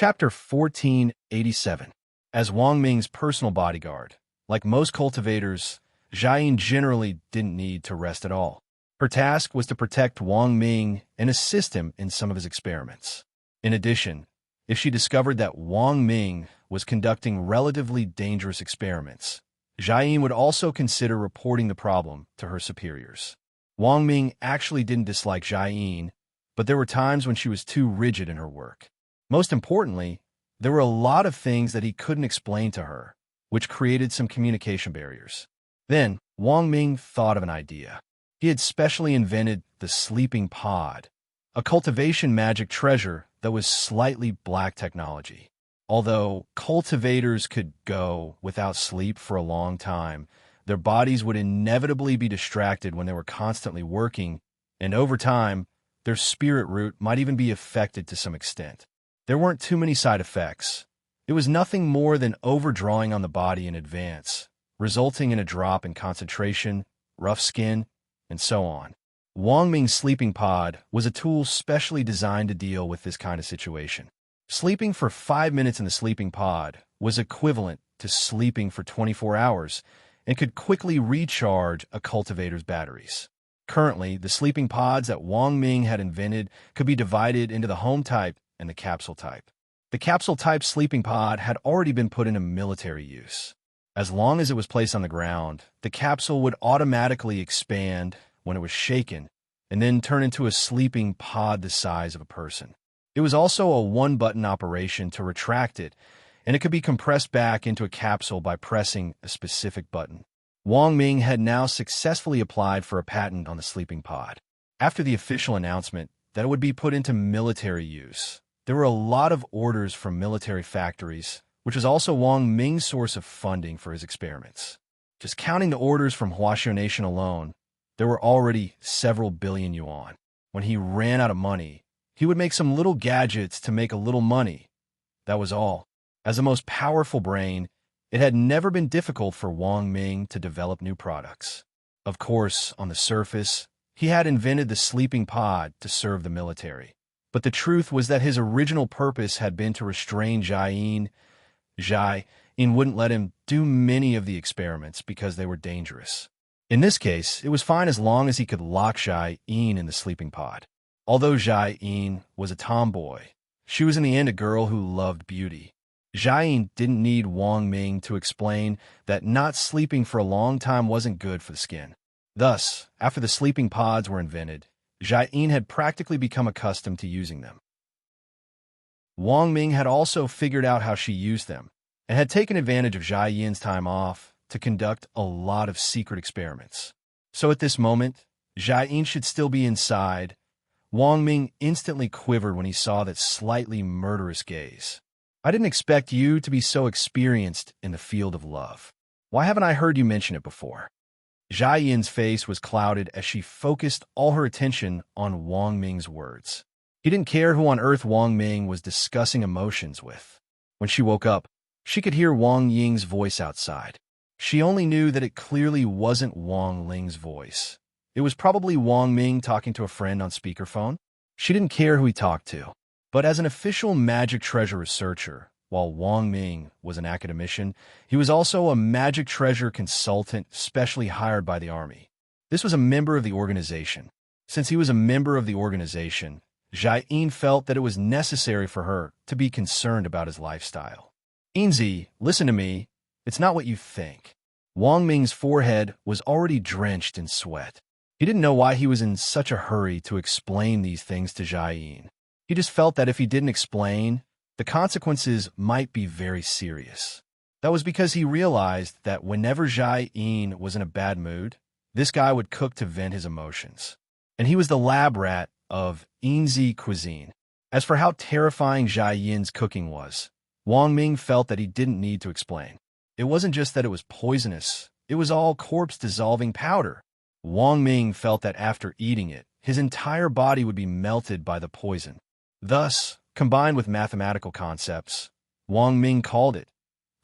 Chapter 1487. As Wang Ming's personal bodyguard, like most cultivators, Jiayin generally didn't need to rest at all. Her task was to protect Wang Ming and assist him in some of his experiments. In addition, if she discovered that Wang Ming was conducting relatively dangerous experiments, Jiayin would also consider reporting the problem to her superiors. Wang Ming actually didn't dislike Jiayin, but there were times when she was too rigid in her work. Most importantly, there were a lot of things that he couldn't explain to her, which created some communication barriers. Then, Wang Ming thought of an idea. He had specially invented the sleeping pod, a cultivation magic treasure that was slightly black technology. Although cultivators could go without sleep for a long time, their bodies would inevitably be distracted when they were constantly working, and over time, their spirit root might even be affected to some extent. There weren't too many side effects. It was nothing more than overdrawing on the body in advance, resulting in a drop in concentration, rough skin, and so on. Wang Ming's sleeping pod was a tool specially designed to deal with this kind of situation. Sleeping for 5 minutes in the sleeping pod was equivalent to sleeping for 24 hours and could quickly recharge a cultivator's batteries. Currently, the sleeping pods that Wang Ming had invented could be divided into the home type and the capsule type. The capsule type sleeping pod had already been put into military use. As long as it was placed on the ground, the capsule would automatically expand when it was shaken and then turn into a sleeping pod the size of a person. It was also a one-button operation to retract it, and it could be compressed back into a capsule by pressing a specific button. Wang Ming had now successfully applied for a patent on the sleeping pod. After the official announcement that it would be put into military use, there were a lot of orders from military factories, which was also Wang Ming's source of funding for his experiments. Just counting the orders from Huaxiao Nation alone, there were already several billion yuan. When he ran out of money, he would make some little gadgets to make a little money. That was all. As the most powerful brain, it had never been difficult for Wang Ming to develop new products. Of course, on the surface, he had invented the sleeping pod to serve the military. But the truth was that his original purpose had been to restrain Jiayin. Jiayin wouldn't let him do many of the experiments because they were dangerous. In this case, it was fine as long as he could lock Jiayin in the sleeping pod. Although Jiayin was a tomboy, she was in the end a girl who loved beauty. Jiayin didn't need Wang Ming to explain that not sleeping for a long time wasn't good for the skin. Thus, after the sleeping pods were invented, Jiayin had practically become accustomed to using them. Wang Ming had also figured out how she used them, and had taken advantage of Jiayin's time off to conduct a lot of secret experiments. So at this moment, Jiayin should still be inside. Wang Ming instantly quivered when he saw that slightly murderous gaze. "I didn't expect you to be so experienced in the field of love. Why haven't I heard you mention it before?" Jiayin's face was clouded as she focused all her attention on Wang Ming's words. He didn't care who on earth Wang Ming was discussing emotions with. When she woke up, she could hear Wang Ying's voice outside. She only knew that it clearly wasn't Wang Ling's voice. It was probably Wang Ming talking to a friend on speakerphone. She didn't care who he talked to. But as an official magic treasure researcher, while Wang Ming was an academician, he was also a magic treasure consultant specially hired by the army. This was a member of the organization. Since he was a member of the organization, Jiayin felt that it was necessary for her to be concerned about his lifestyle. "Inzi, listen to me. It's not what you think." Wang Ming's forehead was already drenched in sweat. He didn't know why he was in such a hurry to explain these things to Jiayin. He just felt that if he didn't explain, the consequences might be very serious. That was because he realized that whenever Jiayin was in a bad mood, this guy would cook to vent his emotions. And he was the lab rat of Inzi cuisine. As for how terrifying Jiayin's cooking was, Wang Ming felt that he didn't need to explain. It wasn't just that it was poisonous, it was all corpse-dissolving powder. Wang Ming felt that after eating it, his entire body would be melted by the poison. Thus, combined with mathematical concepts, Wang Ming called it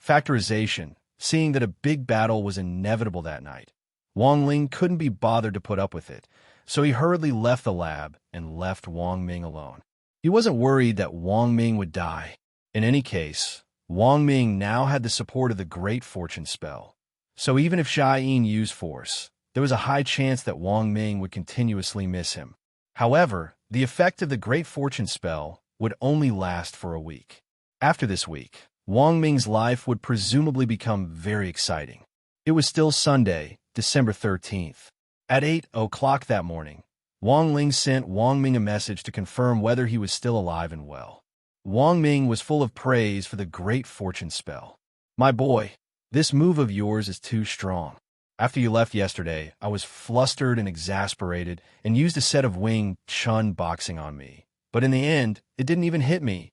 factorization, seeing that a big battle was inevitable that night. Wang Ling couldn't be bothered to put up with it, so he hurriedly left the lab and left Wang Ming alone. He wasn't worried that Wang Ming would die. In any case, Wang Ming now had the support of the Great Fortune spell. So even if Xiaoyin used force, there was a high chance that Wang Ming would continuously miss him. However, the effect of the Great Fortune spell would only last for a week. After this week, Wang Ming's life would presumably become very exciting. It was still Sunday, December 13th. At 8 o'clock that morning, Wang Ling sent Wang Ming a message to confirm whether he was still alive and well. Wang Ming was full of praise for the Great Fortune spell. "My boy, this move of yours is too strong. After you left yesterday, I was flustered and exasperated and used a set of Wing Chun boxing on me. But in the end, it didn't even hit me."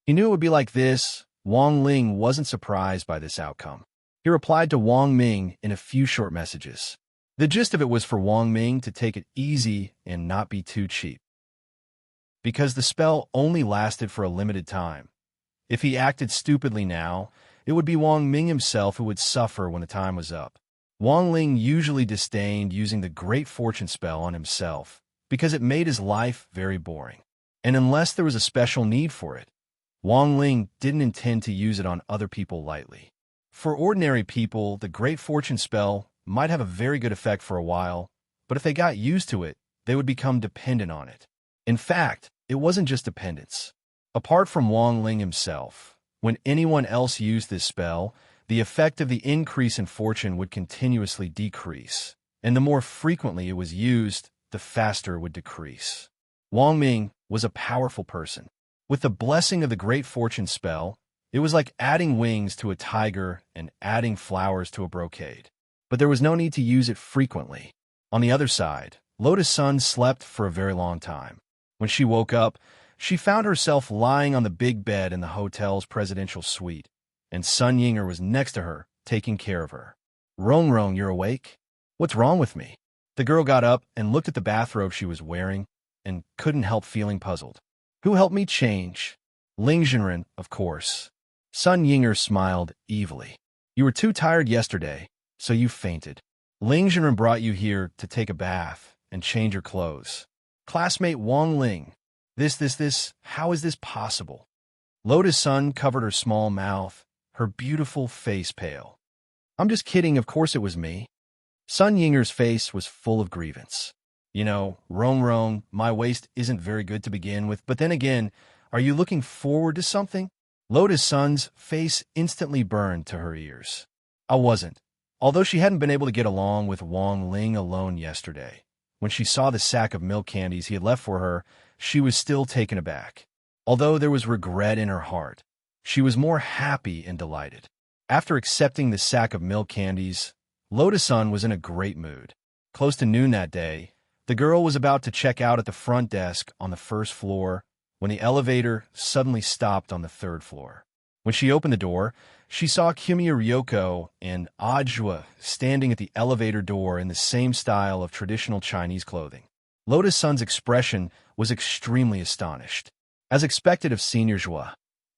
He knew it would be like this. Wang Ling wasn't surprised by this outcome. He replied to Wang Ming in a few short messages. The gist of it was for Wang Ming to take it easy and not be too cheap, because the spell only lasted for a limited time. If he acted stupidly now, it would be Wang Ming himself who would suffer when the time was up. Wang Ling usually disdained using the Great Fortune spell on himself because it made his life very boring. And unless there was a special need for it, Wang Ling didn't intend to use it on other people lightly. For ordinary people, the Great Fortune spell might have a very good effect for a while, but if they got used to it, they would become dependent on it. In fact, it wasn't just dependence. Apart from Wang Ling himself, when anyone else used this spell, the effect of the increase in fortune would continuously decrease, and the more frequently it was used, the faster it would decrease. Wang Ming was a powerful person. With the blessing of the Great Fortune spell, it was like adding wings to a tiger and adding flowers to a brocade. But there was no need to use it frequently. On the other side, Lotus Sun slept for a very long time. When she woke up, she found herself lying on the big bed in the hotel's presidential suite, and Sun Yinger was next to her, taking care of her. "Rong Rong, you're awake? What's wrong with me?" The girl got up and looked at the bathrobe she was wearing, and couldn't help feeling puzzled. "Who helped me change?" "Ling Zhenren, of course." Sun Yinger smiled evilly. "You were too tired yesterday, so you fainted. Ling Zhenren brought you here to take a bath and change your clothes." "Classmate Wang Ling, this, how is this possible?" Lotus Sun covered her small mouth, her beautiful face pale. "I'm just kidding, of course it was me." Sun Yinger's face was full of grievance. "You know, Rong Rong, my waist isn't very good to begin with, but then again, are you looking forward to something?" Lotus Sun's face instantly burned to her ears. "I wasn't." Although she hadn't been able to get along with Wang Ling alone yesterday, when she saw the sack of milk candies he had left for her, she was still taken aback. Although there was regret in her heart, she was more happy and delighted. After accepting the sack of milk candies, Lotus Sun was in a great mood. Close to noon that day, the girl was about to check out at the front desk on the first floor when the elevator suddenly stopped on the third floor. When she opened the door, she saw Kimiya Ryoko and Ajwa standing at the elevator door in the same style of traditional Chinese clothing. Lotus Sun's expression was extremely astonished. As expected of Senior Jua,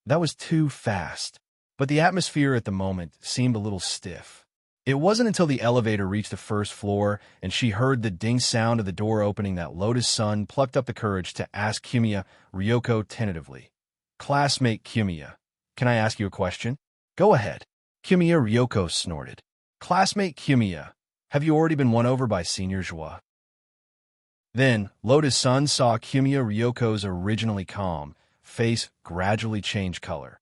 that was too fast. But the atmosphere at the moment seemed a little stiff. It wasn't until the elevator reached the first floor and she heard the ding sound of the door opening that Lotus Sun plucked up the courage to ask Kimiya Ryoko tentatively, "Classmate Kimiya, can I ask you a question?" "Go ahead." Kimiya Ryoko snorted. "Classmate Kimiya, have you already been won over by Senior Jua?" Then, Lotus Sun saw Kimiya Ryoko's originally calm face gradually change color.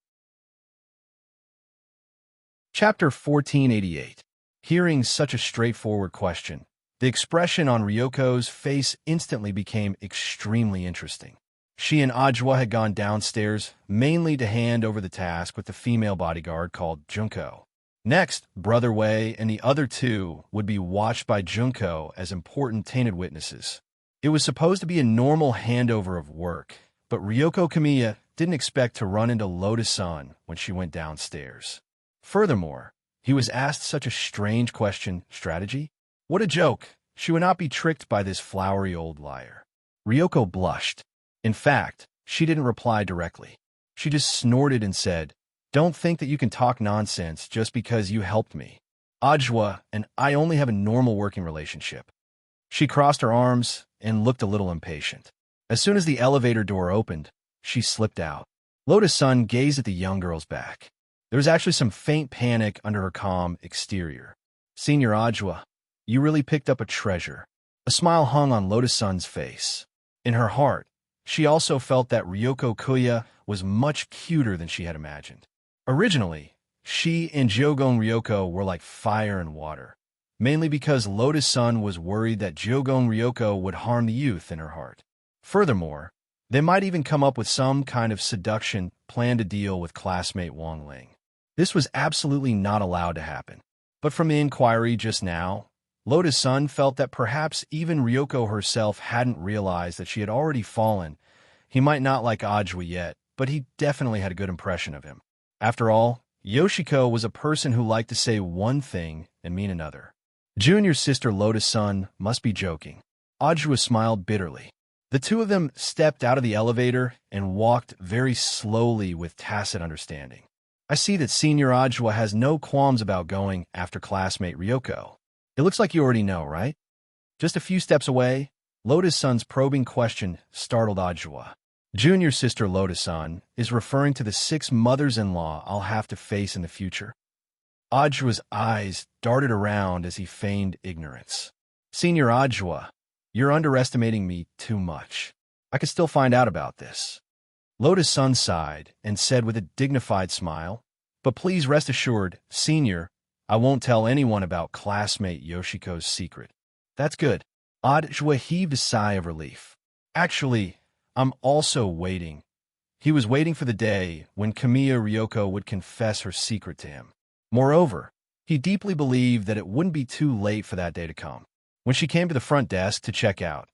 Chapter 1488. Hearing such a straightforward question, the expression on Ryoko's face instantly became extremely interesting. She and Ajwa had gone downstairs mainly to hand over the task with the female bodyguard called Junko. Next, Brother Wei and the other two would be watched by Junko as important tainted witnesses. It was supposed to be a normal handover of work, but Ryoko Kamiya didn't expect to run into Lotus Sun when she went downstairs. Furthermore, he was asked such a strange question. Strategy? What a joke! She would not be tricked by this flowery old liar. Ryoko blushed. In fact, she didn't reply directly. She just snorted and said, "Don't think that you can talk nonsense just because you helped me. Ajwa and I only have a normal working relationship." She crossed her arms and looked a little impatient. As soon as the elevator door opened, she slipped out. Lotus Sun gazed at the young girl's back. There was actually some faint panic under her calm exterior. Senior Ajwa, you really picked up a treasure. A smile hung on Lotus Sun's face. In her heart, she also felt that Ryoko Kuya was much cuter than she had imagined. Originally, she and Jyogon Ryoko were like fire and water, mainly because Lotus Sun was worried that Jyogon Ryoko would harm the youth in her heart. Furthermore, they might even come up with some kind of seduction plan to deal with classmate Wang Ling. This was absolutely not allowed to happen. But from the inquiry just now, Lotus Sun felt that perhaps even Ryoko herself hadn't realized that she had already fallen. He might not like Ajwa yet, but he definitely had a good impression of him. After all, Yoshiko was a person who liked to say one thing and mean another. Junior sister Lotus Sun must be joking. Ajwa smiled bitterly. The two of them stepped out of the elevator and walked very slowly with tacit understanding. I see that Senior Ajwa has no qualms about going after classmate Ryoko. It looks like you already know, right? Just a few steps away, Lotus Sun's probing question startled Ajwa. Junior sister Lotus Sun is referring to the 6 mothers-in-law I'll have to face in the future. Ajwa's eyes darted around as he feigned ignorance. Senior Ajwa, you're underestimating me too much. I could still find out about this. Lotus Sun sighed and said with a dignified smile, but please rest assured, Senior, I won't tell anyone about classmate Yoshiko's secret. That's good. Ajwa heaved a sigh of relief. Actually, I'm also waiting. He was waiting for the day when Kamiya Ryoko would confess her secret to him. Moreover, he deeply believed that it wouldn't be too late for that day to come. When she came to the front desk to check out,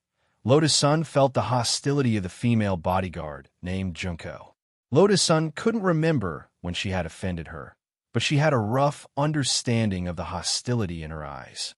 Lotus Sun felt the hostility of the female bodyguard named Junko. Lotus Sun couldn't remember when she had offended her, but she had a rough understanding of the hostility in her eyes.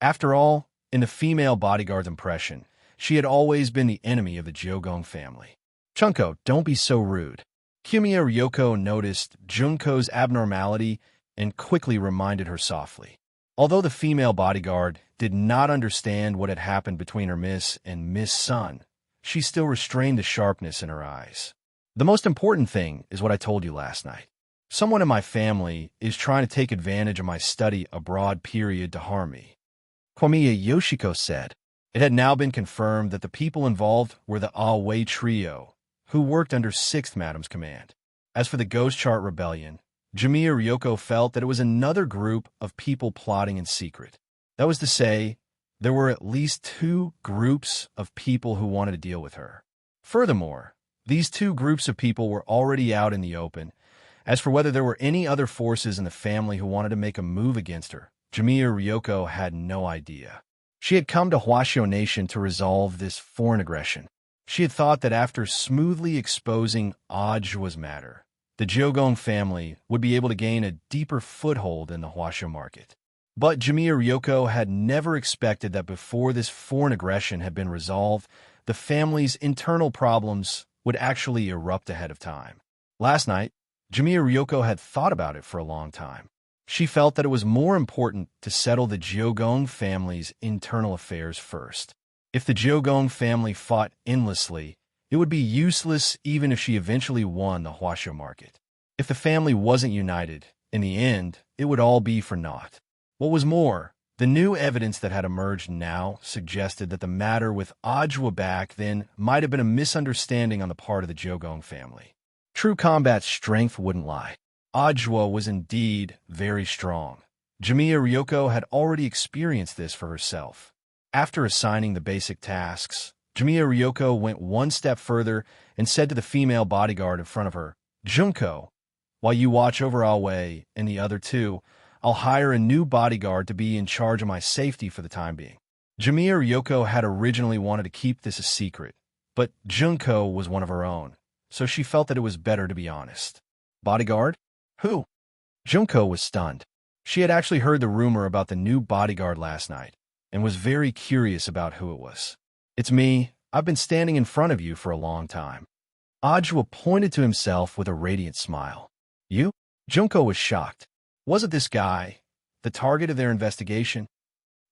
After all, in the female bodyguard's impression, she had always been the enemy of the Jyogon family. Junko, don't be so rude. Kamiya Ryoko noticed Junko's abnormality and quickly reminded her softly. Although the female bodyguard did not understand what had happened between her Miss and Miss Sun, she still restrained the sharpness in her eyes. The most important thing is what I told you last night. Someone in my family is trying to take advantage of my study abroad period to harm me. Kamiya Yoshiko said. It had now been confirmed that the people involved were the Ah-Wei trio, who worked under 6th Madam's command. As for the Ghost Chart Rebellion, Kamiya Ryoko felt that it was another group of people plotting in secret. That was to say, there were at least 2 groups of people who wanted to deal with her. Furthermore, these 2 groups of people were already out in the open. As for whether there were any other forces in the family who wanted to make a move against her, Kamiya Ryoko had no idea. She had come to Huashio Nation to resolve this foreign aggression. She had thought that after smoothly exposing Ajwa's matter, the Jyogon family would be able to gain a deeper foothold in the Huashio market. But Kamiya Ryoko had never expected that before this foreign aggression had been resolved, the family's internal problems would actually erupt ahead of time. Last night, Kamiya Ryoko had thought about it for a long time. She felt that it was more important to settle the Jyogon family's internal affairs first. If the Jyogon family fought endlessly, it would be useless even if she eventually won the Huashio market. If the family wasn't united, in the end, it would all be for naught. What was more, the new evidence that had emerged now suggested that the matter with Ajwa back then might have been a misunderstanding on the part of the Jyogon family. True combat strength wouldn't lie. Ajwa was indeed very strong. Kamiya Ryoko had already experienced this for herself. After assigning the basic tasks, Kamiya Ryoko went one step further and said to the female bodyguard in front of her, Junko, while you watch over Ah-Wei and the other 2, I'll hire a new bodyguard to be in charge of my safety for the time being. Kamiya Ryoko had originally wanted to keep this a secret, but Junko was one of her own, so she felt that it was better to be honest. Bodyguard? Who? Junko was stunned. She had actually heard the rumor about the new bodyguard last night, and was very curious about who it was. It's me. I've been standing in front of you for a long time. Ajwa pointed to himself with a radiant smile. You? Junko was shocked. Wasn't this guy the target of their investigation?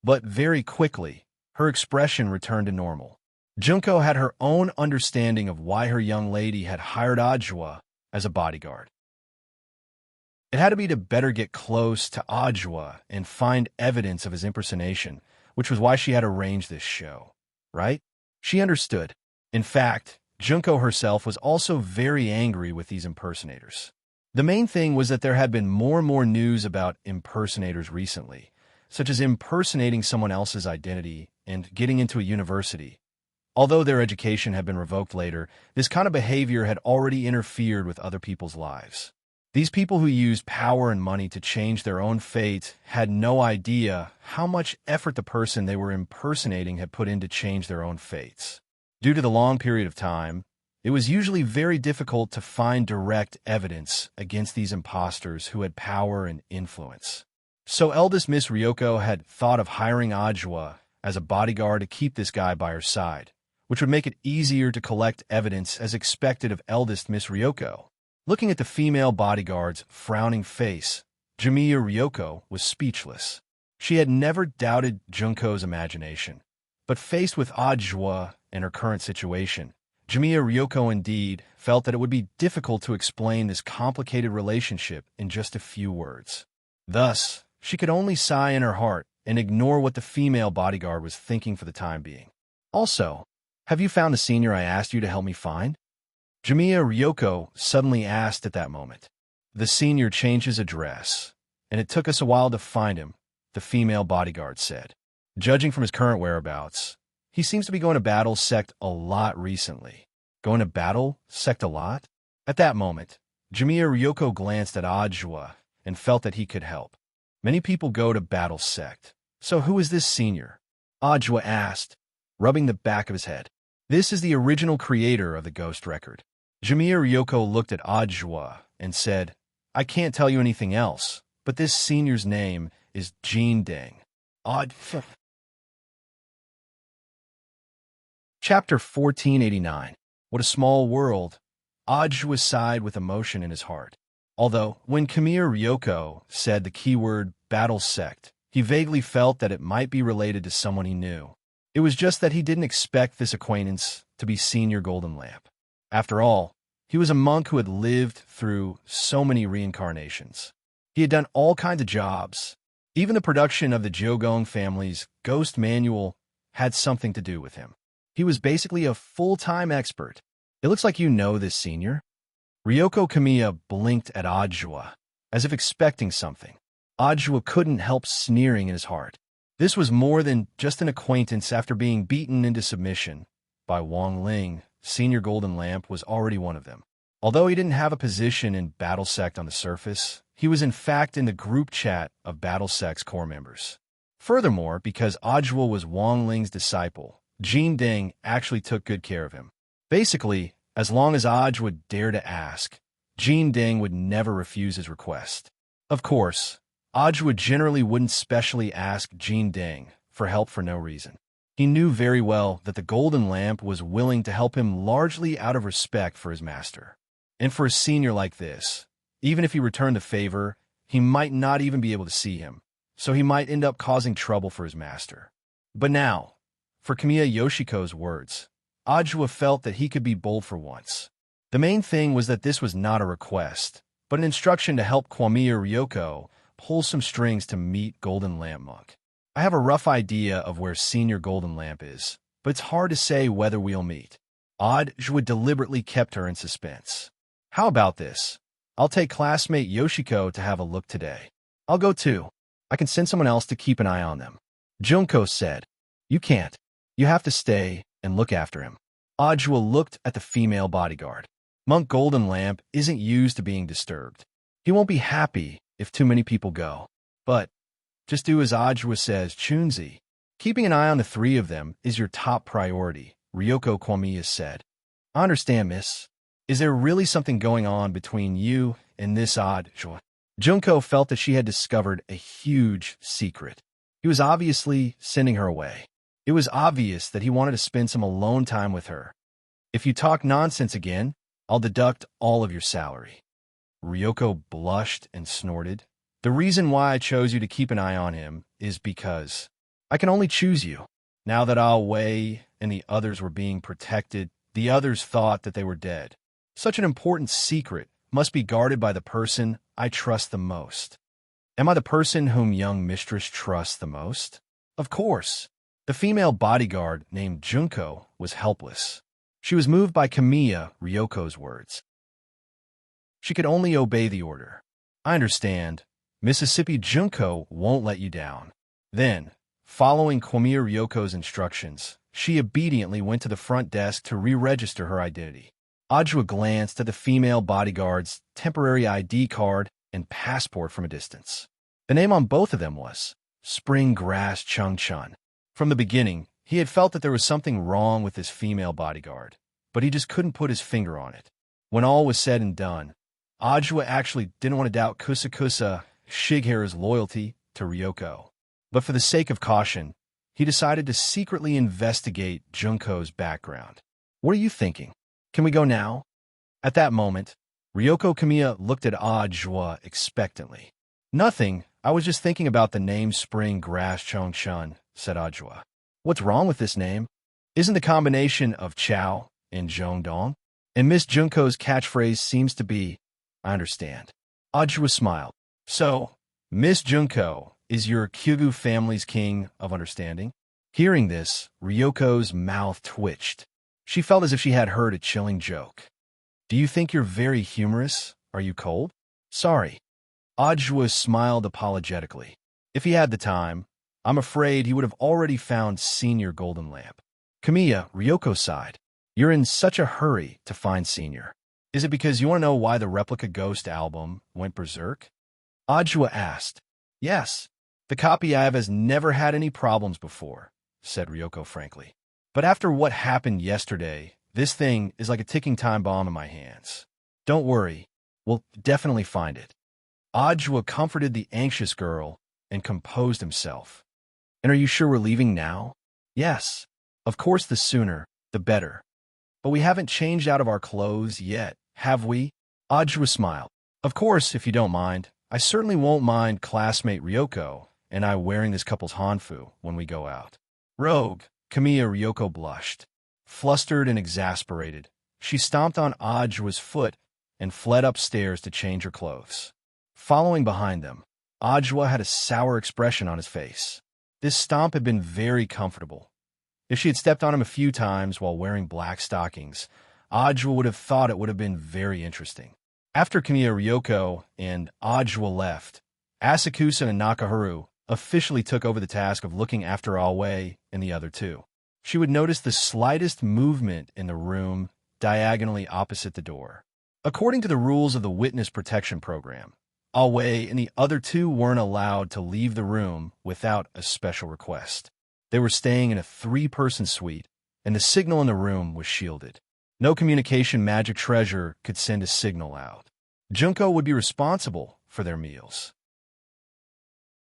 But very quickly, her expression returned to normal. Junko had her own understanding of why her young lady had hired Ajwa as a bodyguard. It had to be to better get close to Ajwa and find evidence of his impersonation, which was why she had arranged this show, right? She understood. In fact, Junko herself was also very angry with these impersonators. The main thing was that there had been more and more news about impersonators recently, such as impersonating someone else's identity and getting into a university. Although their education had been revoked later, this kind of behavior had already interfered with other people's lives. These people who used power and money to change their own fate had no idea how much effort the person they were impersonating had put in to change their own fates. Due to the long period of time, it was usually very difficult to find direct evidence against these imposters who had power and influence. So eldest Miss Ryoko had thought of hiring Ajwa as a bodyguard to keep this guy by her side, which would make it easier to collect evidence as expected of eldest Miss Ryoko. Looking at the female bodyguard's frowning face, Jimiya Ryoko was speechless. She had never doubted Junko's imagination, but faced with Ajwa and her current situation, Jimiya Ryoko indeed felt that it would be difficult to explain this complicated relationship in just a few words. Thus, she could only sigh in her heart and ignore what the female bodyguard was thinking for the time being. Also, have you found the senior I asked you to help me find? Jimiya Ryoko suddenly asked at that moment. The senior changed his address, and it took us a while to find him, the female bodyguard said. Judging from his current whereabouts, he seems to be going to Battle Sect a lot recently. Going to Battle Sect a lot? At that moment, Jimiya Ryoko glanced at Ajwa and felt that he could help. Many people go to Battle Sect, so who is this senior? Ajwa asked, rubbing the back of his head. This is the original creator of the Ghost Record. Jimiya Ryoko looked at Ajwa and said, I can't tell you anything else, but this senior's name is Jean Deng. Chapter 1489. What a small world. Ajwa sighed with emotion in his heart. Although, when Jimiya Ryoko said the keyword Battle Sect, he vaguely felt that it might be related to someone he knew. It was just that he didn't expect this acquaintance to be Senior Golden Lamp. After all, he was a monk who had lived through so many reincarnations. He had done all kinds of jobs. Even the production of the Jogong family's Ghost Manual had something to do with him. He was basically a full-time expert. It looks like you know this, senior. Ryoko Kamiya blinked at Ajwa, as if expecting something. Ajwa couldn't help sneering in his heart. This was more than just an acquaintance after being beaten into submission by Wang Ling. Senior Golden Lamp was already one of them. Although he didn't have a position in Battle Sect on the surface, he was in fact in the group chat of Battle Sect's core members. Furthermore, because Ajwa was Wang Ling's disciple, Jean Deng actually took good care of him. Basically, as long as Ajwa would dare to ask, Jean Deng would never refuse his request. Of course, Ajwa generally wouldn't specially ask Jean Deng for help for no reason. He knew very well that the Golden Lamp was willing to help him largely out of respect for his master. And for a senior like this, even if he returned the favor, he might not even be able to see him, so he might end up causing trouble for his master. But now, for Kamiya Yoshiko's words, Ajwa felt that he could be bold for once. The main thing was that this was not a request, but an instruction to help Kamiya Ryoko pull some strings to meet Golden Lamp Monk. I have a rough idea of where Senior Golden Lamp is, but it's hard to say whether we'll meet. Ajwa deliberately kept her in suspense. How about this? I'll take classmate Yoshiko to have a look today. I'll go too. I can send someone else to keep an eye on them. Junko said. You can't. You have to stay and look after him. Ajwa looked at the female bodyguard. Monk Golden Lamp isn't used to being disturbed. He won't be happy if too many people go. But just do as Ajwa says, Chunzi. Keeping an eye on the three of them is your top priority, Ryoko Kamiya said. I understand, miss. Is there really something going on between you and this Ajwa? Junko felt that she had discovered a huge secret. He was obviously sending her away. It was obvious that he wanted to spend some alone time with her. If you talk nonsense again, I'll deduct all of your salary. Ryoko blushed and snorted. The reason why I chose you to keep an eye on him is because I can only choose you. Now that I'll weigh and the others were being protected, the others thought that they were dead. Such an important secret must be guarded by the person I trust the most. Am I the person whom young mistress trusts the most? Of course. The female bodyguard named Junko was helpless. She was moved by Kamiya Ryoko's words. She could only obey the order. I understand. Mississippi Junko won't let you down. Then, following Kamiya Ryoko's instructions, she obediently went to the front desk to re-register her identity. Ajua glanced at the female bodyguard's temporary ID card and passport from a distance. The name on both of them was Spring Grass Chungchun. From the beginning, he had felt that there was something wrong with this female bodyguard, but he just couldn't put his finger on it. When all was said and done, Ajua actually didn't want to doubt Kusa Shigeru's loyalty to Ryoko. But for the sake of caution, he decided to secretly investigate Junko's background. What are you thinking? Can we go now? At that moment, Ryoko Kamiya looked at Ajua expectantly. Nothing, I was just thinking about the name Spring Grass Chongshun, said Ajua. What's wrong with this name? Isn't the combination of Chao and Zhongdong? And Miss Junko's catchphrase seems to be, I understand. Ajua smiled. So, Miss Junko is your Kyugu family's king of understanding? Hearing this, Ryoko's mouth twitched. She felt as if she had heard a chilling joke. Do you think you're very humorous? Are you cold? Sorry. Ajua smiled apologetically. If he had the time, I'm afraid he would have already found Senior Golden Lamp. Kamiya, Ryoko sighed. You're in such a hurry to find Senior. Is it because you want to know why the replica Ghost album went berserk? Ajua asked. Yes. The copy I have has never had any problems before, said Ryoko frankly. But after what happened yesterday, this thing is like a ticking time bomb in my hands. Don't worry, we'll definitely find it. Ajua comforted the anxious girl and composed himself. And are you sure we're leaving now? Yes. Of course, the sooner, the better. But we haven't changed out of our clothes yet, have we? Ajua smiled. Of course, if you don't mind. I certainly won't mind classmate Ryoko and I wearing this couple's hanfu when we go out. Rogue, Kamiya Ryoko blushed. Flustered and exasperated, she stomped on Ajua's foot and fled upstairs to change her clothes. Following behind them, Ajua had a sour expression on his face. This stomp had been very comfortable. If she had stepped on him a few times while wearing black stockings, Ajua would have thought it would have been very interesting. After Kamiya Ryoko and Ajua left, Asakusa and Nakaharu officially took over the task of looking after Aoi and the other two. She would notice the slightest movement in the room diagonally opposite the door. According to the rules of the Witness Protection Program, Aoi and the other two weren't allowed to leave the room without a special request. They were staying in a 3-person suite, and the signal in the room was shielded. No communication magic treasure could send a signal out. Junko would be responsible for their meals.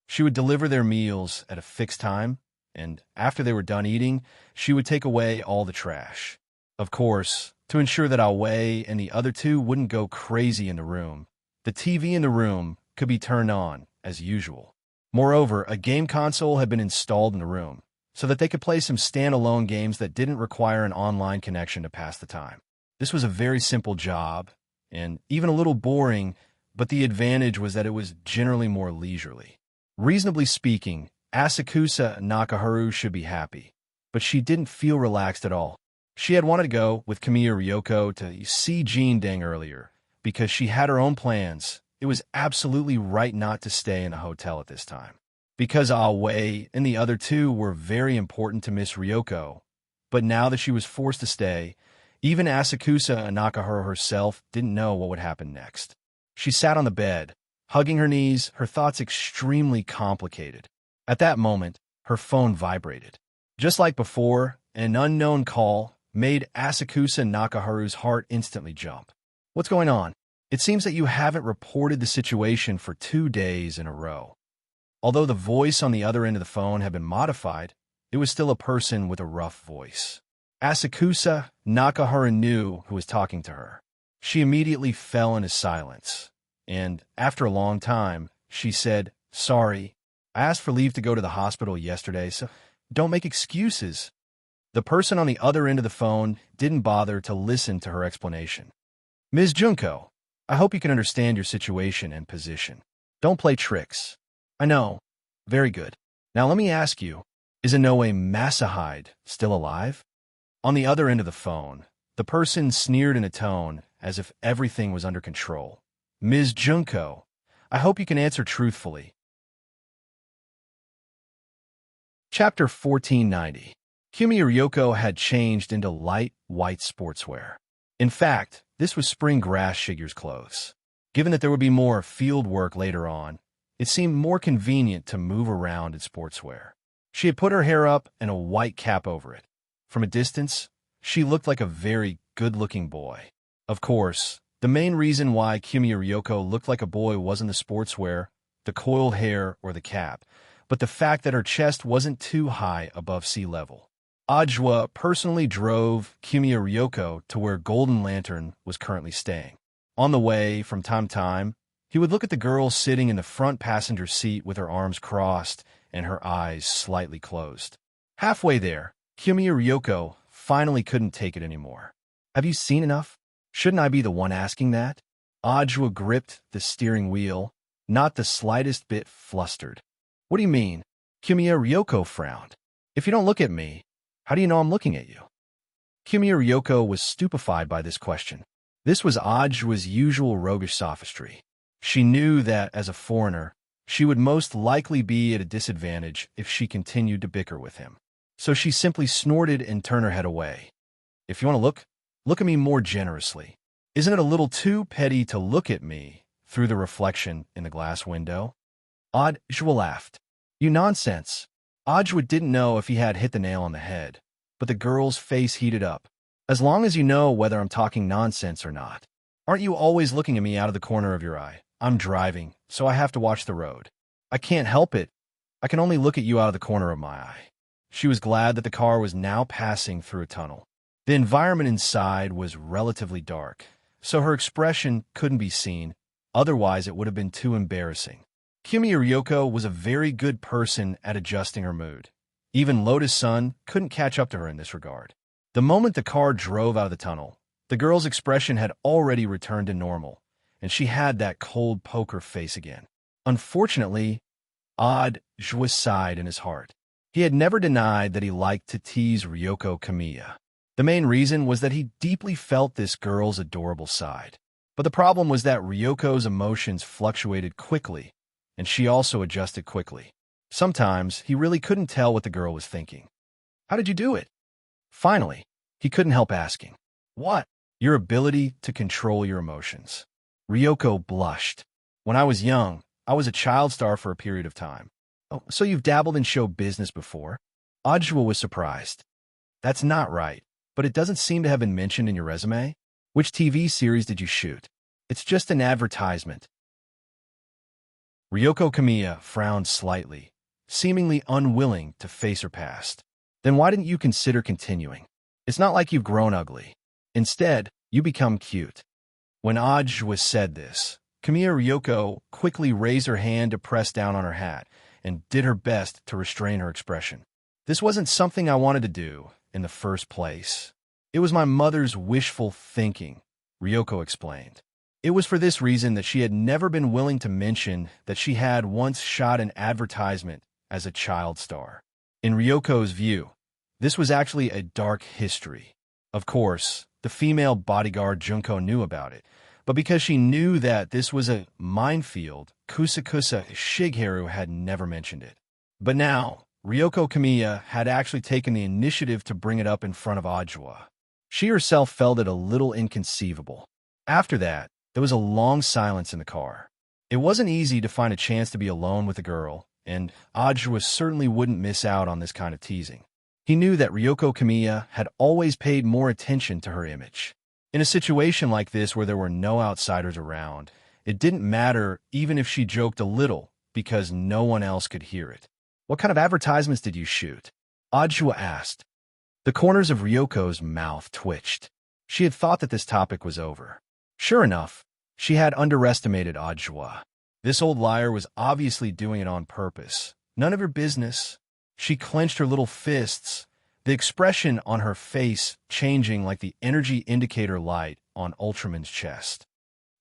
She would deliver their meals at a fixed time, and after they were done eating, she would take away all the trash. Of course, to ensure that Aoi and the other two wouldn't go crazy in the room, the TV in the room could be turned on as usual. Moreover, a game console had been installed in the room, so that they could play some standalone games that didn't require an online connection to pass the time. This was a very simple job, and even a little boring, but the advantage was that it was generally more leisurely. Reasonably speaking, Asakusa Nakaharu should be happy, but she didn't feel relaxed at all. She had wanted to go with Kamiya Ryoko to see Jean Deng earlier, because she had her own plans. It was absolutely right not to stay in a hotel at this time. Because Aoi and the other two were very important to Miss Ryoko, but now that she was forced to stay, even Asakusa Nakaharu herself didn't know what would happen next. She sat on the bed, hugging her knees, her thoughts extremely complicated. At that moment, her phone vibrated. Just like before, an unknown call made Asakusa Nakaharu's heart instantly jump. What's going on? It seems that you haven't reported the situation for 2 days in a row. Although the voice on the other end of the phone had been modified, it was still a person with a rough voice. Asakusa Nakaharu knew who was talking to her. She immediately fell into silence, and after a long time, she said, "Sorry, I asked for leave to go to the hospital yesterday, so don't make excuses." The person on the other end of the phone didn't bother to listen to her explanation. Ms. Junko, I hope you can understand your situation and position. Don't play tricks. I know. Very good. Now let me ask you, is Inoue Masahide still alive? On the other end of the phone, the person sneered in a tone as if everything was under control. Ms. Junko, I hope you can answer truthfully. Chapter 1490. Kumi Ryoko had changed into light, white sportswear. In fact, this was spring grass Shigur's clothes. Given that there would be more field work later on, it seemed more convenient to move around in sportswear. She had put her hair up and a white cap over it. From a distance, she looked like a very good-looking boy. Of course, the main reason why Kumi Ryoko looked like a boy wasn't the sportswear, the coiled hair, or the cap, but the fact that her chest wasn't too high above sea level. Ajwa personally drove Kumi Ryoko to where Golden Lantern was currently staying. On the way, from time to time, he would look at the girl sitting in the front passenger seat with her arms crossed and her eyes slightly closed. Halfway there, Kumi Ryoko finally couldn't take it anymore. Have you seen enough? Shouldn't I be the one asking that? Ajwa gripped the steering wheel, not the slightest bit flustered. What do you mean? Kumi Ryoko frowned. If you don't look at me, how do you know I'm looking at you? Kumi Ryoko was stupefied by this question. This was Ajwa's usual roguish sophistry. She knew that, as a foreigner, she would most likely be at a disadvantage if she continued to bicker with him. So she simply snorted and turned her head away. If you want to look at me more generously. Isn't it a little too petty to look at me through the reflection in the glass window? Ajwa laughed. You nonsense. Ajwa didn't know if he had hit the nail on the head, but the girl's face heated up. As long as you know whether I'm talking nonsense or not. Aren't you always looking at me out of the corner of your eye? I'm driving, so I have to watch the road. I can't help it. I can only look at you out of the corner of my eye. She was glad that the car was now passing through a tunnel. The environment inside was relatively dark, so her expression couldn't be seen, otherwise it would have been too embarrassing. Kumi Ryoko was a very good person at adjusting her mood. Even Lotus Sun couldn't catch up to her in this regard. The moment the car drove out of the tunnel, the girl's expression had already returned to normal, and she had that cold poker face again. Unfortunately, Ajwa sighed in his heart. He had never denied that he liked to tease Ryoko Kamiya. The main reason was that he deeply felt this girl's adorable side. But the problem was that Ryoko's emotions fluctuated quickly, and she also adjusted quickly. Sometimes, he really couldn't tell what the girl was thinking. How did you do it? Finally, he couldn't help asking. What? Your ability to control your emotions. Ryoko blushed. When I was young, I was a child star for a period of time. Oh, so you've dabbled in show business before? Ajwa was surprised. That's not right, but it doesn't seem to have been mentioned in your resume. Which TV series did you shoot? It's just an advertisement. Ryoko Kamiya frowned slightly, seemingly unwilling to face her past. Then why didn't you consider continuing? It's not like you've grown ugly. Instead, you become cute. When Ajwa said this, Kamiya Ryoko quickly raised her hand to press down on her hat and did her best to restrain her expression. This wasn't something I wanted to do in the first place. It was my mother's wishful thinking, Ryoko explained. It was for this reason that she had never been willing to mention that she had once shot an advertisement as a child star. In Ryoko's view, this was actually a dark history. Of course, the female bodyguard Junko knew about it, but because she knew that this was a minefield, Kusakusa Shigeru had never mentioned it. But now, Ryoko Kamiya had actually taken the initiative to bring it up in front of Ajwa. She herself felt it a little inconceivable. After that, there was a long silence in the car. It wasn't easy to find a chance to be alone with a girl, and Ajwa certainly wouldn't miss out on this kind of teasing. He knew that Ryoko Kamiya had always paid more attention to her image. In a situation like this where there were no outsiders around, it didn't matter even if she joked a little because no one else could hear it. What kind of advertisements did you shoot? Ajwa asked. The corners of Ryoko's mouth twitched. She had thought that this topic was over. Sure enough, she had underestimated Ajwa. This old liar was obviously doing it on purpose. None of her business. She clenched her little fists, the expression on her face changing like the energy indicator light on Ultraman's chest.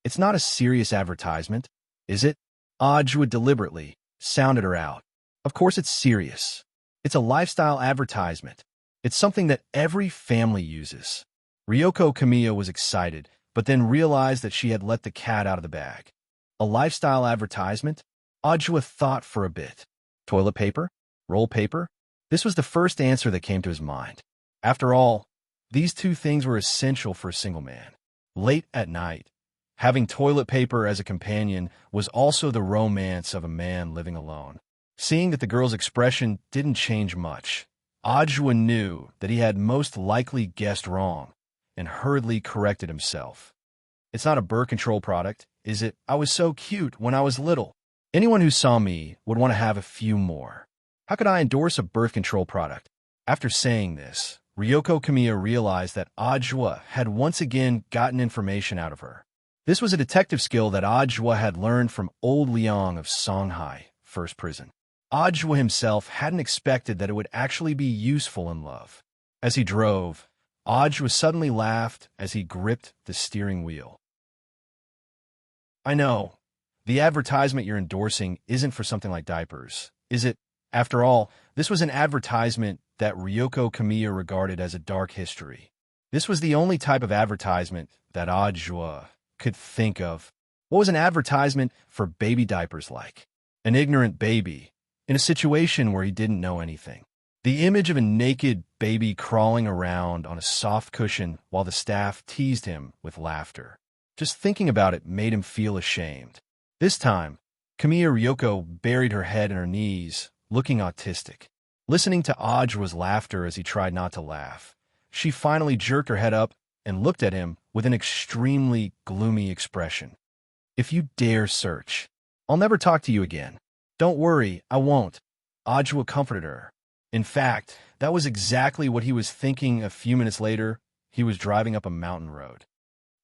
"It's not a serious advertisement, is it?" Ajwa deliberately sounded her out. "Of course it's serious. It's a lifestyle advertisement. It's something that every family uses." Ryoko Kamiya was excited, but then realized that she had let the cat out of the bag. A lifestyle advertisement? Ajwa thought for a bit. Toilet paper? Roll paper? This was the first answer that came to his mind. After all, these two things were essential for a single man. Late at night, having toilet paper as a companion was also the romance of a man living alone. Seeing that the girl's expression didn't change much, Ajwa knew that he had most likely guessed wrong and hurriedly corrected himself. "It's not a birth control product, is it? I was so cute when I was little. Anyone who saw me would want to have a few more. How could I endorse a birth control product?" After saying this, Ryoko Kamiya realized that Ajwa had once again gotten information out of her. This was a detective skill that Ajwa had learned from old Liang of Songhai, First Prison. Ajwa himself hadn't expected that it would actually be useful in love. As he drove, Ajwa suddenly laughed as he gripped the steering wheel. "I know. The advertisement you're endorsing isn't for something like diapers, is it?" After all, this was an advertisement that Ryoko Kamiya regarded as a dark history. This was the only type of advertisement that Ajwa could think of. What was an advertisement for baby diapers like? An ignorant baby, in a situation where he didn't know anything. The image of a naked baby crawling around on a soft cushion while the staff teased him with laughter. Just thinking about it made him feel ashamed. This time, Kamiya Ryoko buried her head in her knees, looking autistic. Listening to Ajwa's laughter as he tried not to laugh, she finally jerked her head up and looked at him with an extremely gloomy expression. "If you dare search, I'll never talk to you again." "Don't worry, I won't," Ajwa comforted her. In fact, that was exactly what he was thinking a few minutes later. He was driving up a mountain road.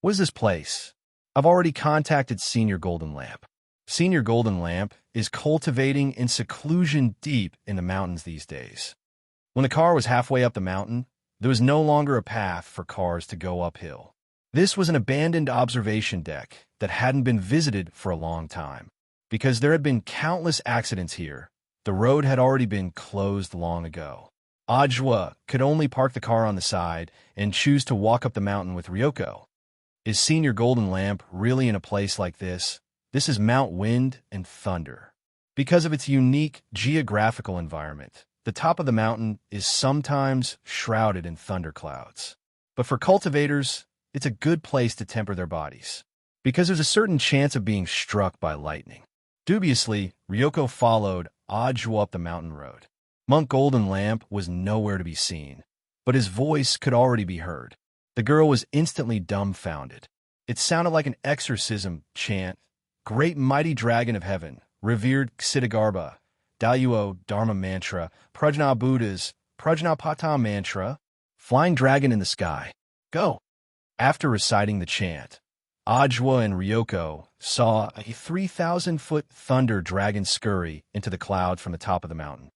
"What is this place?" "I've already contacted Senior Golden Lamp." Senior Golden Lamp is cultivating in seclusion deep in the mountains these days. When the car was halfway up the mountain, there was no longer a path for cars to go uphill. This was an abandoned observation deck that hadn't been visited for a long time. Because there had been countless accidents here, the road had already been closed long ago. Ajwa could only park the car on the side and choose to walk up the mountain with Ryoko. Is Senior Golden Lamp really in a place like this? This is Mount Wind and Thunder. Because of its unique geographical environment, the top of the mountain is sometimes shrouded in thunderclouds. But for cultivators, it's a good place to temper their bodies, because there's a certain chance of being struck by lightning. Dubiously, Ryoko followed Ajwa up the mountain road. Monk Golden Lamp was nowhere to be seen, but his voice could already be heard. The girl was instantly dumbfounded. It sounded like an exorcism chant. "Great mighty dragon of heaven, revered Ksitigarbha, Daluo Dharma mantra, Prajna Buddhas, Prajnapata mantra, flying dragon in the sky, go." After reciting the chant, Ajwa and Ryoko saw a 3,000-foot thunder dragon scurry into the cloud from the top of the mountain.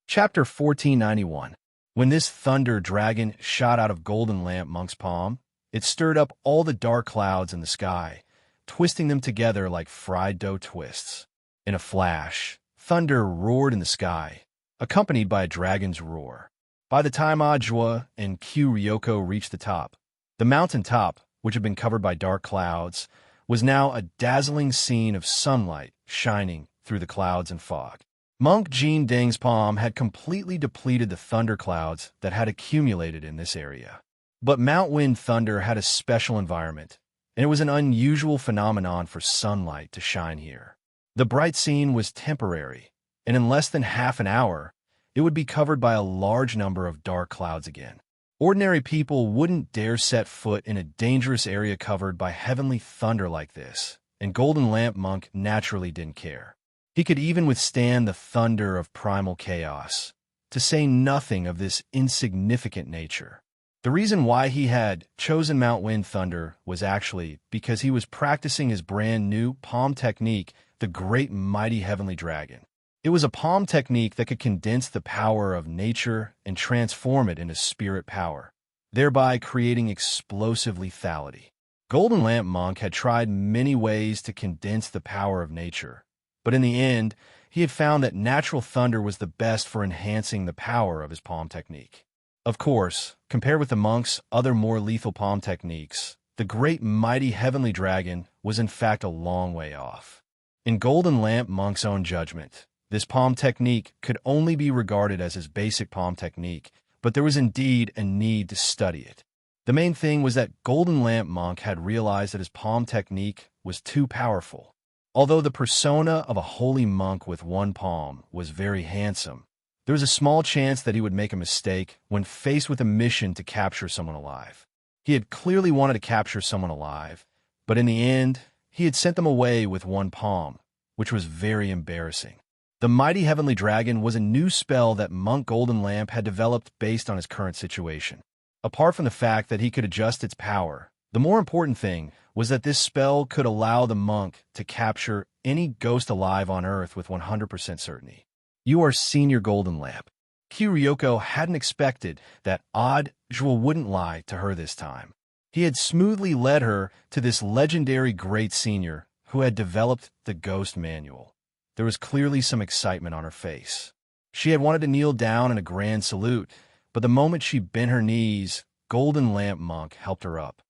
Chapter 1491. When this thunder dragon shot out of Golden Lamp Monk's palm, it stirred up all the dark clouds in the sky, twisting them together like fried dough twists. In a flash, thunder roared in the sky, accompanied by a dragon's roar. By the time Ajwa and Ryoko reached the top, the mountain top, which had been covered by dark clouds, was now a dazzling scene of sunlight shining through the clouds and fog. Monk Jean Deng's palm had completely depleted the thunderclouds that had accumulated in this area. But Mount Wind Thunder had a special environment, and it was an unusual phenomenon for sunlight to shine here. The bright scene was temporary, and in less than half an hour, it would be covered by a large number of dark clouds again. Ordinary people wouldn't dare set foot in a dangerous area covered by heavenly thunder like this, and Golden Lamp Monk naturally didn't care. He could even withstand the thunder of primal chaos, to say nothing of this insignificant nature. The reason why he had chosen Mount Wind Thunder was actually because he was practicing his brand new palm technique, the Great Mighty Heavenly Dragon. It was a palm technique that could condense the power of nature and transform it into spirit power, thereby creating explosive lethality. Golden Lamp Monk had tried many ways to condense the power of nature, but in the end, he had found that natural thunder was the best for enhancing the power of his palm technique. Of course, compared with the monk's other more lethal palm techniques, the great mighty heavenly dragon was in fact a long way off. In Golden Lamp Monk's own judgment, this palm technique could only be regarded as his basic palm technique, but there was indeed a need to study it. The main thing was that Golden Lamp Monk had realized that his palm technique was too powerful. Although the persona of a holy monk with one palm was very handsome, there was a small chance that he would make a mistake when faced with a mission to capture someone alive. He had clearly wanted to capture someone alive, but in the end, he had sent them away with one palm, which was very embarrassing. The Mighty Heavenly Dragon was a new spell that Monk Golden Lamp had developed based on his current situation. Apart from the fact that he could adjust its power, the more important thing was that this spell could allow the monk to capture any ghost alive on Earth with 100% certainty. You are Senior Golden Lamp. Kyryoko hadn't expected that Odd Jewel wouldn't lie to her this time. He had smoothly led her to this legendary great senior who had developed the Ghost Manual. There was clearly some excitement on her face. She had wanted to kneel down in a grand salute, but the moment she bent her knees, Golden Lamp Monk helped her up.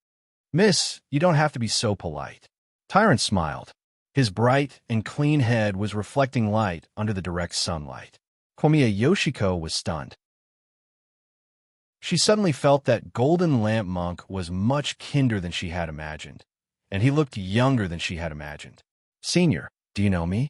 "Miss, you don't have to be so polite." Tyrant smiled. His bright and clean head was reflecting light under the direct sunlight. Komiya Yoshiko was stunned. She suddenly felt that Golden Lamp Monk was much kinder than she had imagined, and he looked younger than she had imagined. "Senior, do you know me?"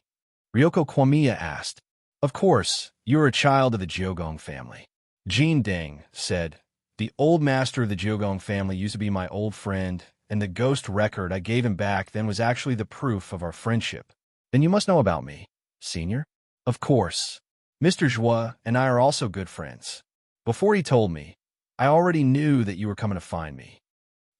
Ryoko Komiya asked. "Of course, you're a child of the Jiogong family." Jin Deng said, "The old master of the Jiogong family used to be my old friend, and the ghost record I gave him back then was actually the proof of our friendship. Then you must know about me, Senior?" "Of course. Mr. Joie and I are also good friends. Before he told me, I already knew that you were coming to find me."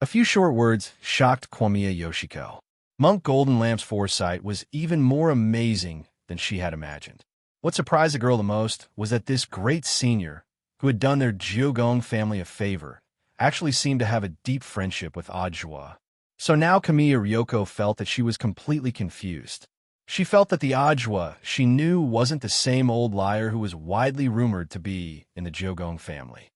A few short words shocked Komiya Yoshiko. Monk Golden Lamp's foresight was even more amazing than she had imagined. What surprised the girl the most was that this great senior, who had done their Jiogong family a favor, actually seemed to have a deep friendship with Odd Joie. So now Komiya Ryoko felt that she was completely confused. She felt that the Odd Joie she knew wasn't the same old liar who was widely rumored to be in the Jiogong family.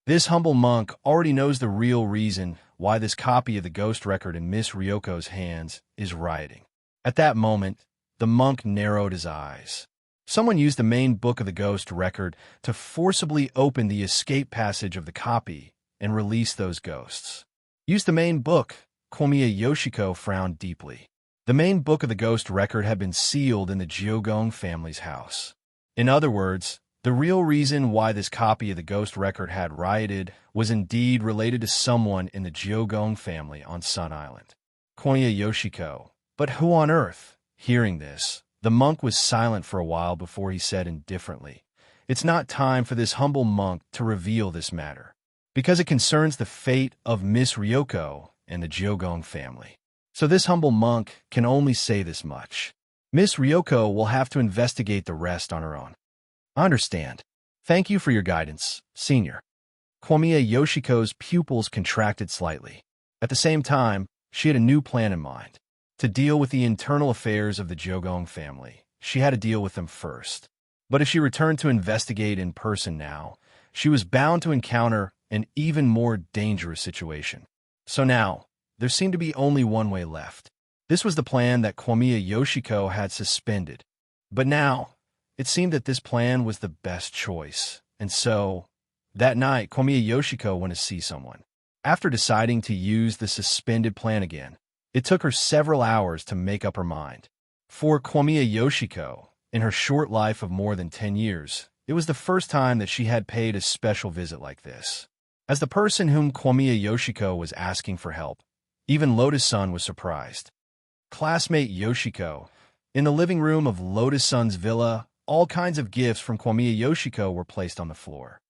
This humble monk already knows the real reason why this copy of the ghost record in Miss Ryoko's hands is rioting. At that moment, the monk narrowed his eyes. Someone used the main book of the ghost record to forcibly open the escape passage of the copy and release those ghosts. "Use the main book," Komiya Yoshiko frowned deeply. The main book of the ghost record had been sealed in the Jiogong family's house. In other words, the real reason why this copy of the ghost record had rioted was indeed related to someone in the Jiogong family on Sun Island. Komiya Yoshiko. "But who on earth?" Hearing this, the monk was silent for a while before he said indifferently, "It's not time for this humble monk to reveal this matter, because it concerns the fate of Miss Ryoko and the Jiogong family. So this humble monk can only say this much. Miss Ryoko will have to investigate the rest on her own." "I understand. Thank you for your guidance, Senior." Komiya Yoshiko's pupils contracted slightly. At the same time, she had a new plan in mind. To deal with the internal affairs of the Jiogong family, she had to deal with them first. But if she returned to investigate in person now, she was bound to encounter an even more dangerous situation. So now, there seemed to be only one way left. This was the plan that Komiya Yoshiko had suspended. But now, it seemed that this plan was the best choice, and so, that night, Komiya Yoshiko went to see someone. After deciding to use the suspended plan again, it took her several hours to make up her mind. For Komiya Yoshiko, in her short life of more than 10 years, it was the first time that she had paid a special visit like this. As the person whom Komiya Yoshiko was asking for help, even Lotus-san was surprised. Classmate Yoshiko. In the living room of Lotus-san's villa, all kinds of gifts from Komiya Yoshiko were placed on the floor.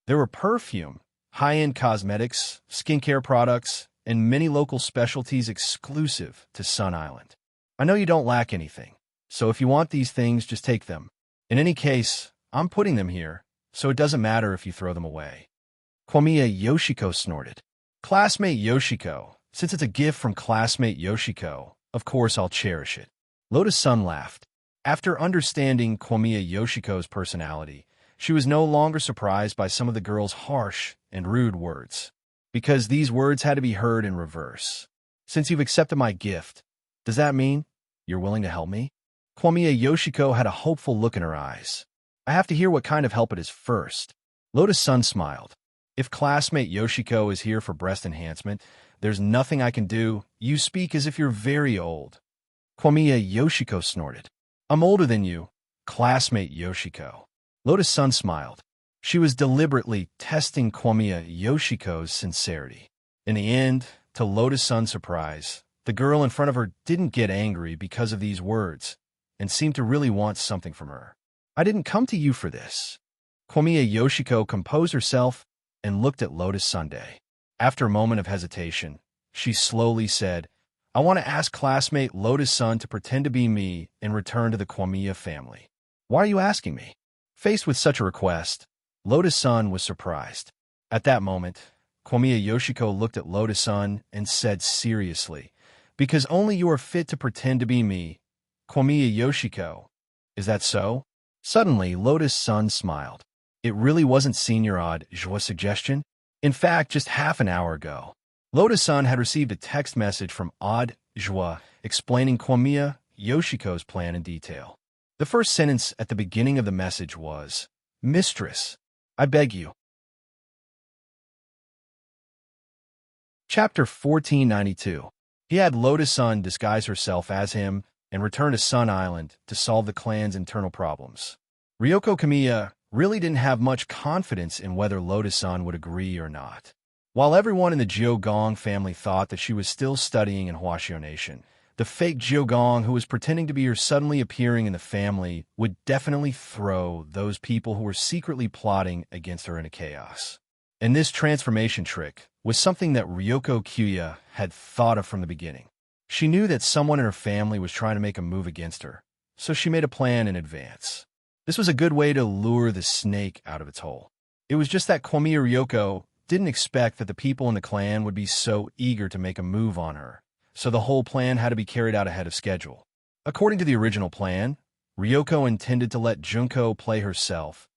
There were perfume, high-end cosmetics, skincare products, and many local specialties exclusive to Sun Island. "I know you don't lack anything, So if you want these things, just take them. In any case, I'm putting them here, so it doesn't matter if you throw them away. Kwamiya Yoshiko snorted. Classmate Yoshiko, since it's a gift from classmate Yoshiko, of course I'll cherish it. Lotus-san laughed. After understanding Kwamiya Yoshiko's personality, she was no longer surprised by some of the girl's harsh and rude words, because these words had to be heard in reverse. Since you've accepted my gift, does that mean you're willing to help me? Kwamiya Yoshiko had a hopeful look in her eyes. I have to hear what kind of help it is first. Lotus-san smiled. If classmate Yoshiko is here for breast enhancement, there's nothing I can do. You speak as if you're very old. Kwamiya Yoshiko snorted. I'm older than you, classmate Yoshiko. Lotus-san smiled. She was deliberately testing Kwamiya Yoshiko's sincerity. In the end, to Lotus-san's surprise, the girl in front of her didn't get angry because of these words and seemed to really want something from her. I didn't come to you for this. Kwamiya Yoshiko composed herself and looked at Lotus-san. After a moment of hesitation, she slowly said, I want to ask classmate Lotus-san to pretend to be me and return to the Kwamiya family. Why are you asking me? Faced with such a request, Lotus-san was surprised. At that moment, Kwamiya Yoshiko looked at Lotus-san and said seriously, because only you are fit to pretend to be me, Kwamiya Yoshiko. Is that so? Suddenly, Lotus-san smiled. It really wasn't Senior Odd Joie's suggestion. In fact, just half an hour ago, Lotus-san had received a text message from Odd Joie explaining Kwamiya Yoshiko's plan in detail. The first sentence at the beginning of the message was, Mistress, I beg you. Chapter 1492. He had Lotus-san disguise herself as him and return to Sun Island to solve the clan's internal problems. Ryoko Kamiya really didn't have much confidence in whether Lotus-san would agree or not. While everyone in the Jiogong family thought that she was still studying in Huashio Nation, the fake Jiogong who was pretending to be her suddenly appearing in the family would definitely throw those people who were secretly plotting against her into chaos. And this transformation trick was something that Ryoko Kyuya had thought of from the beginning. She knew that someone in her family was trying to make a move against her, so she made a plan in advance. This was a good way to lure the snake out of its hole. It was just that Kwamiya Ryoko didn't expect that the people in the clan would be so eager to make a move on her, so the whole plan had to be carried out ahead of schedule. According to the original plan, Ryoko intended to let Junko play herself,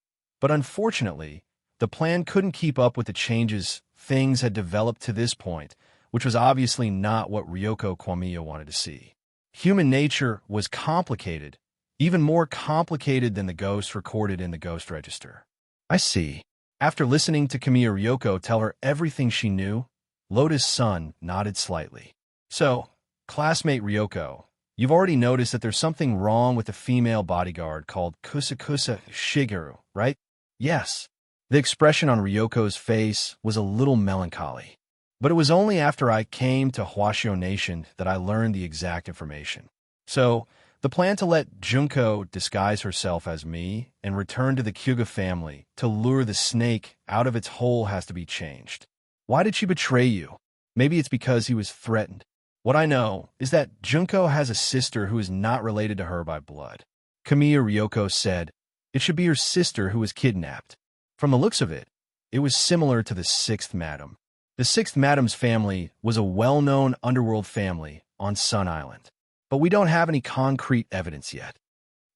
but unfortunately, the plan couldn't keep up with the changes things had developed to this point, which was obviously not what Ryoko Kwamiya wanted to see. Human nature was complicated, even more complicated than the ghosts recorded in the ghost register. I see. After listening to Kamiya Ryoko tell her everything she knew, Lotus-san nodded slightly. So, classmate Ryoko, you've already noticed that there's something wrong with the female bodyguard called Kusakusa Shigeru, right? Yes. The expression on Ryoko's face was a little melancholy. But it was only after I came to Huashio Nation that I learned the exact information. So, the plan to let Junko disguise herself as me and return to the Kyuga family to lure the snake out of its hole has to be changed. Why did she betray you? Maybe it's because he was threatened. What I know is that Junko has a sister who is not related to her by blood. Kamiya Ryoko said, it should be her sister who was kidnapped. From the looks of it, it was similar to the Sixth Madam. The Sixth Madam's family was a well-known underworld family on Sun Island. But we don't have any concrete evidence yet.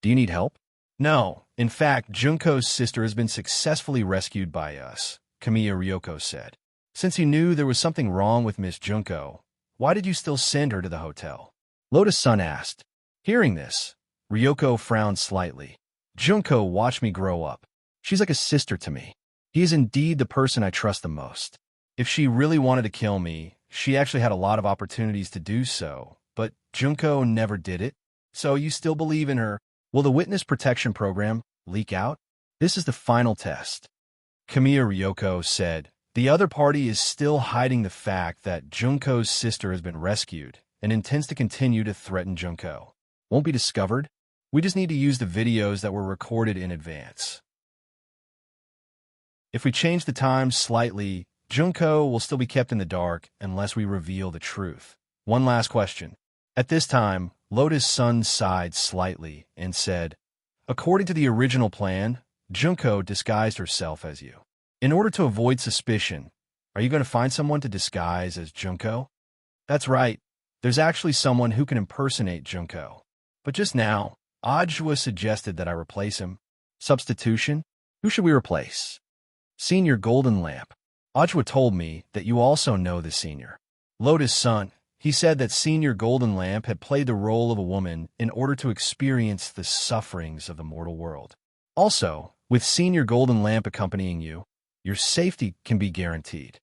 Do you need help? No. In fact, Junko's sister has been successfully rescued by us, Kamiya Ryoko said. Since you knew there was something wrong with Miss Junko, why did you still send her to the hotel? Lotus-san asked. Hearing this, Ryoko frowned slightly. Junko watched me grow up. She's like a sister to me. He is indeed the person I trust the most. If she really wanted to kill me, she actually had a lot of opportunities to do so. But Junko never did it. So you still believe in her. Will the witness protection program leak out? This is the final test. Kamiya Ryoko said, the other party is still hiding the fact that Junko's sister has been rescued and intends to continue to threaten Junko. Won't be discovered. We just need to use the videos that were recorded in advance. If we change the time slightly, Junko will still be kept in the dark unless we reveal the truth. One last question. At this time, Lotus Sun sighed slightly and said, "According to the original plan, Junko disguised herself as you. In order to avoid suspicion, are you going to find someone to disguise as Junko?" "That's right. There's actually someone who can impersonate Junko. But just now, Ajwa suggested that I replace him. Substitution? Who should we replace?" "Senior Golden Lamp. Ajwa told me that you also know the senior." "Lotus Sun. He said that Senior Golden Lamp had played the role of a woman in order to experience the sufferings of the mortal world. Also, with Senior Golden Lamp accompanying you, your safety can be guaranteed."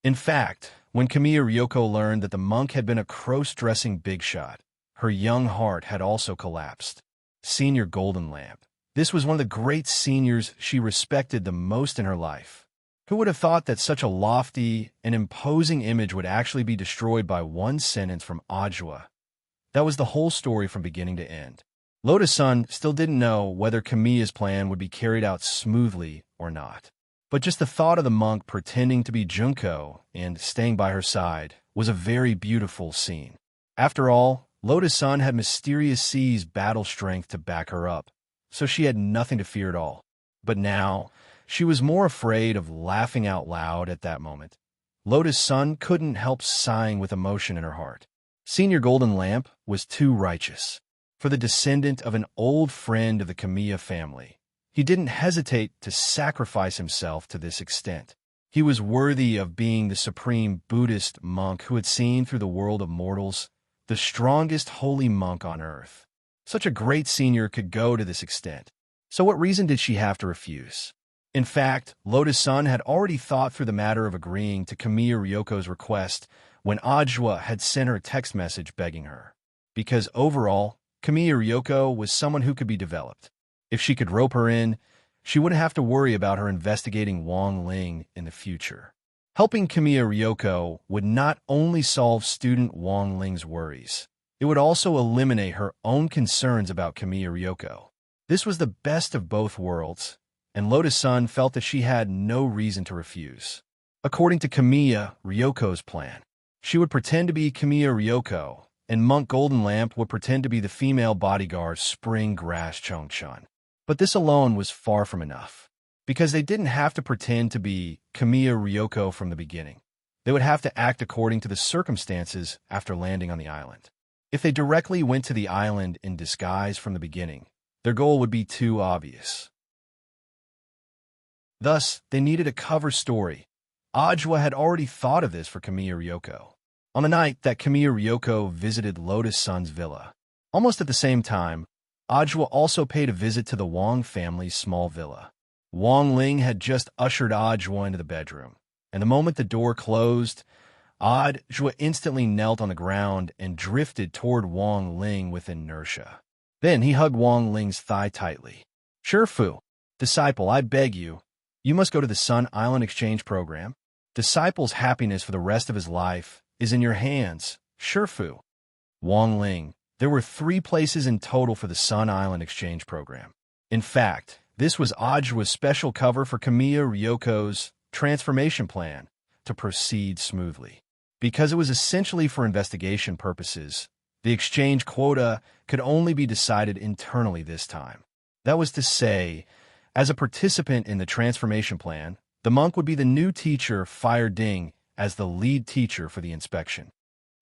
In fact, when Kamiya Ryoko learned that the monk had been a cross-dressing big shot, her young heart had also collapsed. Senior Golden Lamp. This was one of the great seniors she respected the most in her life. Who would have thought that such a lofty and imposing image would actually be destroyed by one sentence from Ajwa? That was the whole story from beginning to end. Lotus Sun still didn't know whether Kamiya's plan would be carried out smoothly or not. But just the thought of the monk pretending to be Junko and staying by her side was a very beautiful scene. After all, Lotus Sun had Mysterious Sea's battle strength to back her up, so she had nothing to fear at all. But now, she was more afraid of laughing out loud at that moment. Lotus Sun couldn't help sighing with emotion in her heart. Senior Golden Lamp was too righteous. For the descendant of an old friend of the Kamiya family, he didn't hesitate to sacrifice himself to this extent. He was worthy of being the supreme Buddhist monk who had seen through the world of mortals, the strongest holy monk on earth. Such a great senior could go to this extent. So what reason did she have to refuse? In fact, Lotus Sun had already thought through the matter of agreeing to Kamiya Ryoko's request when Ajwa had sent her a text message begging her. Because overall, Kamiya Ryoko was someone who could be developed. If she could rope her in, she wouldn't have to worry about her investigating Wang Ling in the future. Helping Kamiya Ryoko would not only solve student Wang Ling's worries, it would also eliminate her own concerns about Kamiya Ryoko. This was the best of both worlds, and Lotus Sun felt that she had no reason to refuse. According to Kamiya Ryoko's plan, she would pretend to be Kamiya Ryoko, and Monk Golden Lamp would pretend to be the female bodyguard Spring Grass Chongchun. But this alone was far from enough, because they didn't have to pretend to be Kamiya Ryoko from the beginning. They would have to act according to the circumstances after landing on the island. If they directly went to the island in disguise from the beginning, their goal would be too obvious. Thus, they needed a cover story. Ajwa had already thought of this for Kamiya Ryoko. On the night that Kamiya Ryoko visited Lotus Sun's villa, almost at the same time, Ajwa also paid a visit to the Wang family's small villa. Wang Ling had just ushered Ajwa into the bedroom, and the moment the door closed, Ajwa instantly knelt on the ground and drifted toward Wang Ling with inertia. Then he hugged Wang Ling's thigh tightly. "Shifu, disciple, I beg you, you must go to the Sun Island exchange program. Disciple's happiness for the rest of his life is in your hands, Shifu." Wang Ling. There were 3 places in total for the Sun Island exchange program. In fact, this was Ajwa's special cover for Kamiya Ryoko's transformation plan to proceed smoothly. Because it was essentially for investigation purposes, the exchange quota could only be decided internally this time. That was to say, as a participant in the transformation plan, the monk would be the new teacher Fire Ding as the lead teacher for the inspection.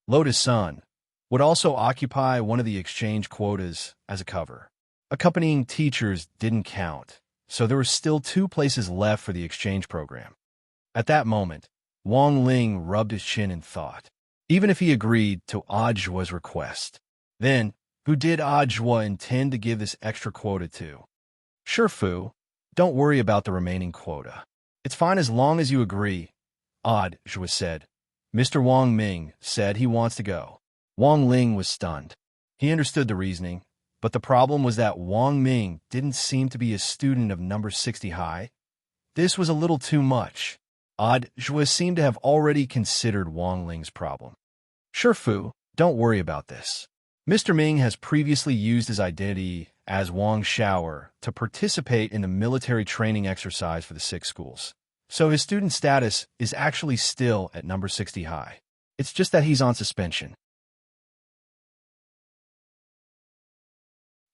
Lotus Sun would also occupy one of the exchange quotas as a cover. Accompanying teachers didn't count, so there were still 2 places left for the exchange program. At that moment, Wang Ling rubbed his chin in thought. Even if he agreed to Ajwa's request, then who did Ajwa intend to give this extra quota to? "Shifu, don't worry about the remaining quota. It's fine as long as you agree," Ajwa said. "Mr. Wang Ming said he wants to go." Wang Ling was stunned. He understood the reasoning, but the problem was that Wang Ming didn't seem to be a student of number 60 high. This was a little too much. Ajwa seemed to have already considered Wang Ling's problem. "Shifu, don't worry about this. Mr. Ming has previously used his identity as Wang Shower to participate in the military training exercise for the 6 schools. So his student status is actually still at number 60 high. It's just that he's on suspension."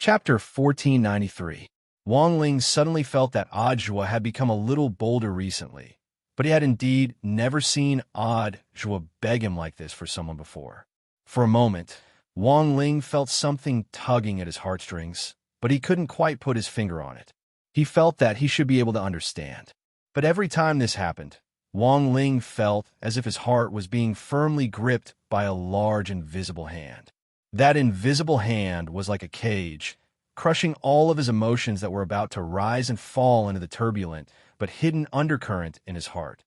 Chapter 1493. Wang Ling suddenly felt that Ajua had become a little bolder recently, but he had indeed never seen Ajua beg him like this for someone before. For a moment, Wang Ling felt something tugging at his heartstrings, but he couldn't quite put his finger on it. He felt that he should be able to understand. But every time this happened, Wang Ling felt as if his heart was being firmly gripped by a large invisible hand. That invisible hand was like a cage, crushing all of his emotions that were about to rise and fall into the turbulent but hidden undercurrent in his heart.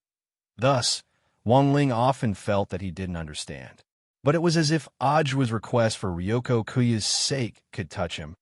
Thus, Wang Ling often felt that he didn't understand. But it was as if Ajua's request for Ryoko Kuya's sake could touch him,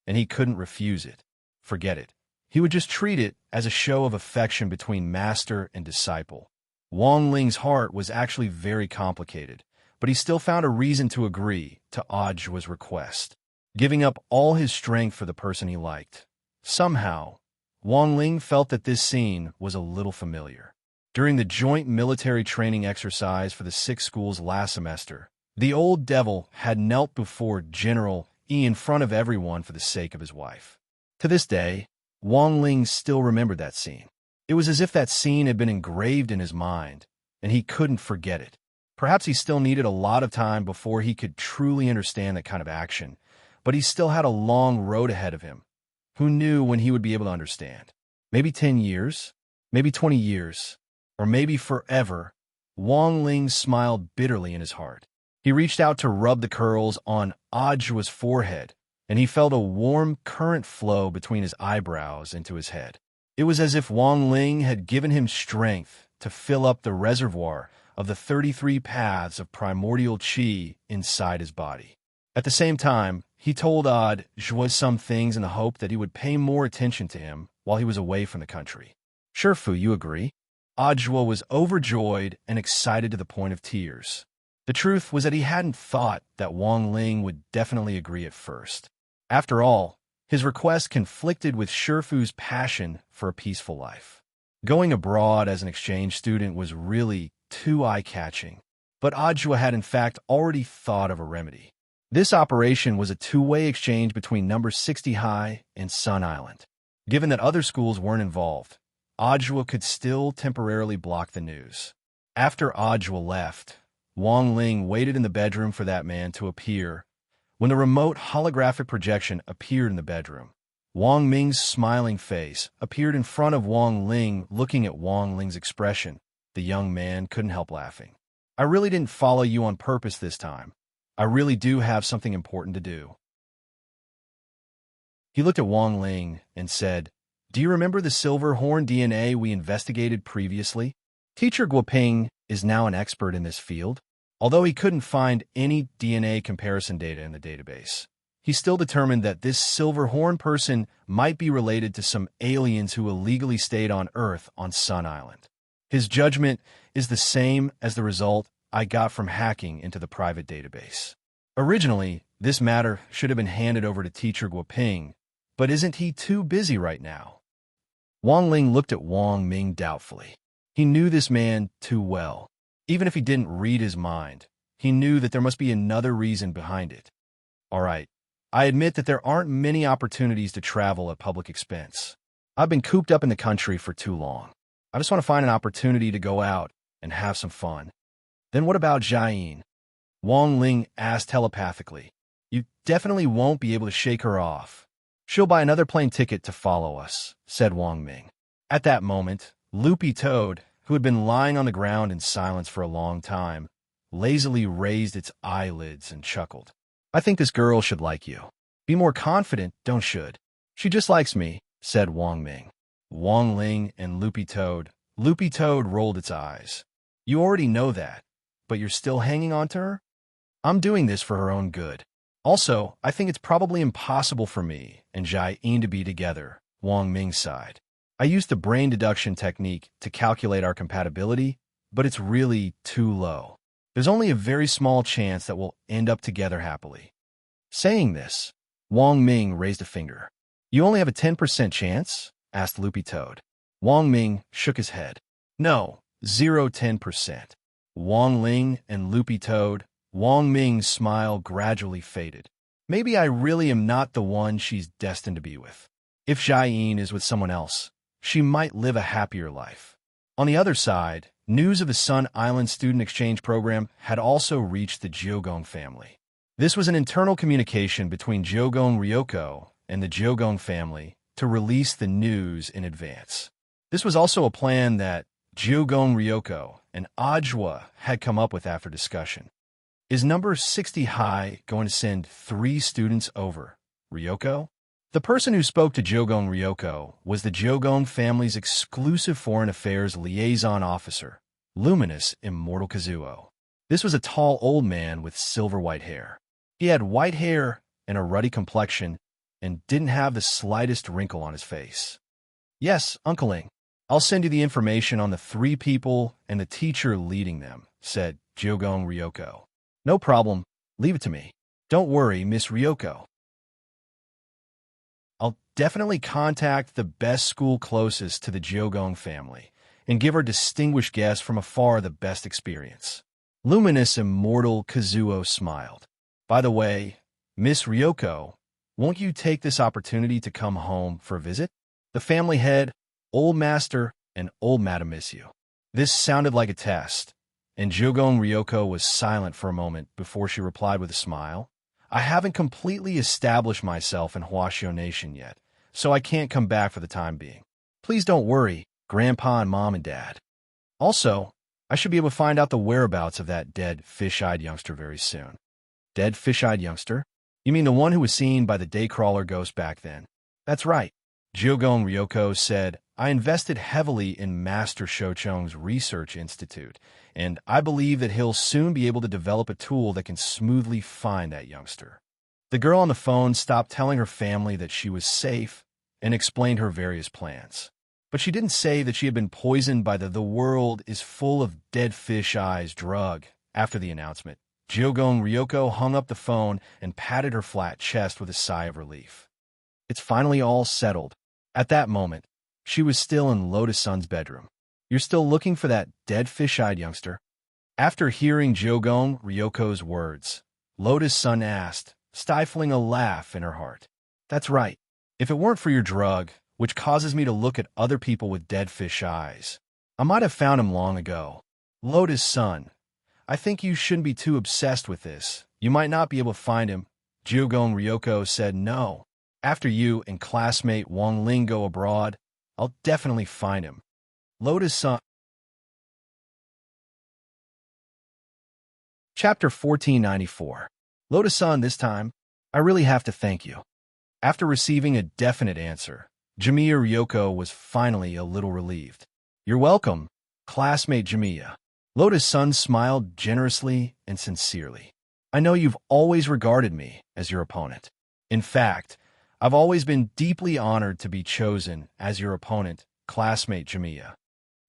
and he couldn't refuse it. Forget it. He would just treat it as a show of affection between master and disciple. Wang Ling's heart was actually very complicated, but he still found a reason to agree to Ajua's request, giving up all his strength for the person he liked. Somehow, Wang Ling felt that this scene was a little familiar. During the joint military training exercise for the 6 schools last semester, the old devil had knelt before General E in front of everyone for the sake of his wife. To this day, Wang Ling still remembered that scene. It was as if that scene had been engraved in his mind, and he couldn't forget it. Perhaps he still needed a lot of time before he could truly understand that kind of action, but he still had a long road ahead of him. Who knew when he would be able to understand? Maybe 10 years? Maybe 20 years? Or maybe forever? Wang Ling smiled bitterly in his heart. He reached out to rub the curls on Ajua's forehead, and he felt a warm current flow between his eyebrows into his head. It was as if Wang Ling had given him strength to fill up the reservoir of the 33 paths of primordial qi inside his body. At the same time, he told Ajua some things in the hope that he would pay more attention to him while he was away from the country. Sure, Fu, you agree? Ajua was overjoyed and excited to the point of tears. The truth was that he hadn't thought that Wang Ling would definitely agree at first. After all, his request conflicted with Shifu's passion for a peaceful life. Going abroad as an exchange student was really too eye-catching, but Ajua had in fact already thought of a remedy. This operation was a two-way exchange between number 60 High and Sun Island. Given that other schools weren't involved, Ajua could still temporarily block the news. After Ajua left, Wang Ling waited in the bedroom for that man to appear. When the remote holographic projection appeared in the bedroom, Wang Ming's smiling face appeared in front of Wang Ling. Looking at Wang Ling's expression, the young man couldn't help laughing. I really didn't follow you on purpose this time. I really do have something important to do. He looked at Wang Ling and said, Do you remember the silver horn DNA we investigated previously? Teacher Guoping is now an expert in this field. Although he couldn't find any DNA comparison data in the database, he still determined that this silver horn person might be related to some aliens who illegally stayed on Earth on Sun Island. His judgment is the same as the result I got from hacking into the private database. Originally, this matter should have been handed over to Teacher Guoping, but isn't he too busy right now? Wang Ling looked at Wang Ming doubtfully. He knew this man too well. Even if he didn't read his mind, he knew that there must be another reason behind it. All right, I admit that there aren't many opportunities to travel at public expense. I've been cooped up in the country for too long. I just want to find an opportunity to go out and have some fun. Then what about Jiayin? Wang Ling asked telepathically. You definitely won't be able to shake her off. She'll buy another plane ticket to follow us, said Wang Ming. At that moment, Loopy Toad, who had been lying on the ground in silence for a long time, lazily raised its eyelids and chuckled. I think this girl should like you. Be more confident, don't should. She just likes me, said Wang Ming. Wang Ling and Loopy Toad rolled its eyes. You already know that, but you're still hanging on to her? I'm doing this for her own good. Also, I think it's probably impossible for me and Jiayin to be together, Wang Ming sighed. I used the brain deduction technique to calculate our compatibility, but it's really too low. There's only a very small chance that we'll end up together happily. Saying this, Wang Ming raised a finger. You only have a 10% chance? Asked Loopy Toad. Wang Ming shook his head. No, 10%. Wang Ling and Loopy Toad, Wang Ming's smile gradually faded. Maybe I really am not the one she's destined to be with. If Jiayin is with someone else, she might live a happier life. On the other side, news of the Sun Island student exchange program had also reached the Jiogong family. This was an internal communication between Jiogong Ryoko and the Jiogong family to release the news in advance. This was also a plan that Jiogong Ryoko and Ajwa had come up with after discussion. Is number 60 high going to send 3 students over, Ryoko? The person who spoke to Jiogong Ryoko was the Jiogong family's exclusive foreign affairs liaison officer, Luminous Immortal Kazuo. This was a tall old man with silver-white hair. He had white hair and a ruddy complexion and didn't have the slightest wrinkle on his face. Yes, Uncleing, I'll send you the information on the 3 people and the teacher leading them, said Jiogong Ryoko. No problem, leave it to me. Don't worry, Miss Ryoko. I'll definitely contact the best school closest to the Jiogong family and give our distinguished guest from afar the best experience. Luminous Immortal Kazuo smiled. By the way, Miss Ryoko, won't you take this opportunity to come home for a visit? The family head, Old Master, and Old Madam miss you. This sounded like a test, and Jiogong Ryoko was silent for a moment before she replied with a smile. I haven't completely established myself in Huashio Nation yet, so I can't come back for the time being. Please don't worry, Grandpa and Mom and Dad. Also, I should be able to find out the whereabouts of that dead fish-eyed youngster very soon. Dead fish-eyed youngster? You mean the one who was seen by the Daycrawler ghost back then? That's right. Jiogong Ryoko said, I invested heavily in Master Shochong's research institute, and I believe that he'll soon be able to develop a tool that can smoothly find that youngster. The girl on the phone stopped telling her family that she was safe and explained her various plans. But she didn't say that she had been poisoned by the world is full of dead fish eyes drug. After the announcement, Jiogong Ryoko hung up the phone and patted her flat chest with a sigh of relief. It's finally all settled. At that moment, she was still in Lotus Sun's bedroom. You're still looking for that dead fish-eyed youngster? After hearing Jiogong Ryoko's words, Lotus Sun asked, stifling a laugh in her heart. That's right. If it weren't for your drug, which causes me to look at other people with dead fish eyes, I might have found him long ago. Lotus Sun, I think you shouldn't be too obsessed with this. You might not be able to find him. Jiogong Ryoko said no. After you and classmate Wang Ling go abroad, I'll definitely find him. Lotus Sun. Chapter 1494. Lotus Sun, this time, I really have to thank you. After receiving a definite answer, Jamiya Ryoko was finally a little relieved. You're welcome, classmate Jamiya. Lotus Sun smiled generously and sincerely. I know you've always regarded me as your opponent. In fact, I've always been deeply honored to be chosen as your opponent, classmate Jamiya.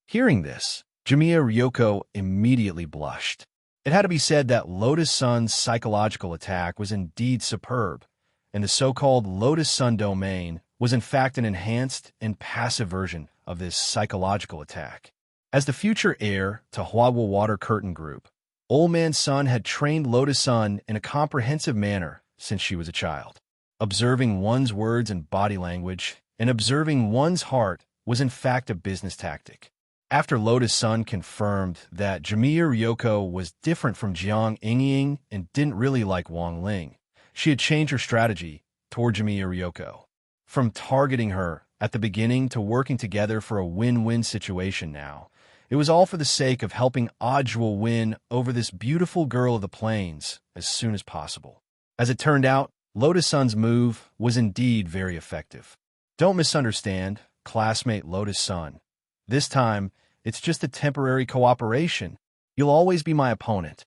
Hearing this, Jamiya Ryoko immediately blushed. It had to be said that Lotus Sun's psychological attack was indeed superb, and the so-called Lotus Sun domain was in fact an enhanced and passive version of this psychological attack. As the future heir to Huawo Water Curtain Group, Old Man Sun had trained Lotus Sun in a comprehensive manner since she was a child. Observing one's words and body language and observing one's heart was in fact a business tactic. After Lotus Sun confirmed that Jamiya Ryoko was different from Jiang Yingying and didn't really like Wang Ling, she had changed her strategy toward Jamiya Ryoko. From targeting her at the beginning to working together for a win-win situation now, it was all for the sake of helping Ajwa win over this beautiful girl of the plains as soon as possible. As it turned out, Lotus Sun's move was indeed very effective. Don't misunderstand, classmate Lotus Sun. This time, it's just a temporary cooperation. You'll always be my opponent.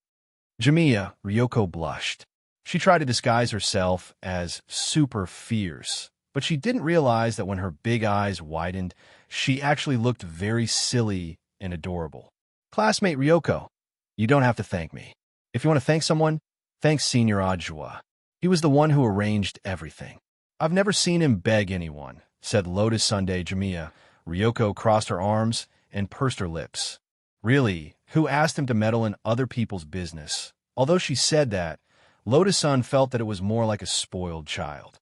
Jamiya Ryoko blushed. She tried to disguise herself as super fierce, but she didn't realize that when her big eyes widened, she actually looked very silly and adorable. Classmate Ryoko, you don't have to thank me. If you want to thank someone, thank Senior Ajwa. He was the one who arranged everything. I've never seen him beg anyone, said Lotus Sunday Jamiya. Ryoko crossed her arms and pursed her lips. Really, who asked him to meddle in other people's business? Although she said that, Lotus-san felt that it was more like a spoiled child.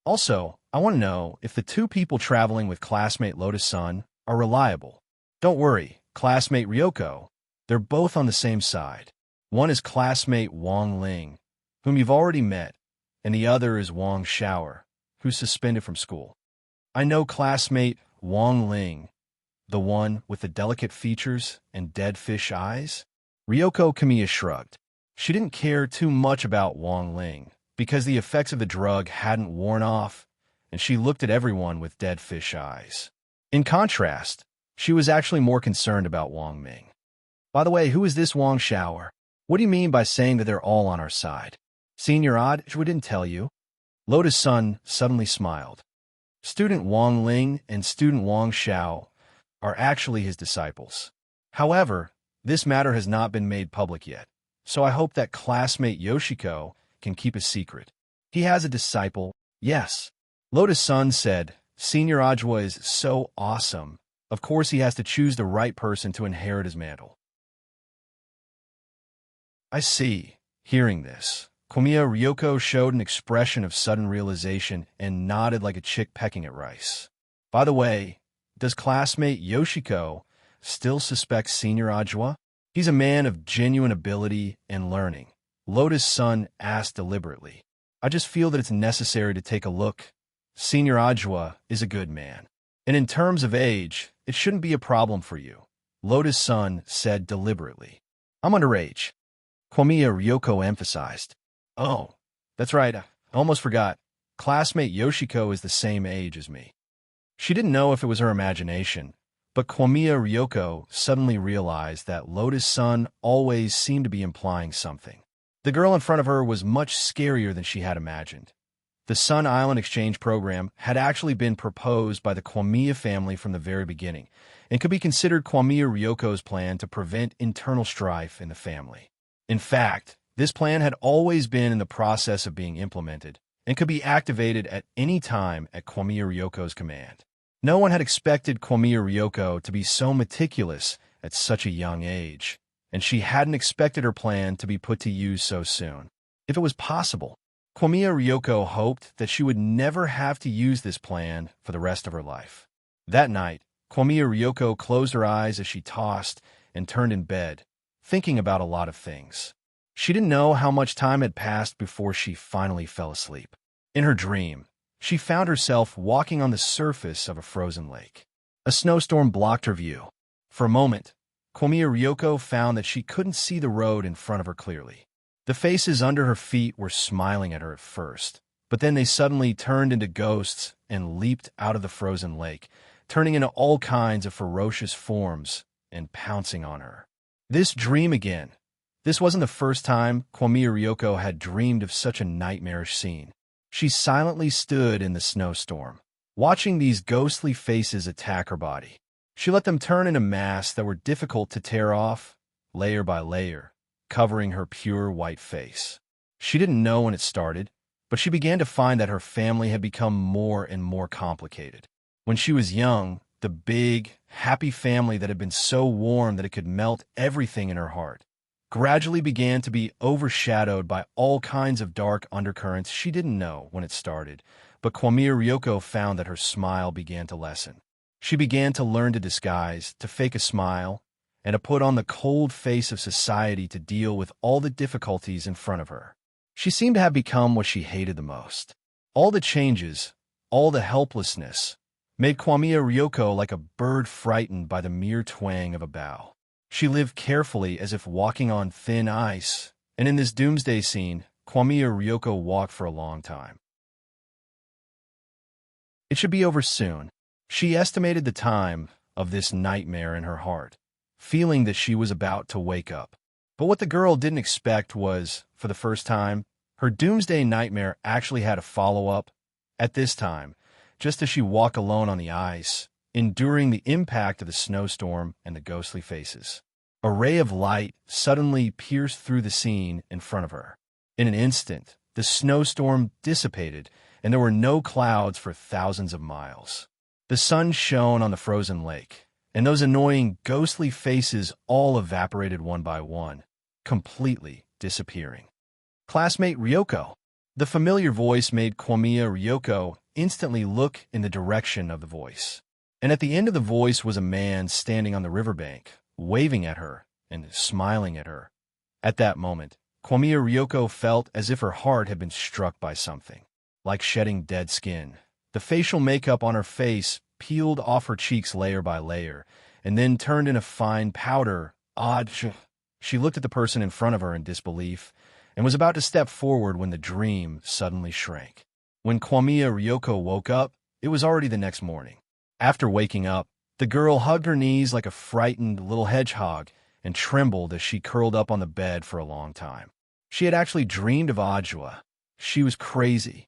Also, I want to know if the two people traveling with classmate Lotus-san are reliable. Don't worry, classmate Ryoko. They're both on the same side. One is classmate Wang Ling, whom you've already met, and the other is Wang Xiaoer, who's suspended from school. I know classmate Wang Ling, the one with the delicate features and dead fish eyes? Ryoko Kamiya shrugged. She didn't care too much about Wang Ling, because the effects of the drug hadn't worn off, and she looked at everyone with dead fish eyes. In contrast, she was actually more concerned about Wang Ming. By the way, who is this Wang Xiaoer? What do you mean by saying that they're all on our side? Senior Odd, didn't tell you. Lotus-san suddenly smiled. Student Wang Ling and student Wang Xiao are actually his disciples. However, this matter has not been made public yet, so I hope that classmate Yoshiko can keep a secret. He has a disciple, yes. Lotus-san said, Senior Ajwa is so awesome. Of course he has to choose the right person to inherit his mantle. I see. Hearing this, Komiya Ryoko showed an expression of sudden realization and nodded like a chick pecking at rice. By the way, does classmate Yoshiko still suspect Senior Ajwa? He's a man of genuine ability and learning. Lotus-san asked deliberately. I just feel that it's necessary to take a look. Senior Ajwa is a good man. And in terms of age, it shouldn't be a problem for you. Lotus-san said deliberately. I'm underage. Komiya Ryoko emphasized. Oh, that's right. I almost forgot. Classmate Yoshiko is the same age as me. She didn't know if it was her imagination, but Komiya Ryoko suddenly realized that Lotus-san always seemed to be implying something. The girl in front of her was much scarier than she had imagined. The Sun Island exchange program had actually been proposed by the Komiya family from the very beginning, and could be considered Komiya Ryoko's plan to prevent internal strife in the family. In fact, this plan had always been in the process of being implemented, and could be activated at any time at Komiya Ryoko's command. No one had expected Komiya Ryoko to be so meticulous at such a young age, and she hadn't expected her plan to be put to use so soon. If it was possible, Komiya Ryoko hoped that she would never have to use this plan for the rest of her life. That night, Komiya Ryoko closed her eyes as she tossed and turned in bed, thinking about a lot of things. She didn't know how much time had passed before she finally fell asleep. In her dream, she found herself walking on the surface of a frozen lake. A snowstorm blocked her view. For a moment, Komiya Ryoko found that she couldn't see the road in front of her clearly. The faces under her feet were smiling at her at first, but then they suddenly turned into ghosts and leaped out of the frozen lake, turning into all kinds of ferocious forms and pouncing on her. This dream again. This wasn't the first time Komiya Ryoko had dreamed of such a nightmarish scene. She silently stood in the snowstorm, watching these ghostly faces attack her body. She let them turn into masks that were difficult to tear off, layer by layer, covering her pure white face. She didn't know when it started, but she began to find that her family had become more and more complicated. When she was young, the big, happy family that had been so warm that it could melt everything in her heart gradually began to be overshadowed by all kinds of dark undercurrents she didn't know when it started, but Komiya Ryoko found that her smile began to lessen. She began to learn to disguise, to fake a smile, and to put on the cold face of society to deal with all the difficulties in front of her. She seemed to have become what she hated the most. All the changes, all the helplessness, made Komiya Ryoko like a bird frightened by the mere twang of a bough. She lived carefully as if walking on thin ice, and in this doomsday scene, Komiya Ryoko walked for a long time. It should be over soon. She estimated the time of this nightmare in her heart, feeling that she was about to wake up. But what the girl didn't expect was, for the first time, her doomsday nightmare actually had a follow-up. At this time, just as she walked alone on the ice, enduring the impact of the snowstorm and the ghostly faces. A ray of light suddenly pierced through the scene in front of her. In an instant, the snowstorm dissipated, and there were no clouds for thousands of miles. The sun shone on the frozen lake, and those annoying ghostly faces all evaporated one by one, completely disappearing. Classmate Ryoko. The familiar voice made Kwamiya Ryoko instantly look in the direction of the voice. And at the end of the voice was a man standing on the riverbank, waving at her and smiling at her. At that moment, Kwamiya Ryoko felt as if her heart had been struck by something, like shedding dead skin. The facial makeup on her face peeled off her cheeks layer by layer, and then turned into fine powder. She looked at the person in front of her in disbelief, and was about to step forward when the dream suddenly shrank. When Kwamiya Ryoko woke up, it was already the next morning. After waking up, the girl hugged her knees like a frightened little hedgehog and trembled as she curled up on the bed for a long time. She had actually dreamed of Ajwa. She was crazy.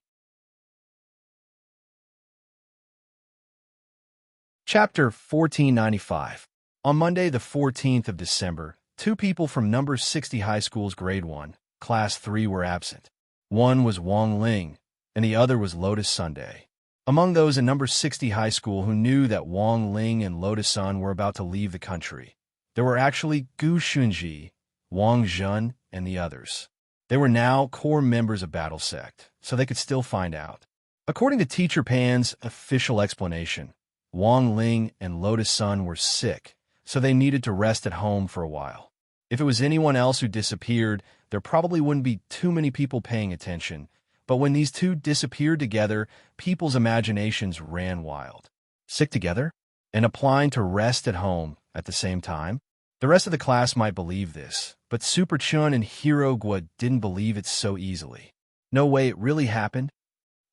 Chapter 1495. On Monday, the 14th of December, 2 people from number 60 High School's Grade 1, Class 3 were absent. One was Wang Ling, and the other was Lotus Sunday. Among those in number 60 High School who knew that Wang Ling and Lotus Sun were about to leave the country, there were actually Gu Xunji, Wang Zhen, and the others. They were now core members of Battle Sect, so they could still find out. According to Teacher Pan's official explanation, Wang Ling and Lotus Sun were sick, so they needed to rest at home for a while. If it was anyone else who disappeared, there probably wouldn't be too many people paying attention, but when these two disappeared together, people's imaginations ran wild. Sick together? And applying to rest at home at the same time? The rest of the class might believe this, but Super Chun and Hirogwa didn't believe it so easily. No way it really happened?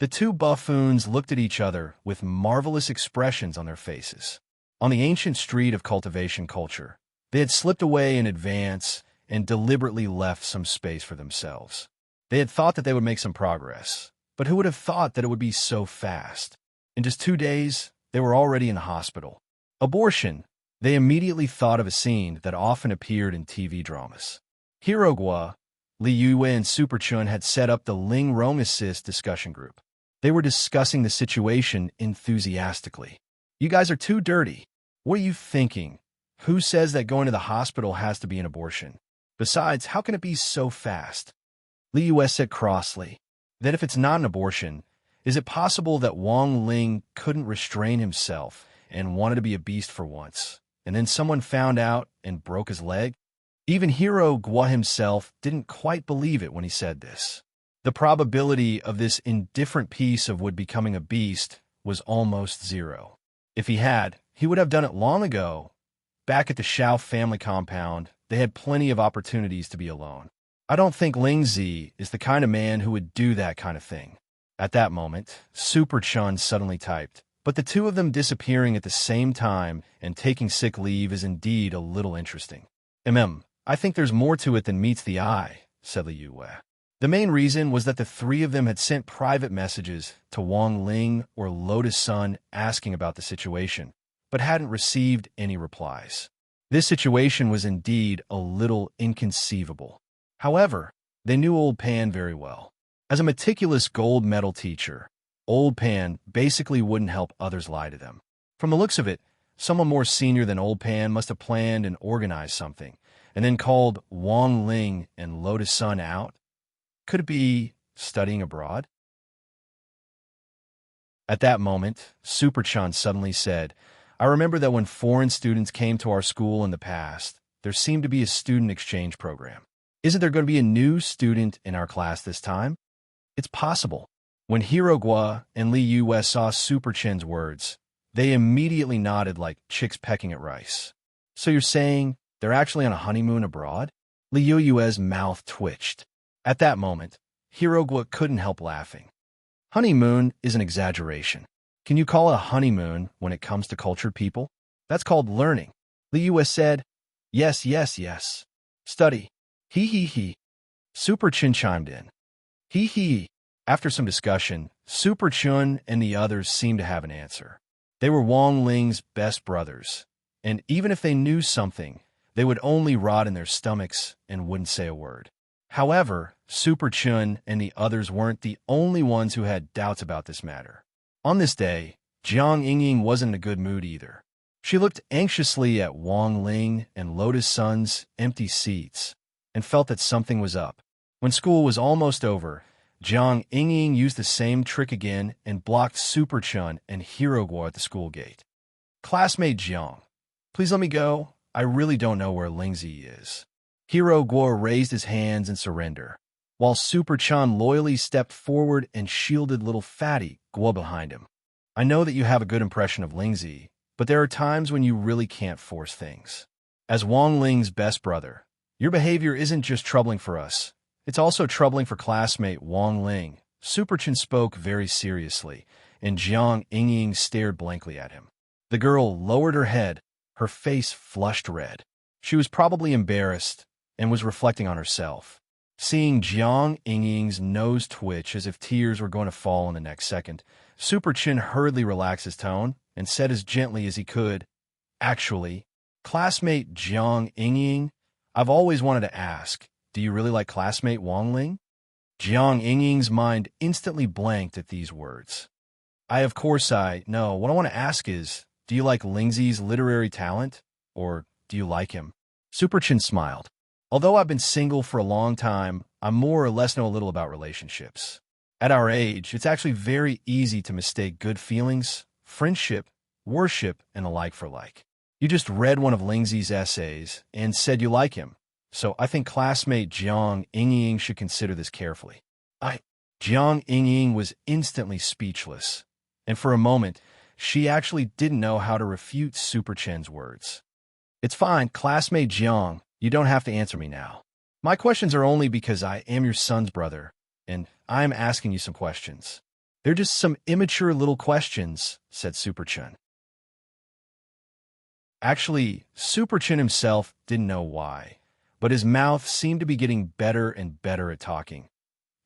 The two buffoons looked at each other with marvelous expressions on their faces. On the ancient street of cultivation culture, they had slipped away in advance and deliberately left some space for themselves. They had thought that they would make some progress, but who would have thought that it would be so fast? In just 2 days, they were already in the hospital. Abortion. They immediately thought of a scene that often appeared in TV dramas. Hirogwa, Li Yue, and Super Chun had set up the Ling Rong Assist discussion group. They were discussing the situation enthusiastically. You guys are too dirty. What are you thinking? Who says that going to the hospital has to be an abortion? Besides, how can it be so fast? Li Yue said crossly. Then if it's not an abortion, is it possible that Wang Ling couldn't restrain himself and wanted to be a beast for once, and then someone found out and broke his leg? Even Hiro Gwa himself didn't quite believe it when he said this. The probability of this indifferent piece of wood becoming a beast was almost zero. If he had, he would have done it long ago. Back at the Shao family compound, they had plenty of opportunities to be alone. I don't think Ling Zi is the kind of man who would do that kind of thing. At that moment, Super Chun suddenly typed, but the two of them disappearing at the same time and taking sick leave is indeed a little interesting. I think there's more to it than meets the eye, said Li Yue. The main reason was that the 3 of them had sent private messages to Wang Ling or Lotus Sun asking about the situation, but hadn't received any replies. This situation was indeed a little inconceivable. However, they knew Old Pan very well. As a meticulous gold medal teacher, Old Pan basically wouldn't help others lie to them. From the looks of it, someone more senior than Old Pan must have planned and organized something, and then called Wang Ling and Lotus Sun out. Could it be studying abroad? At that moment, Super Chun suddenly said, I remember that when foreign students came to our school in the past, there seemed to be a student exchange program. Isn't there going to be a new student in our class this time? It's possible. When Hirogwa and Li Yue saw Super Chin's words, they immediately nodded like chicks pecking at rice. So you're saying they're actually on a honeymoon abroad? Li Yue's mouth twitched. At that moment, Hirogwa couldn't help laughing. Honeymoon is an exaggeration. Can you call it a honeymoon when it comes to cultured people? That's called learning. Li Yue said, Yes. Study. He. Super Chun chimed in. He. After some discussion, Super Chun and the others seemed to have an answer. They were Wang Ling's best brothers, and even if they knew something, they would only rot in their stomachs and wouldn't say a word. However, Super Chun and the others weren't the only ones who had doubts about this matter. On this day, Jiang Yingying wasn't in a good mood either. She looked anxiously at Wang Ling and Lotus Sun's empty seats and felt that something was up. When school was almost over, Jiang Yingying used the same trick again and blocked Super Chun and Hirogwa at the school gate. Classmate Jiang, please let me go. I really don't know where Lingzi is. Hirogwa raised his hands in surrender, while Super Chun loyally stepped forward and shielded little fatty Guo behind him. I know that you have a good impression of Lingzi, but there are times when you really can't force things. As Wang Ling's best brother, your behavior isn't just troubling for us, it's also troubling for classmate Wang Ling. Super Chun spoke very seriously, and Jiang Yingying stared blankly at him. The girl lowered her head, her face flushed red. She was probably embarrassed and was reflecting on herself. Seeing Jiang Yingying's nose twitch as if tears were going to fall in the next second, Super Chun hurriedly relaxed his tone and said as gently as he could, "Actually, classmate Jiang Yingying, I've always wanted to ask, do you really like classmate Wang Ling?" Jiang Yingying's mind instantly blanked at these words. Of course I know. What I want to ask is, do you like Lingzi's literary talent? Or do you like him? Super Chun smiled. Although I've been single for a long time, I more or less know a little about relationships. At our age, it's actually very easy to mistake good feelings, friendship, worship, and the like for like. You just read one of Lingzi's essays and said you like him. So I think classmate Jiang Yingying should consider this carefully. Jiang Yingying was instantly speechless, and for a moment, she actually didn't know how to refute Super Chun's words. It's fine, classmate Jiang, you don't have to answer me now. My questions are only because I am your son's brother, and I am asking you some questions. They're just some immature little questions, said Super Chun. Actually, Super Chun himself didn't know why, but his mouth seemed to be getting better and better at talking.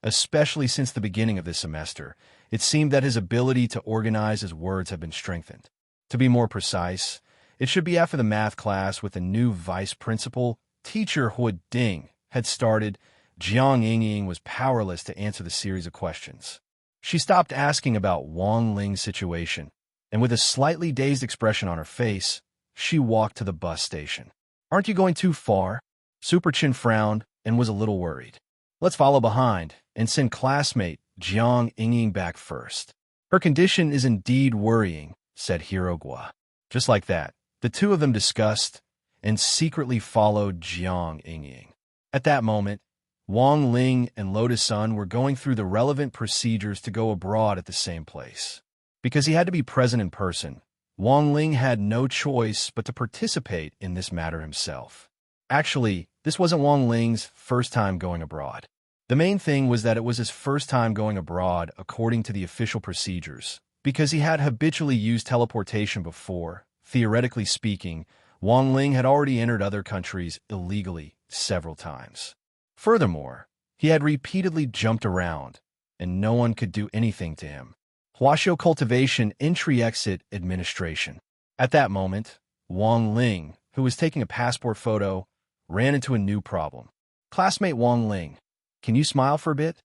Especially since the beginning of this semester, it seemed that his ability to organize his words had been strengthened. To be more precise, it should be after the math class with a new vice principal, teacher Hu Ding, had started, Jiang Yingying was powerless to answer the series of questions. She stopped asking about Wang Ling's situation, and with a slightly dazed expression on her face, she walked to the bus station. Aren't you going too far? Super Chun frowned and was a little worried. Let's follow behind and send classmate Jiang Yingying back first. Her condition is indeed worrying, said Hirogwa. Just like that, the two of them discussed and secretly followed Jiang Yingying. At that moment, Wang Ling and Lotus Sun were going through the relevant procedures to go abroad at the same place. Because he had to be present in person, Wang Ling had no choice but to participate in this matter himself. Actually, this wasn't Wang Ling's first time going abroad. The main thing was that it was his first time going abroad according to the official procedures, because he had habitually used teleportation before. Theoretically speaking, Wang Ling had already entered other countries illegally several times. Furthermore, he had repeatedly jumped around, and no one could do anything to him. Huasho Cultivation Entry-Exit Administration. At that moment, Wang Ling, who was taking a passport photo, ran into a new problem. Classmate Wang Ling, can you smile for a bit?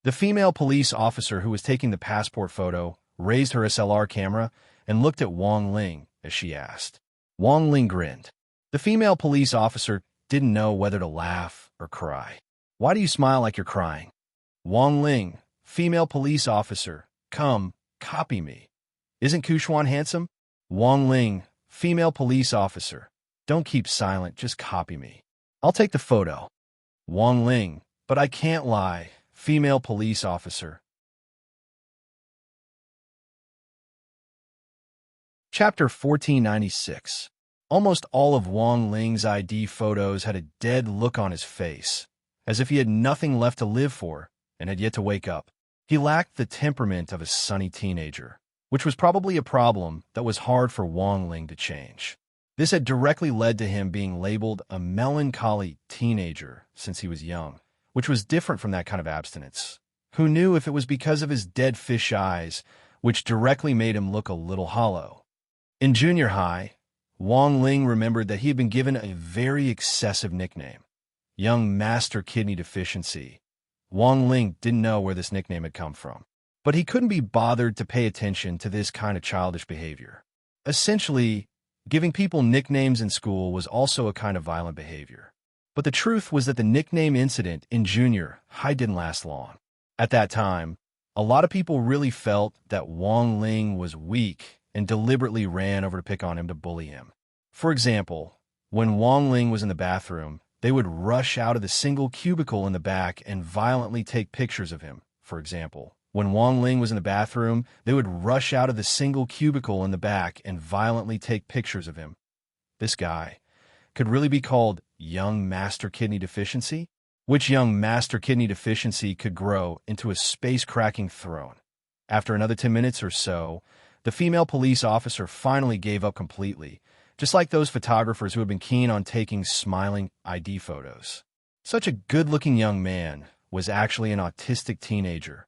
The female police officer who was taking the passport photo raised her SLR camera and looked at Wang Ling as she asked. Wang Ling grinned. The female police officer didn't know whether to laugh or cry. Why do you smile like you're crying? Wang Ling, female police officer, come, copy me. Isn't Kushuan handsome? Wang Ling, female police officer, don't keep silent, just copy me. I'll take the photo. Wang Ling, but I can't lie, female police officer. Chapter 1496. Almost all of Wang Ling's ID photos had a dead look on his face, as if he had nothing left to live for and had yet to wake up. He lacked the temperament of a sunny teenager, which was probably a problem that was hard for Wang Ling to change. This had directly led to him being labeled a melancholy teenager since he was young, which was different from that kind of abstinence. Who knew if it was because of his dead fish eyes, which directly made him look a little hollow. In junior high, Wang Ling remembered that he had been given a very excessive nickname, Young Master Kidney Deficiency. Wang Ling didn't know where this nickname had come from, but he couldn't be bothered to pay attention to this kind of childish behavior. Essentially, giving people nicknames in school was also a kind of violent behavior. But the truth was that the nickname incident in junior high didn't last long. At that time, a lot of people really felt that Wang Ling was weak and deliberately ran over to pick on him to bully him. For example, when Wang Ling was in the bathroom, they would rush out of the single cubicle in the back and violently take pictures of him. For example, when Wang Ling was in the bathroom, they would rush out of the single cubicle in the back and violently take pictures of him. This guy could really be called young master kidney deficiency, which young master kidney deficiency could grow into a space-cracking throne. After another 10 minutes or so, the female police officer finally gave up completely, just like those photographers who had been keen on taking smiling ID photos. Such a good-looking young man was actually an autistic teenager.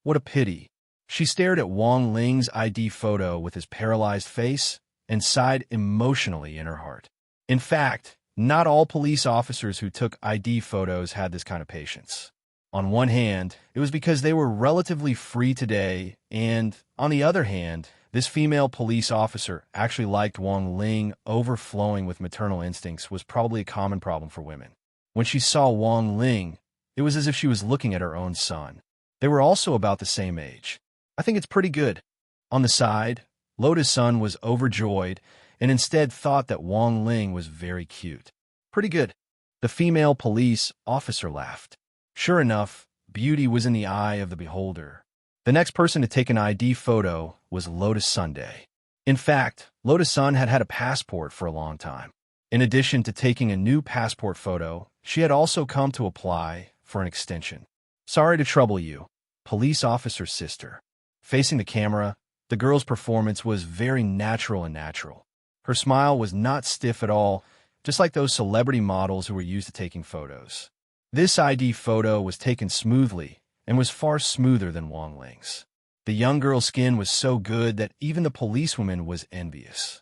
What a pity. She stared at Wang Ling's ID photo with his paralyzed face and sighed emotionally in her heart. In fact, not all police officers who took ID photos had this kind of patience. On one hand, it was because they were relatively free today, and on the other hand, this female police officer actually liked Wang Ling. Overflowing with maternal instincts was probably a common problem for women. When she saw Wang Ling, it was as if she was looking at her own son. They were also about the same age. I think it's pretty good. On the side, Loda's son was overjoyed and instead thought that Wang Ling was very cute. Pretty good. The female police officer laughed. Sure enough, beauty was in the eye of the beholder. The next person to take an ID photo was Loda's Sunday. In fact, Loda's son had had a passport for a long time. In addition to taking a new passport photo, she had also come to apply for an extension. Sorry to trouble you, police officer's sister. Facing the camera, the girl's performance was very natural and natural. Her smile was not stiff at all, just like those celebrity models who were used to taking photos. This ID photo was taken smoothly and was far smoother than Wang Ling's. The young girl's skin was so good that even the policewoman was envious.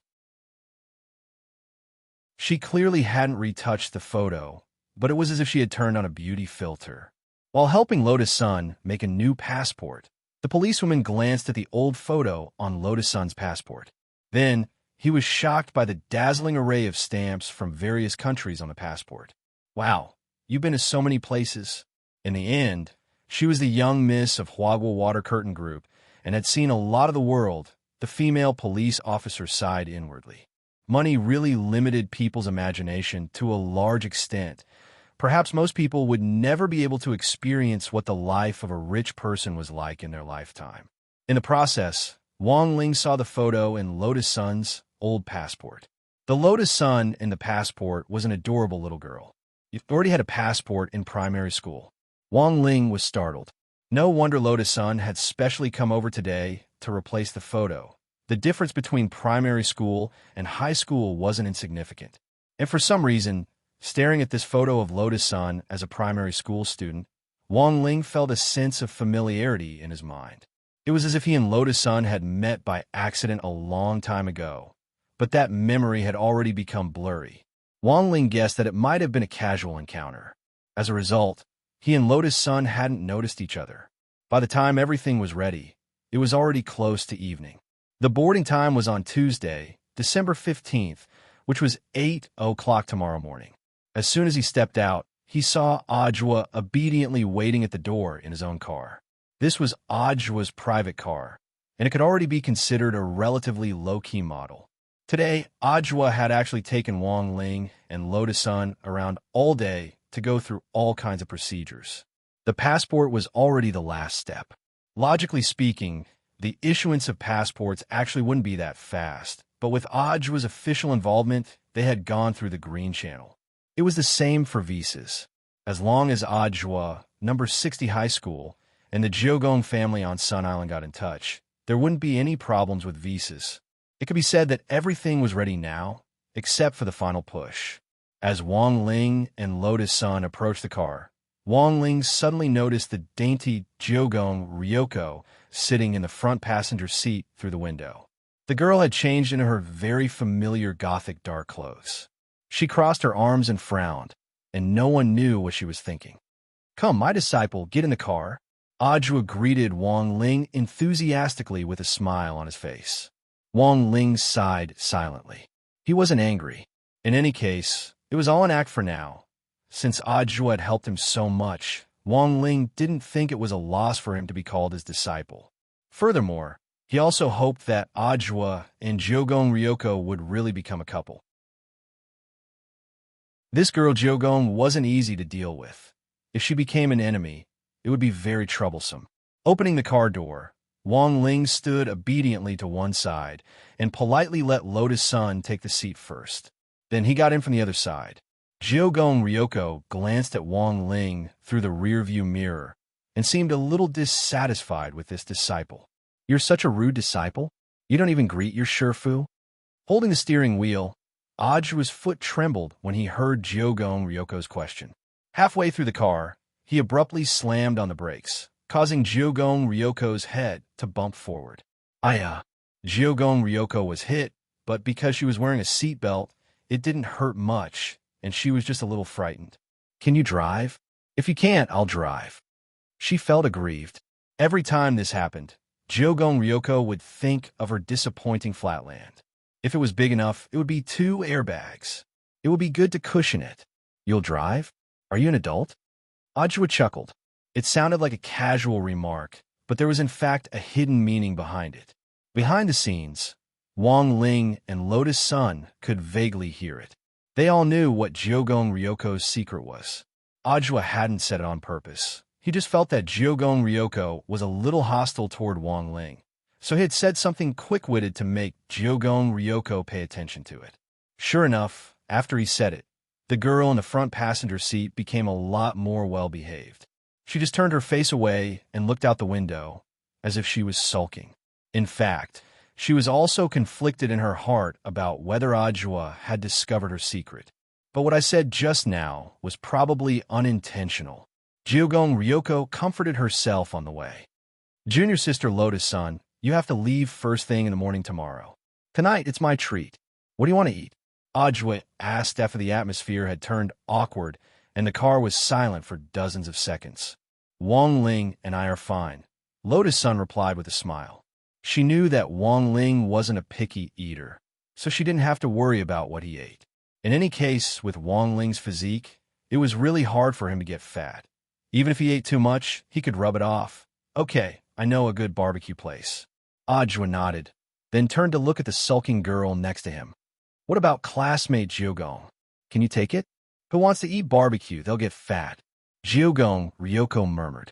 She clearly hadn't retouched the photo, but it was as if she had turned on a beauty filter. While helping Loda's son make a new passport, the policewoman glanced at the old photo on Loda's son's passport. Then, he was shocked by the dazzling array of stamps from various countries on the passport. Wow, you've been to so many places. In the end, she was the young miss of Huagua Water Curtain Group and had seen a lot of the world. The female police officer sighed inwardly. Money really limited people's imagination to a large extent. Perhaps most people would never be able to experience what the life of a rich person was like in their lifetime. In the process, Wang Ling saw the photo in Loda's son's old passport. The Loda's son in the passport was an adorable little girl. He already had a passport in primary school. Wang Ling was startled. No wonder Loda's son had specially come over today to replace the photo. The difference between primary school and high school wasn't insignificant. And for some reason, staring at this photo of Loda's son as a primary school student, Wang Ling felt a sense of familiarity in his mind. It was as if he and Loda's son had met by accident a long time ago, but that memory had already become blurry. Wang Ling guessed that it might have been a casual encounter. As a result, he and Loda's son hadn't noticed each other. By the time everything was ready, it was already close to evening. The boarding time was on Tuesday, December 15th, which was 8 o'clock tomorrow morning. As soon as he stepped out, he saw Ajwa obediently waiting at the door in his own car. This was Ajwa's private car, and it could already be considered a relatively low-key model. Today, Ajwa had actually taken Wang Ling and Loda's son around all day to go through all kinds of procedures. The passport was already the last step. Logically speaking, the issuance of passports actually wouldn't be that fast, but with Ajwa's official involvement, they had gone through the green channel. It was the same for visas. As long as Ajwa, number 60 high school, and the Jiogong family on Sun Island got in touch, there wouldn't be any problems with visas. It could be said that everything was ready now, except for the final push. As Wang Ling and Loda's son approached the car, Wang Ling suddenly noticed the dainty Jiogong Ryoko sitting in the front passenger seat through the window. The girl had changed into her very familiar gothic dark clothes. She crossed her arms and frowned, and no one knew what she was thinking. "Come, my disciple, get in the car." Ajwa greeted Wang Ling enthusiastically with a smile on his face. Wang Ling sighed silently. He wasn't angry. In any case, it was all an act for now. Since Ajwa had helped him so much, Wang Ling didn't think it was a loss for him to be called his disciple. Furthermore, he also hoped that Ajwa and Jiogong Ryoko would really become a couple. This girl Jiogong wasn't easy to deal with. If she became an enemy, it would be very troublesome. Opening the car door, Wang Ling stood obediently to one side and politely let Lotus Sun take the seat first. Then he got in from the other side. Jiogong Ryoko glanced at Wang Ling through the rearview mirror and seemed a little dissatisfied with this disciple. "You're such a rude disciple? You don't even greet your Shifu?" Holding the steering wheel, Ajwa's foot trembled when he heard Jiogong Ryoko's question. Halfway through the car, he abruptly slammed on the brakes, causing Jiogong Ryoko's head to bump forward. Jiogong Ryoko was hit, but because she was wearing a seatbelt, it didn't hurt much, and she was just a little frightened. "Can you drive?" "If you can't, I'll drive." She felt aggrieved. Every time this happened, Jiogong Ryoko would think of her disappointing flatland. If it was big enough, it would be 2 airbags. It would be good to cushion it. "You'll drive? Are you an adult?" Ajwa chuckled. It sounded like a casual remark, but there was in fact a hidden meaning behind it. Behind the scenes, Wang Ling and Lotus Sun could vaguely hear it. They all knew what Jiogong Ryoko's secret was. Ajwa hadn't said it on purpose. He just felt that Jiogong Ryoko was a little hostile toward Wang Ling, so he had said something quick-witted to make Jiogong Ryoko pay attention to it. Sure enough, after he said it, the girl in the front passenger seat became a lot more well-behaved. She just turned her face away and looked out the window, as if she was sulking. In fact, she was also conflicted in her heart about whether Ajwa had discovered her secret. But what I said just now was probably unintentional. Jiogong Ryoko comforted herself on the way. "Junior sister Lotus Sun, you have to leave first thing in the morning tomorrow. Tonight, it's my treat. What do you want to eat?" Ajwa asked after the atmosphere had turned awkward and the car was silent for dozens of seconds. "Wang Ling and I are fine," Lotus Sun replied with a smile. She knew that Wang Ling wasn't a picky eater, so she didn't have to worry about what he ate. In any case, with Wang Ling's physique, it was really hard for him to get fat. Even if he ate too much, he could rub it off. "Okay, I know a good barbecue place." Ajwa nodded, then turned to look at the sulking girl next to him. "What about classmate Jiogong? Can you take it? Who wants to eat barbecue? They'll get fat." Jiogong Ryoko murmured.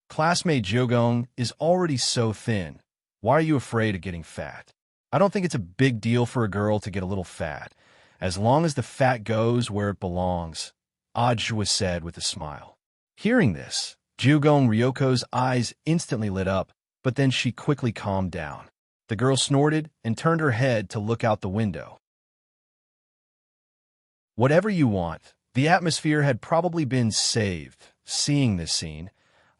"Classmate Jiogong is already so thin. Why are you afraid of getting fat?" "I don't think it's a big deal for a girl to get a little fat, as long as the fat goes where it belongs," Ajwa said with a smile. Hearing this, Jiogong Ryoko's eyes instantly lit up, but then she quickly calmed down. The girl snorted and turned her head to look out the window. Whatever you want, the atmosphere had probably been saved. Seeing this scene,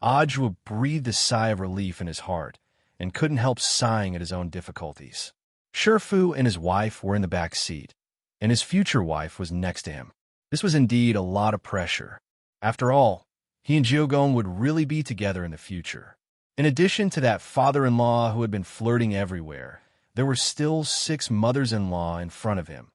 Ajwa breathed a sigh of relief in his heart and couldn't help sighing at his own difficulties. Shifu and his wife were in the back seat, and his future wife was next to him. This was indeed a lot of pressure. After all, he and Jiogong would really be together in the future. In addition to that father-in-law who had been flirting everywhere, there were still 6 mothers-in-law in front of him.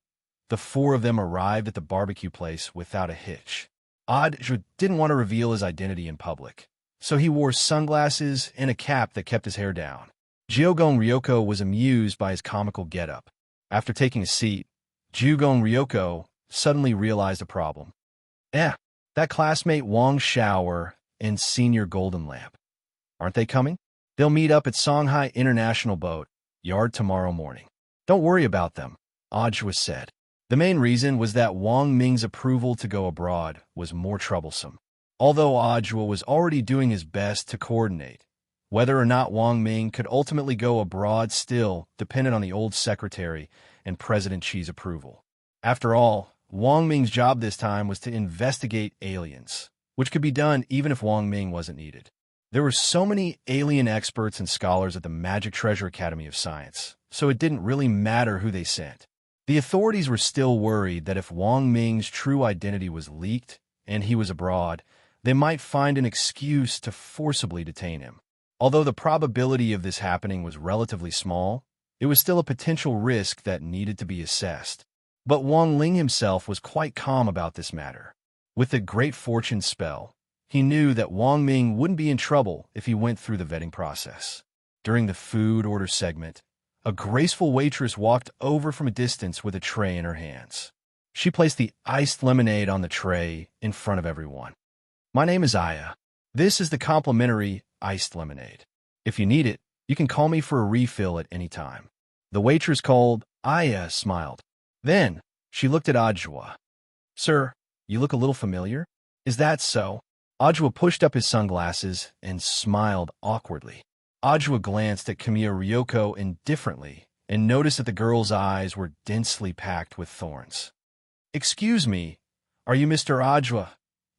The 4 of them arrived at the barbecue place without a hitch. Ajwa didn't want to reveal his identity in public, so he wore sunglasses and a cap that kept his hair down. Jiogong Ryoko was amused by his comical getup. After taking a seat, Jiogong Ryoko suddenly realized a problem. That classmate Wang Shower and senior Golden Lamp. Aren't they coming? They'll meet up at Songhai International Boat Yard tomorrow morning. Don't worry about them, Ajwa said. The main reason was that Wang Ming's approval to go abroad was more troublesome. Although Ajwa was already doing his best to coordinate, whether or not Wang Ming could ultimately go abroad still depended on the old secretary and President Qi's approval. After all, Wang Ming's job this time was to investigate aliens, which could be done even if Wang Ming wasn't needed. There were so many alien experts and scholars at the Magic Treasure Academy of Science, so it didn't really matter who they sent. The authorities were still worried that if Wang Ming's true identity was leaked and he was abroad, they might find an excuse to forcibly detain him. Although the probability of this happening was relatively small, it was still a potential risk that needed to be assessed. But Wang Ling himself was quite calm about this matter. With the great fortune spell, he knew that Wang Ming wouldn't be in trouble if he went through the vetting process. During the food order segment, a graceful waitress walked over from a distance with a tray in her hands. She placed the iced lemonade on the tray in front of everyone. "My name is Aya. This is the complimentary iced lemonade. If you need it, you can call me for a refill at any time." The waitress called Aya smiled. Then she looked at Ajwa. "Sir, you look a little familiar. Is that so?" Ajwa pushed up his sunglasses and smiled awkwardly. Ajwa glanced at Kamiya Ryoko indifferently and noticed that the girl's eyes were densely packed with thorns. "Excuse me, are you Mr. Ajwa?"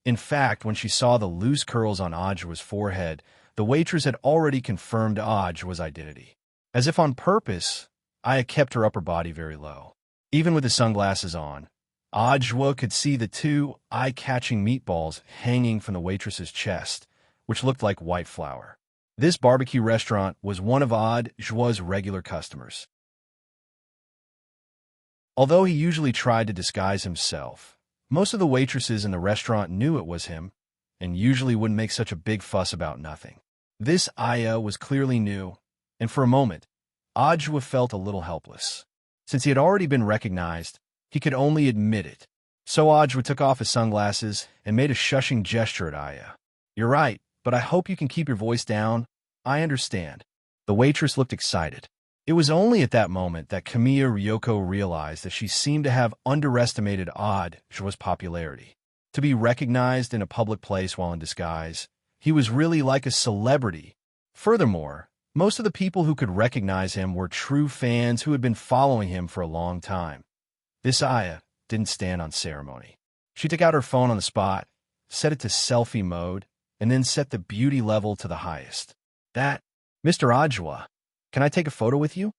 In fact, when she saw the loose curls on Ajwa's forehead, the waitress had already confirmed Ajwa's identity. As if on purpose, Aya kept her upper body very low. Even with the sunglasses on, Ajwa could see the two eye-catching meatballs hanging from the waitress's chest, which looked like white flour. This barbecue restaurant was one of Ajwa's regular customers. Although he usually tried to disguise himself, most of the waitresses in the restaurant knew it was him and usually wouldn't make such a big fuss about nothing. This Aya was clearly new, and for a moment, Ajwa felt a little helpless. Since he had already been recognized, he could only admit it. So Ajwa took off his sunglasses and made a shushing gesture at Aya. "You're right, but I hope you can keep your voice down. I understand." The waitress looked excited. It was only at that moment that Kamiya Ryoko realized that she seemed to have underestimated Ajwa's popularity. To be recognized in a public place while in disguise, he was really like a celebrity. Furthermore, most of the people who could recognize him were true fans who had been following him for a long time. This Aya didn't stand on ceremony. She took out her phone on the spot, set it to selfie mode, and then set the beauty level to the highest. "That, Mr. Ajwa, can I take a photo with you?"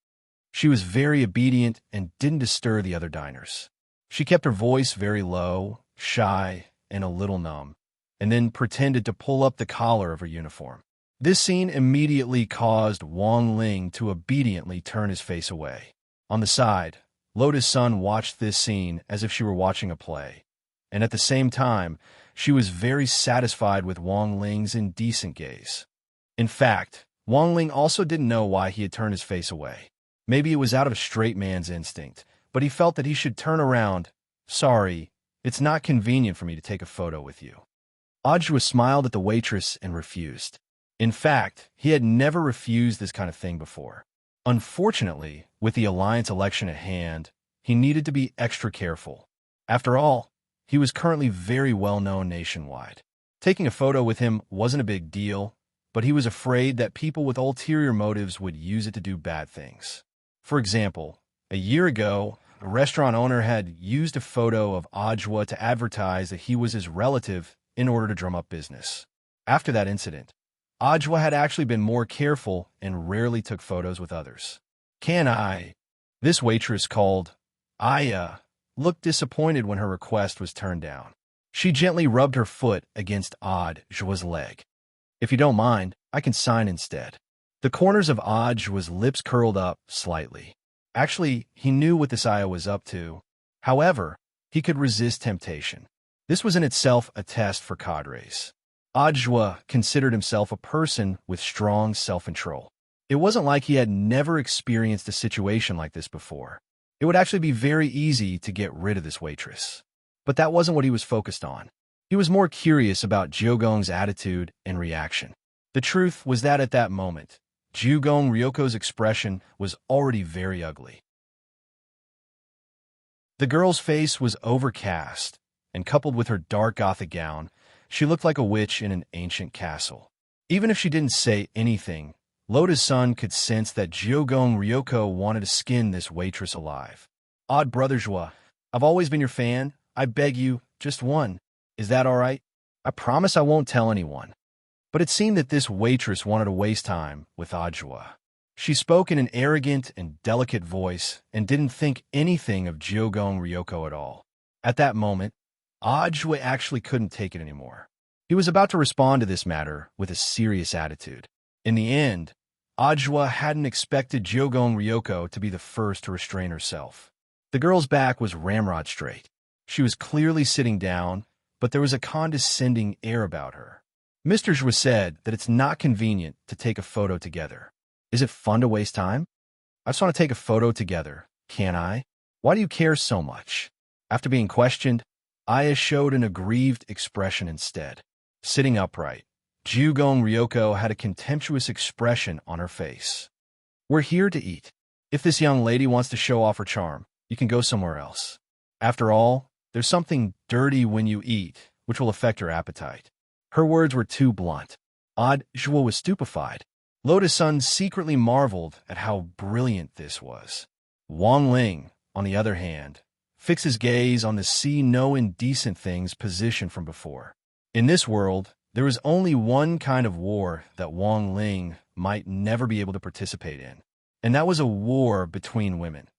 She was very obedient and didn't disturb the other diners. She kept her voice very low, shy, and a little numb, and then pretended to pull up the collar of her uniform. This scene immediately caused Wang Ling to obediently turn his face away. On the side, Lotus Sun watched this scene as if she were watching a play, and at the same time, she was very satisfied with Wang Ling's indecent gaze. In fact, Wang Ling also didn't know why he had turned his face away. Maybe it was out of a straight man's instinct, but he felt that he should turn around. "Sorry, it's not convenient for me to take a photo with you." Ajwa smiled at the waitress and refused. In fact, he had never refused this kind of thing before. Unfortunately, with the alliance election at hand, he needed to be extra careful. After all, he was currently very well known nationwide. Taking a photo with him wasn't a big deal, but he was afraid that people with ulterior motives would use it to do bad things. For example, a year ago, a restaurant owner had used a photo of Ajwa to advertise that he was his relative in order to drum up business. After that incident, Ajwa had actually been more careful and rarely took photos with others. "Can I?" This waitress called Aya looked disappointed when her request was turned down. She gently rubbed her foot against Ajwa's leg. "If you don't mind, I can sign instead." The corners of Ajwa's lips curled up slightly. Actually, he knew what this Aya was up to. However, he could resist temptation. This was in itself a test for cadres. Ajwa considered himself a person with strong self-control. It wasn't like he had never experienced a situation like this before. It would actually be very easy to get rid of this waitress. But that wasn't what he was focused on. He was more curious about Jiugong's attitude and reaction. The truth was that at that moment, Jiugong Ryoko's expression was already very ugly. The girl's face was overcast, and coupled with her dark Gothic gown, she looked like a witch in an ancient castle. Even if she didn't say anything, Lotus Sun could sense that Jiugong Ryoko wanted to skin this waitress alive. "Odd brother Joie, I've always been your fan. I beg you, just one. Is that all right? I promise I won't tell anyone." But it seemed that this waitress wanted to waste time with Ajwa. She spoke in an arrogant and delicate voice and didn't think anything of Jiugong Ryoko at all. At that moment, Ajwa actually couldn't take it anymore. He was about to respond to this matter with a serious attitude. In the end, Ajwa hadn't expected Jiugong Ryoko to be the first to restrain herself. The girl's back was ramrod straight. She was clearly sitting down, but there was a condescending air about her. Mr. Zhua said that it's not convenient to take a photo together. Is it fun to waste time? I just want to take a photo together, can't I? Why do you care so much? After being questioned, Aya showed an aggrieved expression instead. Sitting upright, Jugong Ryoko had a contemptuous expression on her face. We're here to eat. If this young lady wants to show off her charm, you can go somewhere else. After all, there's something dirty when you eat, which will affect your appetite. Her words were too blunt. Zhuo was stupefied. Lotus Sun secretly marveled at how brilliant this was. Wang Ling, on the other hand, fixed his gaze on the see no indecent things position from before. In this world, there was only one kind of war that Wang Ling might never be able to participate in, and that was a war between women.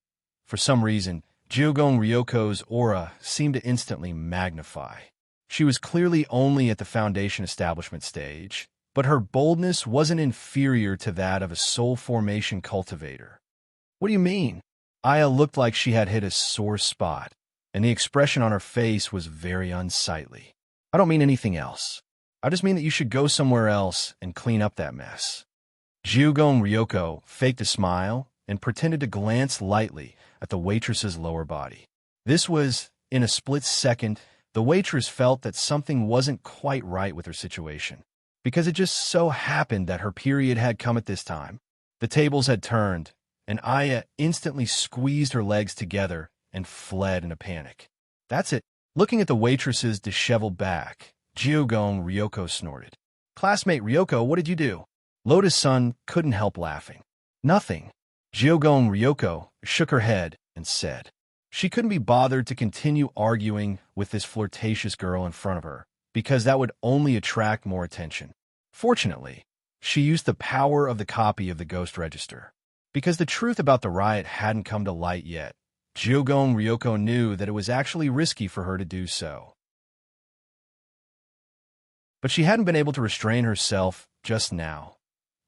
For some reason, Jugong Ryoko's aura seemed to instantly magnify. She was clearly only at the foundation establishment stage, but her boldness wasn't inferior to that of a soul formation cultivator. What do you mean? Aya looked like she had hit a sore spot, and the expression on her face was very unsightly. I don't mean anything else. I just mean that you should go somewhere else and clean up that mess. Jugong Ryoko faked a smile and pretended to glance lightly at the waitress's lower body. This was, in a split second, the waitress felt that something wasn't quite right with her situation, because it just so happened that her period had come at this time. The tables had turned, and Aya instantly squeezed her legs together and fled in a panic. That's it. Looking at the waitress's disheveled back, Jugong Ryoko snorted. Classmate Ryoko, what did you do? Lotus Sun couldn't help laughing. Nothing. Jugong Ryoko shook her head and said. She couldn't be bothered to continue arguing with this flirtatious girl in front of her, because that would only attract more attention. Fortunately, she used the power of the copy of the ghost register. Because the truth about the riot hadn't come to light yet, Jugong Ryoko knew that it was actually risky for her to do so. But she hadn't been able to restrain herself just now.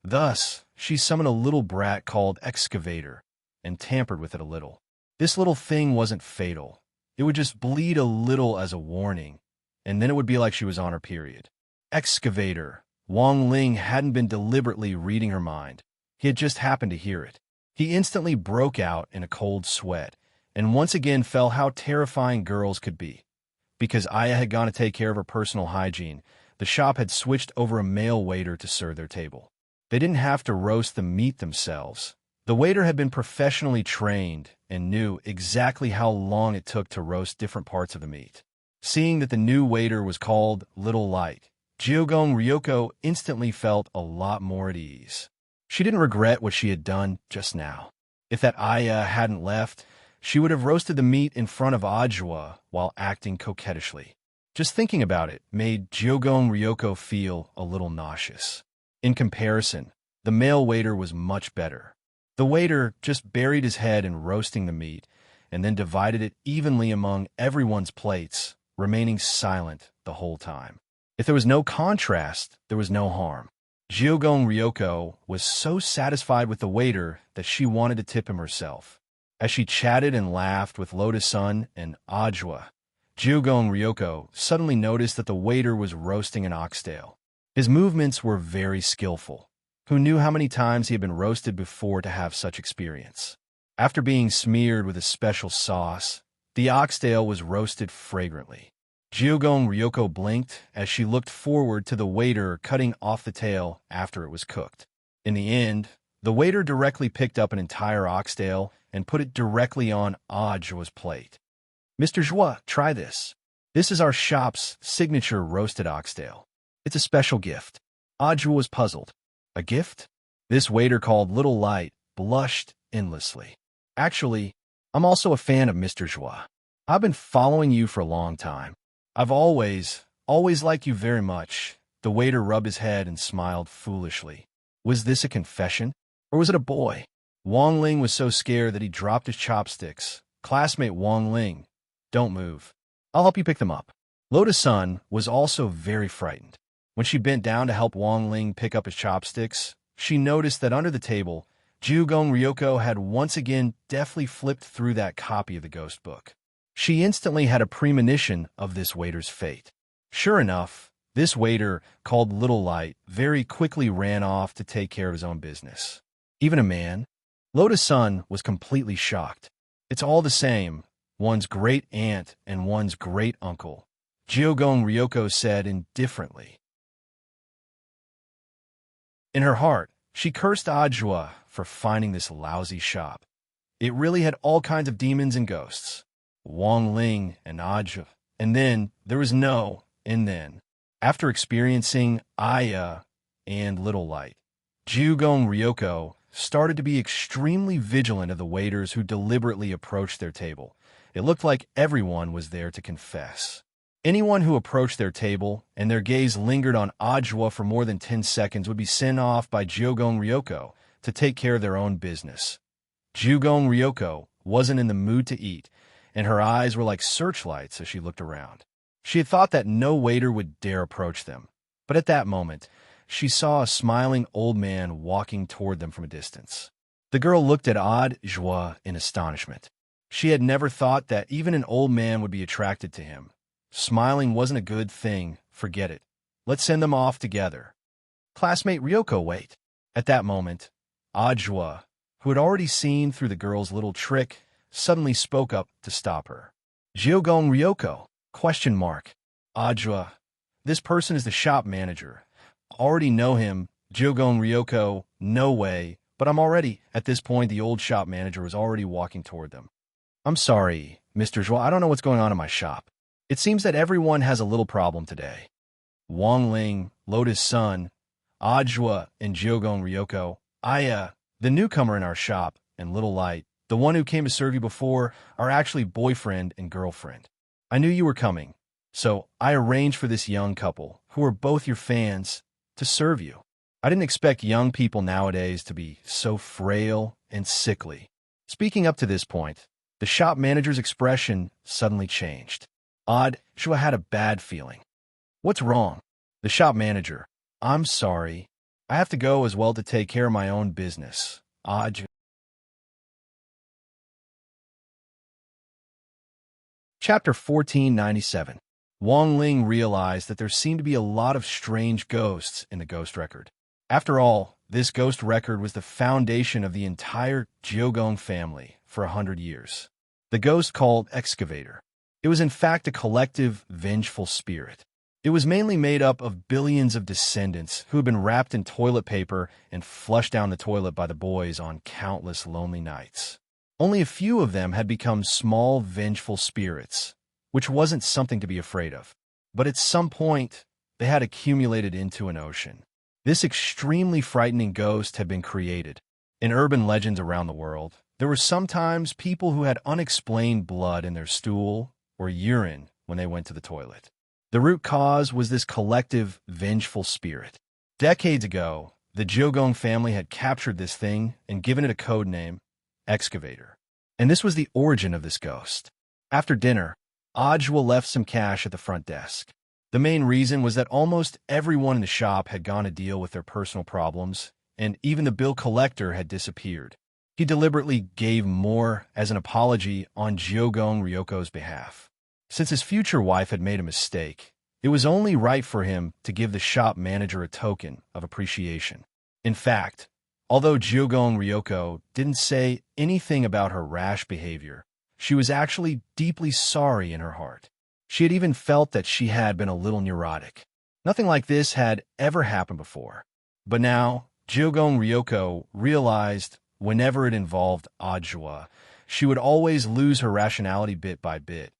Thus, she summoned a little brat called Excavator and tampered with it a little. This little thing wasn't fatal. It would just bleed a little as a warning, and then it would be like she was on her period. Excavator. Wang Ling hadn't been deliberately reading her mind. He had just happened to hear it. He instantly broke out in a cold sweat, and once again felt how terrifying girls could be. Because Aya had gone to take care of her personal hygiene, the shop had switched over a male waiter to serve their table. They didn't have to roast the meat themselves. The waiter had been professionally trained and knew exactly how long it took to roast different parts of the meat. Seeing that the new waiter was called Little Light, Jugong Ryoko instantly felt a lot more at ease. She didn't regret what she had done just now. If that Aya hadn't left, she would have roasted the meat in front of Ajwa while acting coquettishly. Just thinking about it made Jugong Ryoko feel a little nauseous. In comparison, the male waiter was much better. The waiter just buried his head in roasting the meat and then divided it evenly among everyone's plates, remaining silent the whole time. If there was no contrast, there was no harm. Jugong Ryoko was so satisfied with the waiter that she wanted to tip him herself. As she chatted and laughed with Lotus Sun and Ajwa, Jugong Ryoko suddenly noticed that the waiter was roasting an oxtail. His movements were very skillful. Who knew how many times he had been roasted before to have such experience? After being smeared with a special sauce, the oxtail was roasted fragrantly. Jugong Ryoko blinked as she looked forward to the waiter cutting off the tail after it was cooked. In the end, the waiter directly picked up an entire oxtail and put it directly on Ajwa's plate. Mr. Zhua, try this. This is our shop's signature roasted oxtail. It's a special gift. Ajwa was puzzled. A gift? This waiter called Little Light blushed endlessly. Actually, I'm also a fan of Mr. Zhua. I've been following you for a long time. I've always liked you very much. The waiter rubbed his head and smiled foolishly. Was this a confession? Or was it a boy? Wang Ling was so scared that he dropped his chopsticks. Classmate Wang Ling, don't move. I'll help you pick them up. Lotus Sun was also very frightened. When she bent down to help Wang Ling pick up his chopsticks, she noticed that under the table, Jugong Ryoko had once again deftly flipped through that copy of the ghost book. She instantly had a premonition of this waiter's fate. Sure enough, this waiter, called Little Light, very quickly ran off to take care of his own business. Even a man? Lotus-san was completely shocked. It's all the same, one's great-aunt and one's great-uncle, Jiogong Ryoko said indifferently. In her heart, she cursed Ajua for finding this lousy shop. It really had all kinds of demons and ghosts. Wang Ling and Ajua. And then, there was no and then. After experiencing Aya and Little Light, Jiogong Ryoko started to be extremely vigilant of the waiters who deliberately approached their table. It looked like everyone was there to confess. Anyone who approached their table and their gaze lingered on Ajua for more than 10 seconds would be sent off by Jiogong Ryoko to take care of their own business. Jiogong Ryoko wasn't in the mood to eat, and her eyes were like searchlights as she looked around. She had thought that no waiter would dare approach them, but at that moment, she saw a smiling old man walking toward them from a distance. The girl looked at Ajua in astonishment. She had never thought that even an old man would be attracted to him. Smiling wasn't a good thing. Forget it. Let's send them off together. Classmate Ryoko, wait. At that moment, Ajua, who had already seen through the girl's little trick, suddenly spoke up to stop her. Jiogong Ryoko? ? Ajua. This person is the shop manager. Already know him. Jiogong Ryoko. No way. But I'm already. At this point, the old shop manager was already walking toward them. I'm sorry, Mr. Zhua. I don't know what's going on in my shop. It seems that everyone has a little problem today. Wang Ling, Lotus-san, Ajua, and Jiogong Ryoko. Aya, the newcomer in our shop, and Little Light, the one who came to serve you before, are actually boyfriend and girlfriend. I knew you were coming, so I arranged for this young couple, who are both your fans, to serve you. I didn't expect young people nowadays to be so frail and sickly. Speaking up to this point, the shop manager's expression suddenly changed. Ajua had a bad feeling. What's wrong? The shop manager. I'm sorry. I have to go as well to take care of my own business. Ajua. Chapter 1497. Wang Ling realized that there seemed to be a lot of strange ghosts in the ghost record. After all, this ghost record was the foundation of the entire Jiogong family for 100 years. The ghost called Excavator. It was in fact a collective, vengeful spirit. It was mainly made up of billions of descendants who had been wrapped in toilet paper and flushed down the toilet by the boys on countless lonely nights. Only a few of them had become small, vengeful spirits, which wasn't something to be afraid of. But at some point, they had accumulated into an ocean. This extremely frightening ghost had been created. In urban legends around the world, there were sometimes people who had unexplained blood in their stool or urine when they went to the toilet. The root cause was this collective, vengeful spirit. Decades ago, the Jiogong family had captured this thing and given it a code name, Excavator. And this was the origin of this ghost. After dinner, Ajua left some cash at the front desk. The main reason was that almost everyone in the shop had gone to deal with their personal problems, and even the bill collector had disappeared. He deliberately gave more as an apology on Jiogong Ryoko's behalf. Since his future wife had made a mistake, it was only right for him to give the shop manager a token of appreciation. In fact, although Jiogong Ryoko didn't say anything about her rash behavior, she was actually deeply sorry in her heart. She had even felt that she had been a little neurotic. Nothing like this had ever happened before. But now, Jiogong Ryoko realized whenever it involved Ajua, she would always lose her rationality bit by bit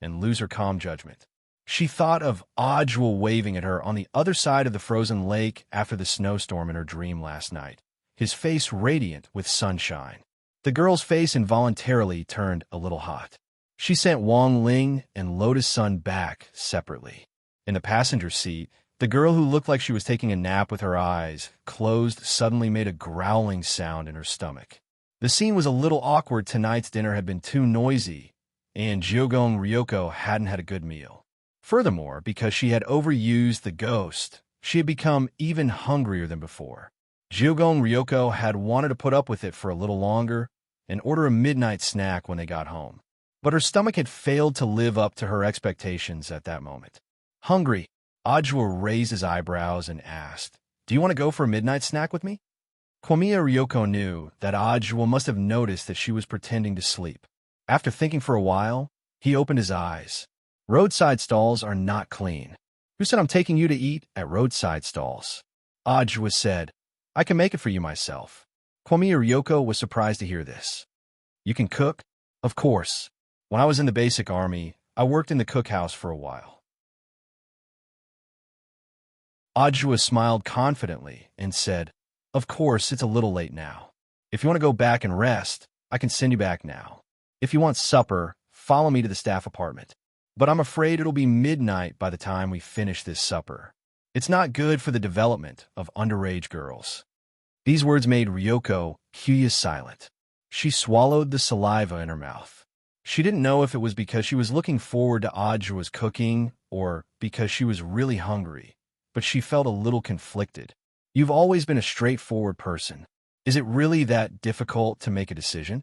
and lose her calm judgment. She thought of Ajua waving at her on the other side of the frozen lake after the snowstorm in her dream last night, his face radiant with sunshine. The girl's face involuntarily turned a little hot. She sent Wang Ling and Lotus-san back separately. In the passenger seat, the girl who looked like she was taking a nap with her eyes closed suddenly made a growling sound in her stomach. The scene was a little awkward. Tonight's dinner had been too noisy, and Jiogong Ryoko hadn't had a good meal. Furthermore, because she had overused the ghost, she had become even hungrier than before. Jiogong Ryoko had wanted to put up with it for a little longer and order a midnight snack when they got home. But her stomach had failed to live up to her expectations at that moment. Hungry, Ajwa raised his eyebrows and asked, "Do you want to go for a midnight snack with me?" Kwamiya Ryoko knew that Ajwa must have noticed that she was pretending to sleep. After thinking for a while, he opened his eyes. Roadside stalls are not clean. Who said I'm taking you to eat at roadside stalls? Ajwa said, I can make it for you myself. Kwamiya Ryoko was surprised to hear this. You can cook? Of course. When I was in the basic army, I worked in the cookhouse for a while. Ajwa smiled confidently and said, Of course, it's a little late now. If you want to go back and rest, I can send you back now. If you want supper, follow me to the staff apartment. But I'm afraid it'll be midnight by the time we finish this supper. It's not good for the development of underage girls. These words made Ryoko curious silent. She swallowed the saliva in her mouth. She didn't know if it was because she was looking forward to Ajwa's cooking or because she was really hungry, but she felt a little conflicted. You've always been a straightforward person. Is it really that difficult to make a decision?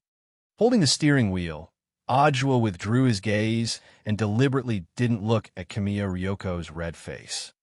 Holding the steering wheel, Ajwa withdrew his gaze and deliberately didn't look at Kwamiya Ryoko's red face.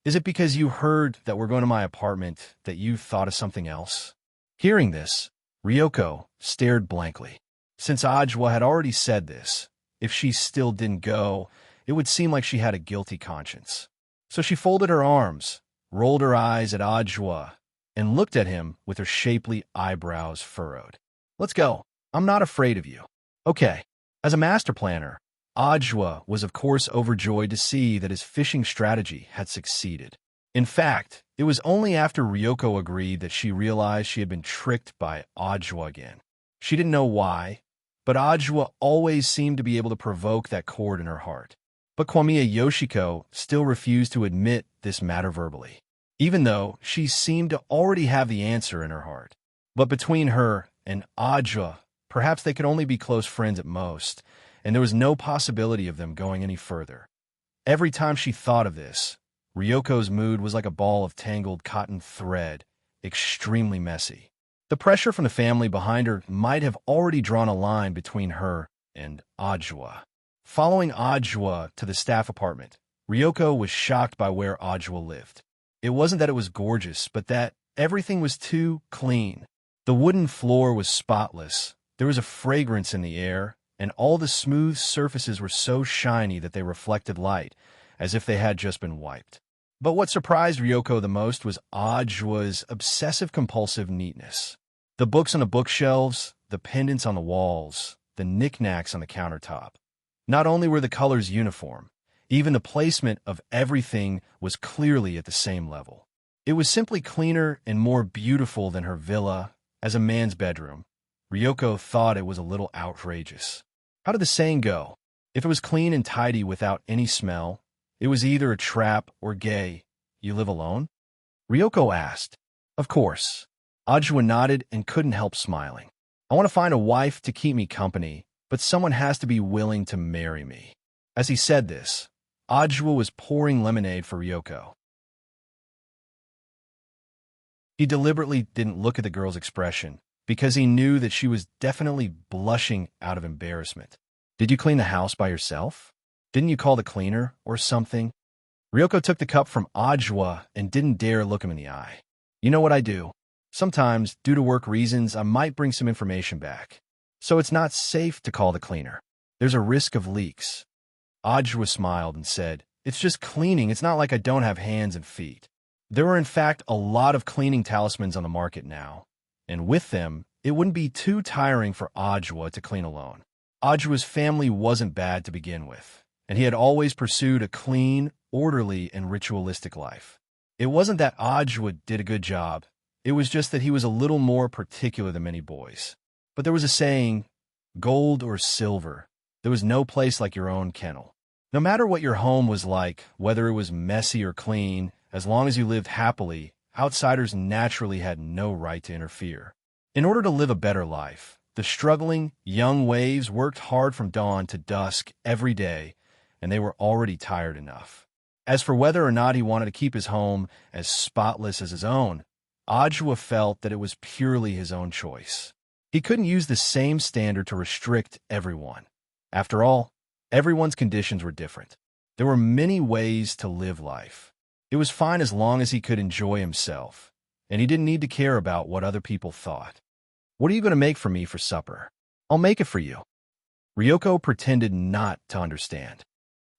Is it because you heard that we're going to my apartment that you thought of something else? Hearing this, Ryoko stared blankly. Since Ajwa had already said this, if she still didn't go, it would seem like she had a guilty conscience. So she folded her arms, rolled her eyes at Ajwa, and looked at him with her shapely eyebrows furrowed. Let's go. I'm not afraid of you. Okay. As a master planner, Ajwa was of course overjoyed to see that his fishing strategy had succeeded. In fact, it was only after Ryoko agreed that she realized she had been tricked by Ajwa again. She didn't know why, but Ajwa always seemed to be able to provoke that chord in her heart. But Kwamiya Yoshiko still refused to admit this matter verbally, even though she seemed to already have the answer in her heart. But between her and Ajwa, perhaps they could only be close friends at most, and there was no possibility of them going any further. Every time she thought of this, Ryoko's mood was like a ball of tangled cotton thread, extremely messy. The pressure from the family behind her might have already drawn a line between her and Ajwa. Following Ajwa to the staff apartment, Ryoko was shocked by where Ajwa lived. It wasn't that it was gorgeous, but that everything was too clean. The wooden floor was spotless, there was a fragrance in the air, and all the smooth surfaces were so shiny that they reflected light, as if they had just been wiped. But what surprised Ryoko the most was Ajwa's obsessive-compulsive neatness. The books on the bookshelves, the pendants on the walls, the knickknacks on the countertop. Not only were the colors uniform, even the placement of everything was clearly at the same level. It was simply cleaner and more beautiful than her villa. As a man's bedroom, Ryoko thought it was a little outrageous. How did the saying go? If it was clean and tidy without any smell, it was either a trap or gay. You live alone? Ryoko asked. Of course. Ajwa nodded and couldn't help smiling. I want to find a wife to keep me company, but someone has to be willing to marry me. As he said this, Ajwa was pouring lemonade for Ryoko. He deliberately didn't look at the girl's expression, because he knew that she was definitely blushing out of embarrassment. Did you clean the house by yourself? Didn't you call the cleaner or something? Ryoko took the cup from Ajwa and didn't dare look him in the eye. You know what I do? Sometimes, due to work reasons, I might bring some information back. So it's not safe to call the cleaner. There's a risk of leaks. Ajwa smiled and said, It's just cleaning. It's not like I don't have hands and feet. There are in fact a lot of cleaning talismans on the market now. And with them, it wouldn't be too tiring for Ajwa to clean alone. Ajwa's family wasn't bad to begin with, and he had always pursued a clean, orderly, and ritualistic life. It wasn't that Ajwa did a good job, it was just that he was a little more particular than many boys. But there was a saying, gold or silver, there was no place like your own kennel. No matter what your home was like, whether it was messy or clean, as long as you lived happily, outsiders naturally had no right to interfere. In order to live a better life, the struggling, young waves worked hard from dawn to dusk every day, and they were already tired enough. As for whether or not he wanted to keep his home as spotless as his own, Ajwa felt that it was purely his own choice. He couldn't use the same standard to restrict everyone. After all, everyone's conditions were different. There were many ways to live life. It was fine as long as he could enjoy himself, and he didn't need to care about what other people thought. "What are you going to make for me for supper?" "I'll make it for you." Ryoko pretended not to understand.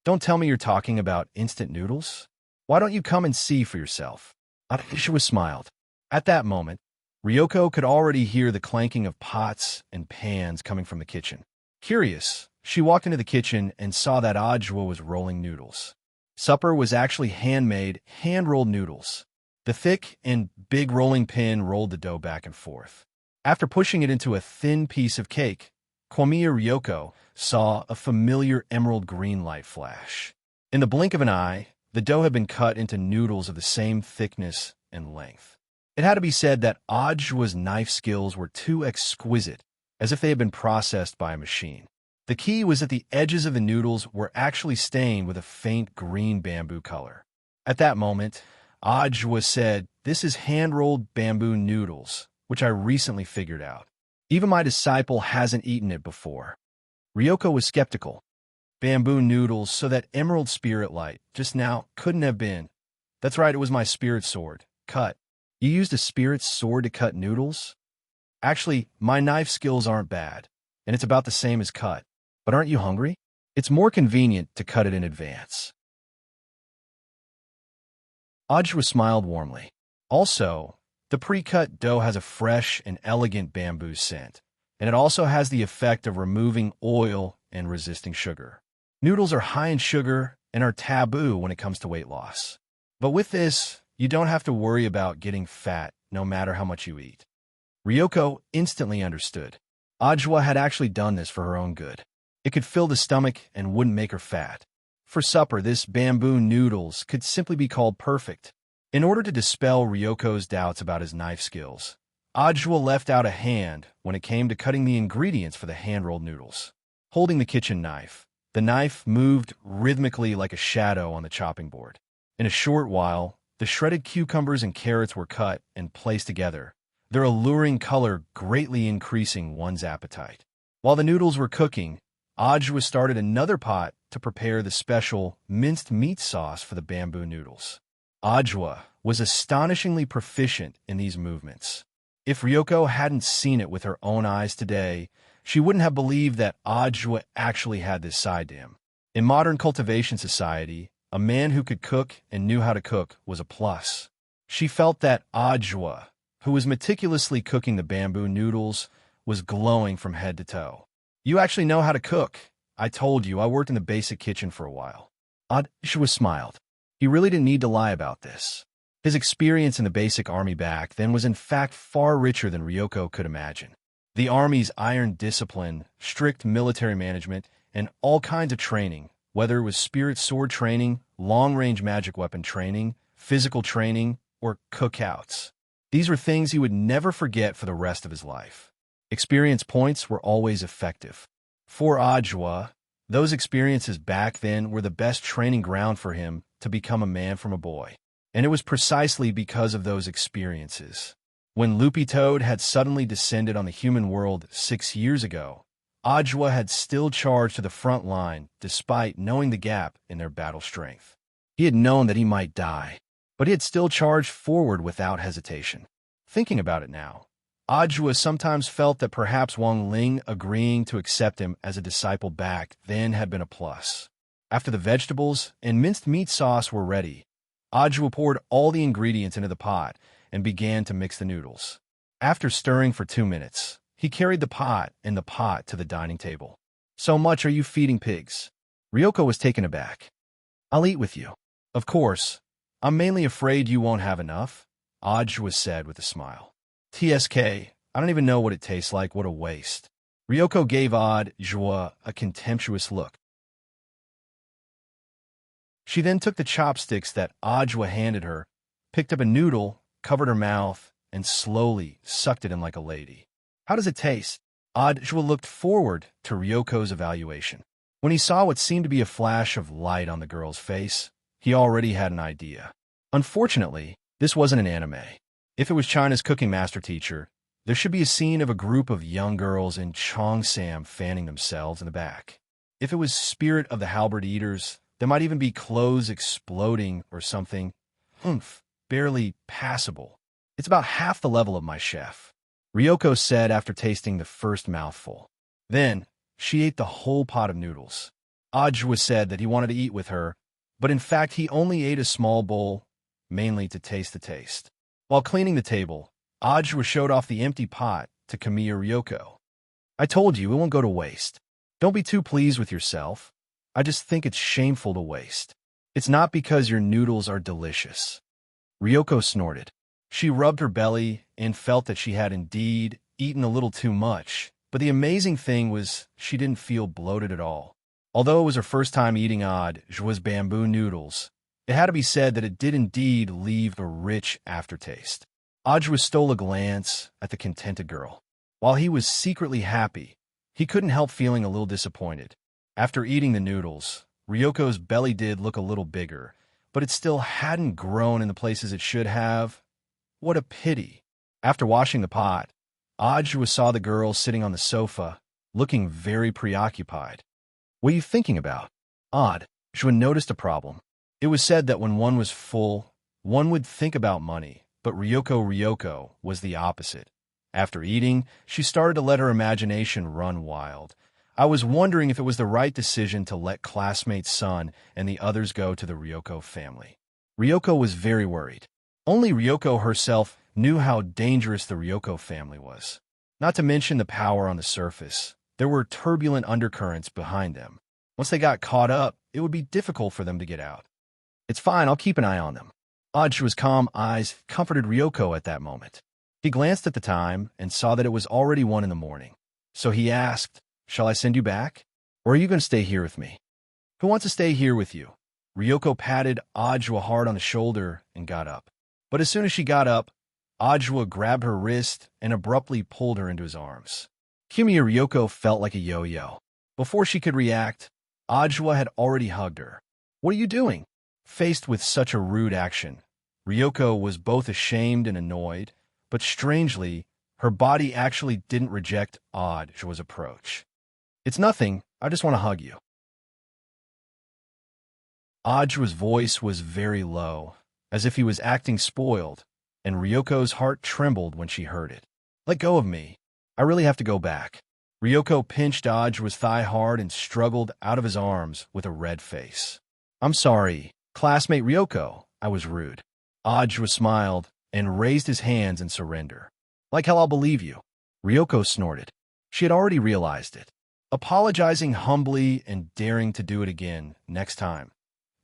"Don't tell me you're talking about instant noodles? Why don't you come and see for yourself?" Aishiwa smiled. At that moment, Ryoko could already hear the clanking of pots and pans coming from the kitchen. Curious, she walked into the kitchen and saw that Ajwa was rolling noodles. Supper was actually handmade, hand-rolled noodles. The thick and big rolling pin rolled the dough back and forth. After pushing it into a thin piece of cake, Kiyomiya Ryoko saw a familiar emerald green light flash. In the blink of an eye, the dough had been cut into noodles of the same thickness and length. It had to be said that Ajwa's knife skills were too exquisite, as if they had been processed by a machine. The key was that the edges of the noodles were actually stained with a faint green bamboo color. At that moment, Ajwa said, "This is hand-rolled bamboo noodles, which I recently figured out. Even my disciple hasn't eaten it before." Ryoko was skeptical. "Bamboo noodles, so that emerald spirit light just now couldn't have been." "That's right, it was my spirit sword. Cut." "You used a spirit sword to cut noodles?" "Actually, my knife skills aren't bad, and it's about the same as cut. But aren't you hungry? It's more convenient to cut it in advance." Ajwa smiled warmly. Also, the pre-cut dough has a fresh and elegant bamboo scent, and it also has the effect of removing oil and resisting sugar. Noodles are high in sugar and are taboo when it comes to weight loss. But with this, you don't have to worry about getting fat no matter how much you eat. Ryoko instantly understood. Ajwa had actually done this for her own good. It could fill the stomach and wouldn't make her fat. For supper, this bamboo noodles could simply be called perfect. In order to dispel Ryoko's doubts about his knife skills, Ajwa left out a hand when it came to cutting the ingredients for the hand-rolled noodles. Holding the kitchen knife, the knife moved rhythmically like a shadow on the chopping board. In a short while, the shredded cucumbers and carrots were cut and placed together, their alluring color greatly increasing one's appetite. While the noodles were cooking, Ajwa started another pot to prepare the special minced meat sauce for the bamboo noodles. Ajwa was astonishingly proficient in these movements. If Ryoko hadn't seen it with her own eyes today, she wouldn't have believed that Ajwa actually had this side to him. In modern cultivation society, a man who could cook and knew how to cook was a plus. She felt that Ajwa, who was meticulously cooking the bamboo noodles, was glowing from head to toe. "You actually know how to cook. I told you, I worked in the basic kitchen for a while." Ajwa smiled. He really didn't need to lie about this. His experience in the basic army back then was in fact far richer than Ryoko could imagine. The army's iron discipline, strict military management, and all kinds of training, whether it was spirit sword training, long-range magic weapon training, physical training, or cookouts. These were things he would never forget for the rest of his life. Experience points were always effective. For Ajwa, those experiences back then were the best training ground for him to become a man from a boy. And it was precisely because of those experiences. When Loopy Toad had suddenly descended on the human world 6 years ago, Ajwa had still charged to the front line despite knowing the gap in their battle strength. He had known that he might die, but he had still charged forward without hesitation. Thinking about it now, Ajwa sometimes felt that perhaps Wang Ling agreeing to accept him as a disciple back then had been a plus. After the vegetables and minced meat sauce were ready, Ajwa poured all the ingredients into the pot and began to mix the noodles. After stirring for 2 minutes, he carried the pot and the pot to the dining table. "So much are you feeding pigs?" Ryoko was taken aback. "I'll eat with you." "Of course. I'm mainly afraid you won't have enough," Ajwa said with a smile. "TSK, I don't even know what it tastes like. What a waste." Ryoko gave Ajwa a contemptuous look. She then took the chopsticks that Ajwa handed her, picked up a noodle, covered her mouth, and slowly sucked it in like a lady. "How does it taste?" Ajwa looked forward to Ryoko's evaluation. When he saw what seemed to be a flash of light on the girl's face, he already had an idea. Unfortunately, this wasn't an anime. If it was China's cooking master teacher, there should be a scene of a group of young girls in Cheongsam fanning themselves in the back. If it was Spirit of the Halberd Eaters, There might even be clothes exploding or something. Humph, barely passable. It's about half the level of my chef, Ryoko said after tasting the first mouthful. Then, she ate the whole pot of noodles. Ajwa said that he wanted to eat with her, but in fact he only ate a small bowl, mainly to taste the taste. While cleaning the table, Ajwa showed off the empty pot to Kamiya Ryoko. I told you, it won't go to waste. Don't be too pleased with yourself. I just think it's shameful to waste. It's not because your noodles are delicious. Ryoko snorted. She rubbed her belly and felt that she had indeed eaten a little too much, but the amazing thing was she didn't feel bloated at all. Although it was her first time eating Ajwa's bamboo noodles, it had to be said that it did indeed leave a rich aftertaste. Ajwa stole a glance at the contented girl. While he was secretly happy, he couldn't help feeling a little disappointed. After eating the noodles, Ryoko's belly did look a little bigger, but it still hadn't grown in the places it should have. What a pity. After washing the pot, Ajwa saw the girl sitting on the sofa, looking very preoccupied. What are you thinking about? Odd. Ajwa noticed a problem. It was said that when one was full, one would think about money, but Ryoko was the opposite. After eating, she started to let her imagination run wild. I was wondering if it was the right decision to let classmate's son and the others go to the Ryoko family. Ryoko was very worried. Only Ryoko herself knew how dangerous the Ryoko family was. Not to mention the power on the surface. There were turbulent undercurrents behind them. Once they got caught up, it would be difficult for them to get out. It's fine, I'll keep an eye on them. Ajwa's calm eyes comforted Ryoko at that moment. He glanced at the time and saw that it was already 1 a.m. So he asked, "Shall I send you back? Or are you going to stay here with me?" "Who wants to stay here with you?" Ryoko patted Ajwa hard on the shoulder and got up. But as soon as she got up, Ajwa grabbed her wrist and abruptly pulled her into his arms. Kamiya Ryoko felt like a yo-yo. Before she could react, Ajwa had already hugged her. "What are you doing?" Faced with such a rude action, Ryoko was both ashamed and annoyed, but strangely, her body actually didn't reject Ajwa's approach. "It's nothing, I just want to hug you." Ajwa's voice was very low, as if he was acting spoiled, and Ryoko's heart trembled when she heard it. "Let go of me. I really have to go back." Ryoko pinched Ajwa's thigh hard and struggled out of his arms with a red face. "I'm sorry, classmate Ryoko, I was rude." Ajwa smiled and raised his hands in surrender. "Like hell I'll believe you." Ryoko snorted. She had already realized it. Apologizing humbly and daring to do it again next time.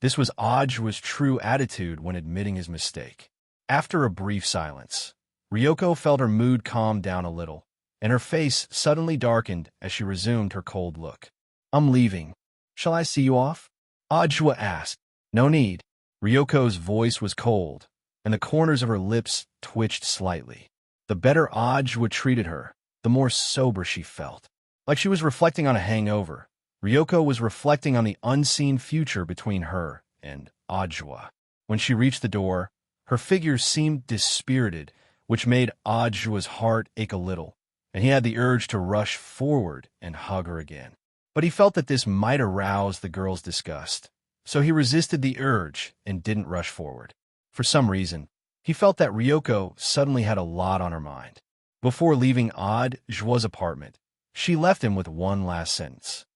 This was Ajwa's true attitude when admitting his mistake. After a brief silence, Ryoko felt her mood calm down a little, and her face suddenly darkened as she resumed her cold look. "I'm leaving. Shall I see you off?" Ajwa asked. "No need." Ryoko's voice was cold, and the corners of her lips twitched slightly. The better Ajwa treated her, the more sober she felt. Like she was reflecting on a hangover, Ryoko was reflecting on the unseen future between her and Ajwa. When she reached the door, her figure seemed dispirited, which made Ajwa's heart ache a little, and he had the urge to rush forward and hug her again. But he felt that this might arouse the girl's disgust, so he resisted the urge and didn't rush forward. For some reason, he felt that Ryoko suddenly had a lot on her mind. Before leaving Ajwa's apartment, she left him with one last sentence.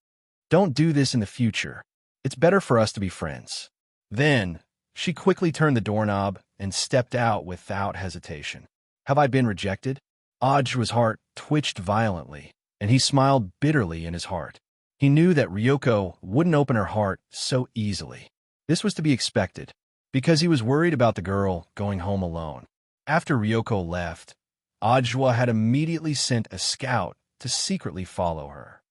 "Don't do this in the future. It's better for us to be friends." Then, she quickly turned the doorknob and stepped out without hesitation. "Have I been rejected?" Ajwa's heart twitched violently, and he smiled bitterly in his heart. He knew that Ryoko wouldn't open her heart so easily. This was to be expected, because he was worried about the girl going home alone. After Ryoko left, Ajwa had immediately sent a scout to secretly follow her.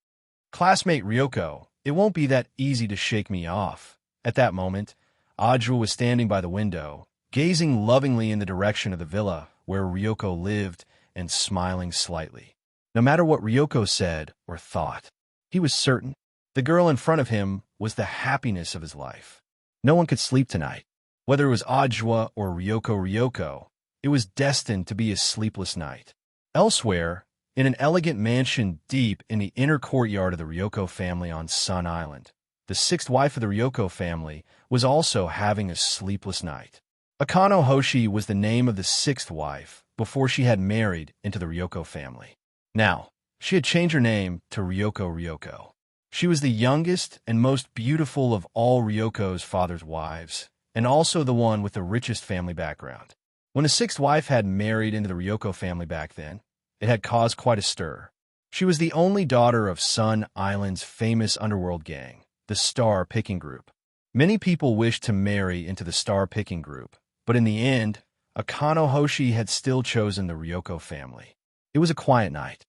"Classmate Ryoko, it won't be that easy to shake me off." At that moment, Ajwa was standing by the window, gazing lovingly in the direction of the villa where Ryoko lived and smiling slightly. No matter what Ryoko said or thought, he was certain the girl in front of him was the happiness of his life. No one could sleep tonight. Whether it was Ajwa or Ryoko, it was destined to be a sleepless night. Elsewhere, in an elegant mansion deep in the inner courtyard of the Ryoko family on Sun Island, the sixth wife of the Ryoko family, was also having a sleepless night. Akano Hoshi was the name of the sixth wife before she had married into the Ryoko family. Now, she had changed her name to Ryoko. She was the youngest and most beautiful of all Ryoko's father's wives, and also the one with the richest family background. When the sixth wife had married into the Ryoko family back then, it had caused quite a stir. She was the only daughter of Sun Island's famous underworld gang, the Star Picking Group. Many people wished to marry into the Star Picking Group, but in the end, Akano Hoshi had still chosen the Ryoko family. It was a quiet night.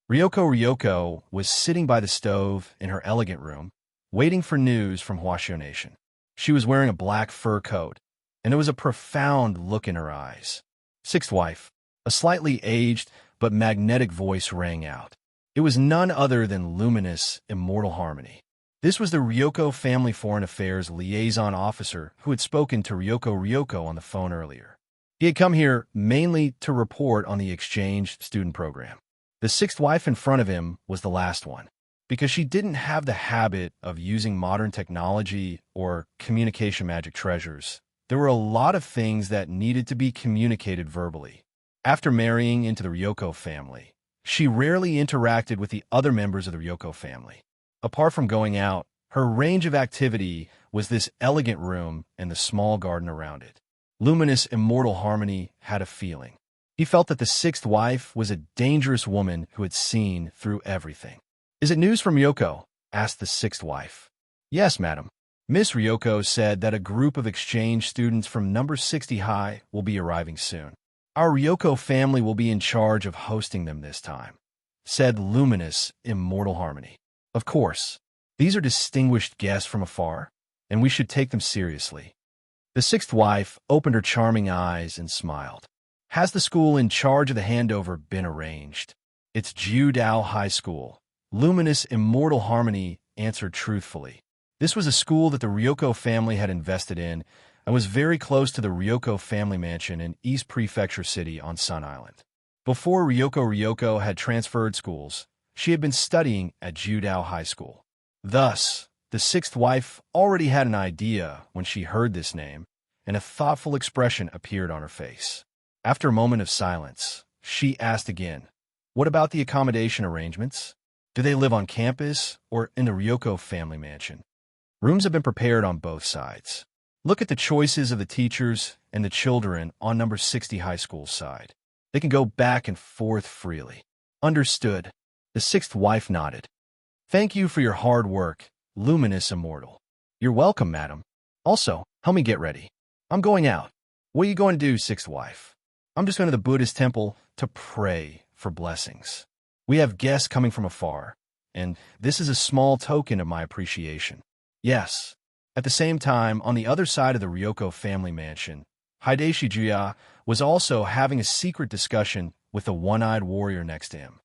Ryoko was sitting by the stove in her elegant room, waiting for news from Huashio Nation. She was wearing a black fur coat, and there was a profound look in her eyes. Sixth wife, a slightly aged but magnetic voice rang out. It was none other than luminous, immortal Harmony. This was the Ryoko family foreign affairs liaison officer who had spoken to Ryoko on the phone earlier. He had come here mainly to report on the exchange student program. The sixth wife in front of him was the last one, because she didn't have the habit of using modern technology or communication magic treasures. There were a lot of things that needed to be communicated verbally. After marrying into the Ryoko family, she rarely interacted with the other members of the Ryoko family. Apart from going out, her range of activity was this elegant room and the small garden around it. Luminous, immortal Harmony had a feeling. He felt that the sixth wife was a dangerous woman who had seen through everything. "Is it news from Ryoko?" asked the sixth wife. "Yes, madam. Miss Ryoko said that a group of exchange students from number 60 high will be arriving soon. Our Ryoko family will be in charge of hosting them this time," said luminous, immortal Harmony. "Of course. These are distinguished guests from afar, and we should take them seriously." The sixth wife opened her charming eyes and smiled. "Has the school in charge of the handover been arranged?" "It's Jiudao High School," luminous, immortal Harmony answered truthfully. This was a school that the Ryoko family had invested in and was very close to the Ryoko family mansion in East Prefecture City on Sun Island. Before Ryoko had transferred schools, she had been studying at Jiudao High School. Thus, the sixth wife already had an idea when she heard this name, and a thoughtful expression appeared on her face. After a moment of silence, she asked again, "What about the accommodation arrangements? Do they live on campus or in the Ryoko family mansion?" "Rooms have been prepared on both sides. Look at the choices of the teachers and the children on number 60 high school side. They can go back and forth freely." "Understood." The sixth wife nodded. "Thank you for your hard work, luminous immortal." "You're welcome, madam. Also, help me get ready. I'm going out." "What are you going to do, sixth wife?" "I'm just going to the Buddhist temple to pray for blessings. We have guests coming from afar, and this is a small token of my appreciation." "Yes." At the same time, on the other side of the Ryoko family mansion, Hideshi Juya was also having a secret discussion with the one-eyed warrior next to him.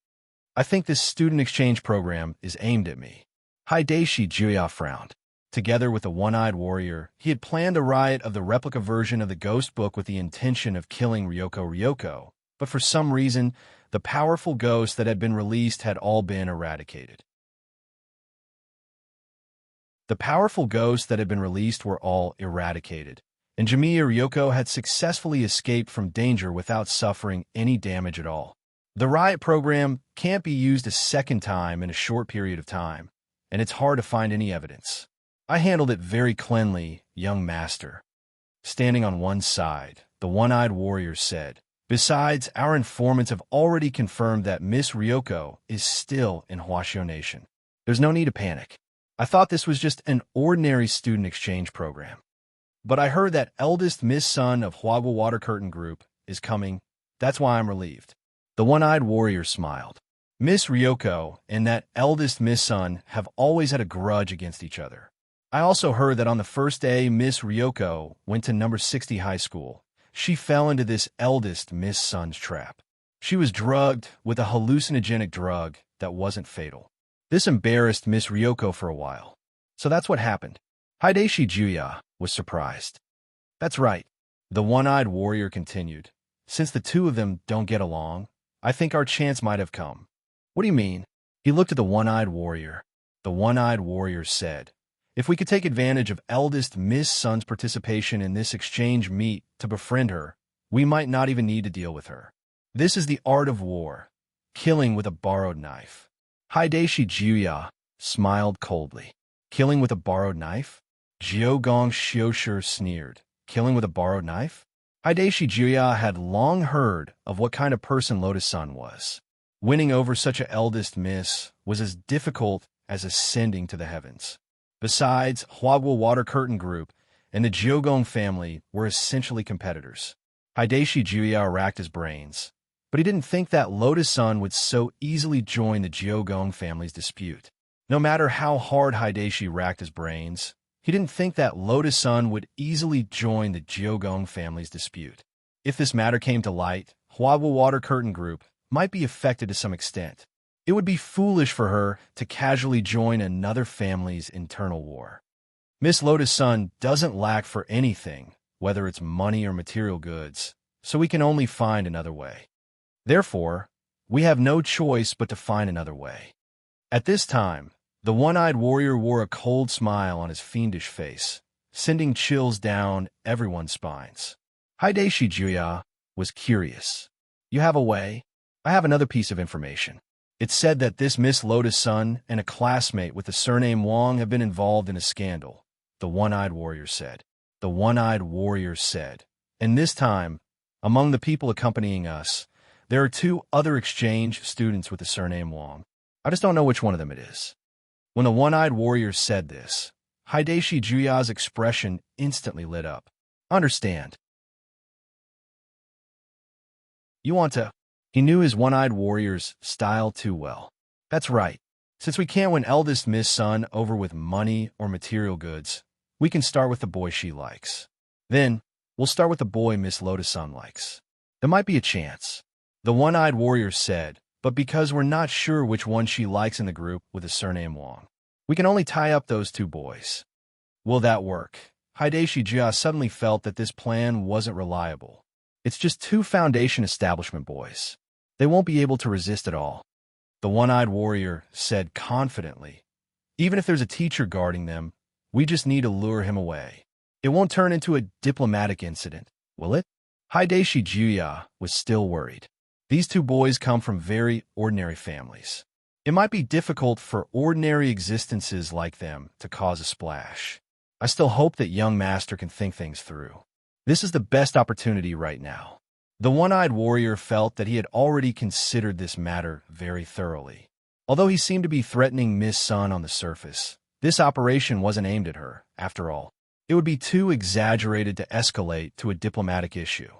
"I think this student exchange program is aimed at me." Hideshi Juya frowned. Together with the one-eyed warrior, he had planned a riot of the replica version of the ghost book with the intention of killing Ryoko, but for some reason, the powerful ghosts that had been released had all been eradicated. The powerful ghosts that had been released were all eradicated, and Jimiya Ryoko had successfully escaped from danger without suffering any damage at all. The riot program can't be used a second time in a short period of time, and it's hard to find any evidence. I handled it very cleanly, young master. Standing on one side, the one-eyed warrior said, "Besides, our informants have already confirmed that Miss Ryoko is still in Huashio Nation. There's no need to panic. I thought this was just an ordinary student exchange program. But I heard that eldest Miss Sun of Huagu Water Curtain Group is coming. That's why I'm relieved." The one-eyed warrior smiled. Miss Ryoko and that eldest Miss Sun have always had a grudge against each other. I also heard that on the first day Miss Ryoko went to number 60 high school, she fell into this eldest Miss Sun's trap. She was drugged with a hallucinogenic drug that wasn't fatal. This embarrassed Miss Ryoko for a while. So that's what happened. Hideshi Juya was surprised. "That's right," the one-eyed warrior continued. "Since the two of them don't get along, I think our chance might have come." "What do you mean?" He looked at the one-eyed warrior. the one-eyed warrior said. If we could take advantage of eldest Miss Sun's participation in this exchange meet to befriend her, we might not even need to deal with her. This is the art of war, killing with a borrowed knife. Hideshi Juya smiled coldly. Killing with a borrowed knife? Jiogong Xiushi sneered. Killing with a borrowed knife? Hideshi Juya had long heard of what kind of person Lotus Sun was. Winning over such a eldest miss was as difficult as ascending to the heavens. Besides, Huagul Water Curtain Group and the Jiogong family were essentially competitors. Hideshi Juya racked his brains, but he didn't think that Lotus Sun would so easily join the Jiogong family's dispute. No matter how hard Hideshi racked his brains, he didn't think that Lotus Sun would easily join the Jiogong family's dispute. If this matter came to light, Huagul Water Curtain Group might be affected to some extent. It would be foolish for her to casually join another family's internal war. Miss Lotus Sun doesn't lack for anything, whether it's money or material goods, so we can only find another way. Therefore, we have no choice but to find another way. At this time, the one-eyed warrior wore a cold smile on his fiendish face, sending chills down everyone's spines. Hideshi Juya was curious. You have a way? I have another piece of information. It's said that this Miss Lotus Sun and a classmate with the surname Wang have been involved in a scandal, the one-eyed warrior said. The one-eyed warrior said. And this time, among the people accompanying us, there are 2 other exchange students with the surname Wang. I just don't know which one of them it is. When the one-eyed warrior said this, Hideshi Juya's expression instantly lit up. Understand. You want to... He knew his one-eyed warrior's style too well. That's right. Since we can't win eldest Miss Sun over with money or material goods, we can start with the boy she likes. Then, we'll start with the boy Miss Lotus Sun likes. There might be a chance, the one-eyed warrior said, but because we're not sure which one she likes in the group with the surname Wang, we can only tie up those 2 boys. Will that work? Hideshi Jia suddenly felt that this plan wasn't reliable. It's just 2 foundation establishment boys. They won't be able to resist at all. The one-eyed warrior said confidently. Even if there's a teacher guarding them, we just need to lure him away. It won't turn into a diplomatic incident, will it? Hideshi Juya was still worried. These 2 boys come from very ordinary families. It might be difficult for ordinary existences like them to cause a splash. I still hope that young master can think things through. This is the best opportunity right now. The one-eyed warrior felt that he had already considered this matter very thoroughly. Although he seemed to be threatening Miss Sun on the surface, this operation wasn't aimed at her, after all. It would be too exaggerated to escalate to a diplomatic issue.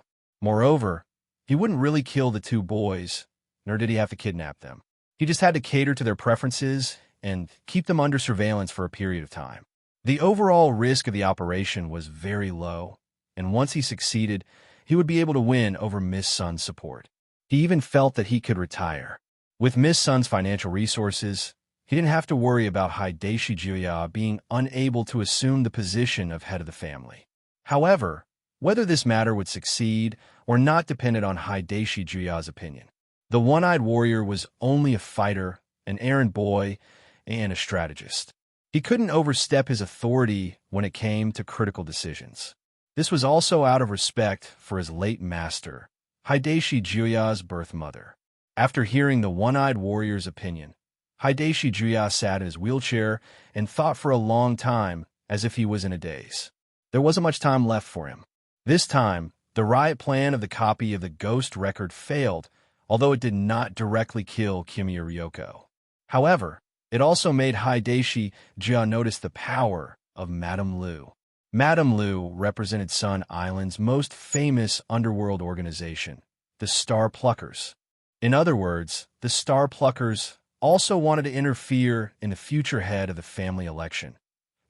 Moreover, he wouldn't really kill the 2 boys, nor did he have to kidnap them. He just had to cater to their preferences and keep them under surveillance for a period of time. The overall risk of the operation was very low, and once he succeeded, he would be able to win over Miss Sun's support. He even felt that he could retire. With Miss Sun's financial resources, he didn't have to worry about Hideshi Juya being unable to assume the position of head of the family. However, whether this matter would succeed or not depended on Hideshi Juya's opinion. The one-eyed warrior was only a fighter, an errand boy, and a strategist. He couldn't overstep his authority when it came to critical decisions. This was also out of respect for his late master, Hideshi Juya's birth mother. After hearing the one-eyed warrior's opinion, Hideshi Juya sat in his wheelchair and thought for a long time, as if he was in a daze. There wasn't much time left for him. This time, the riot plan of the copy of the ghost record failed, although it did not directly kill Kimi or Ryoko. However, it also made Hideshi Juya notice the power of Madame Lu. Madame Lu represented Sun Island's most famous underworld organization, the Star Pluckers. In other words, the Star Pluckers also wanted to interfere in the future head of the family election.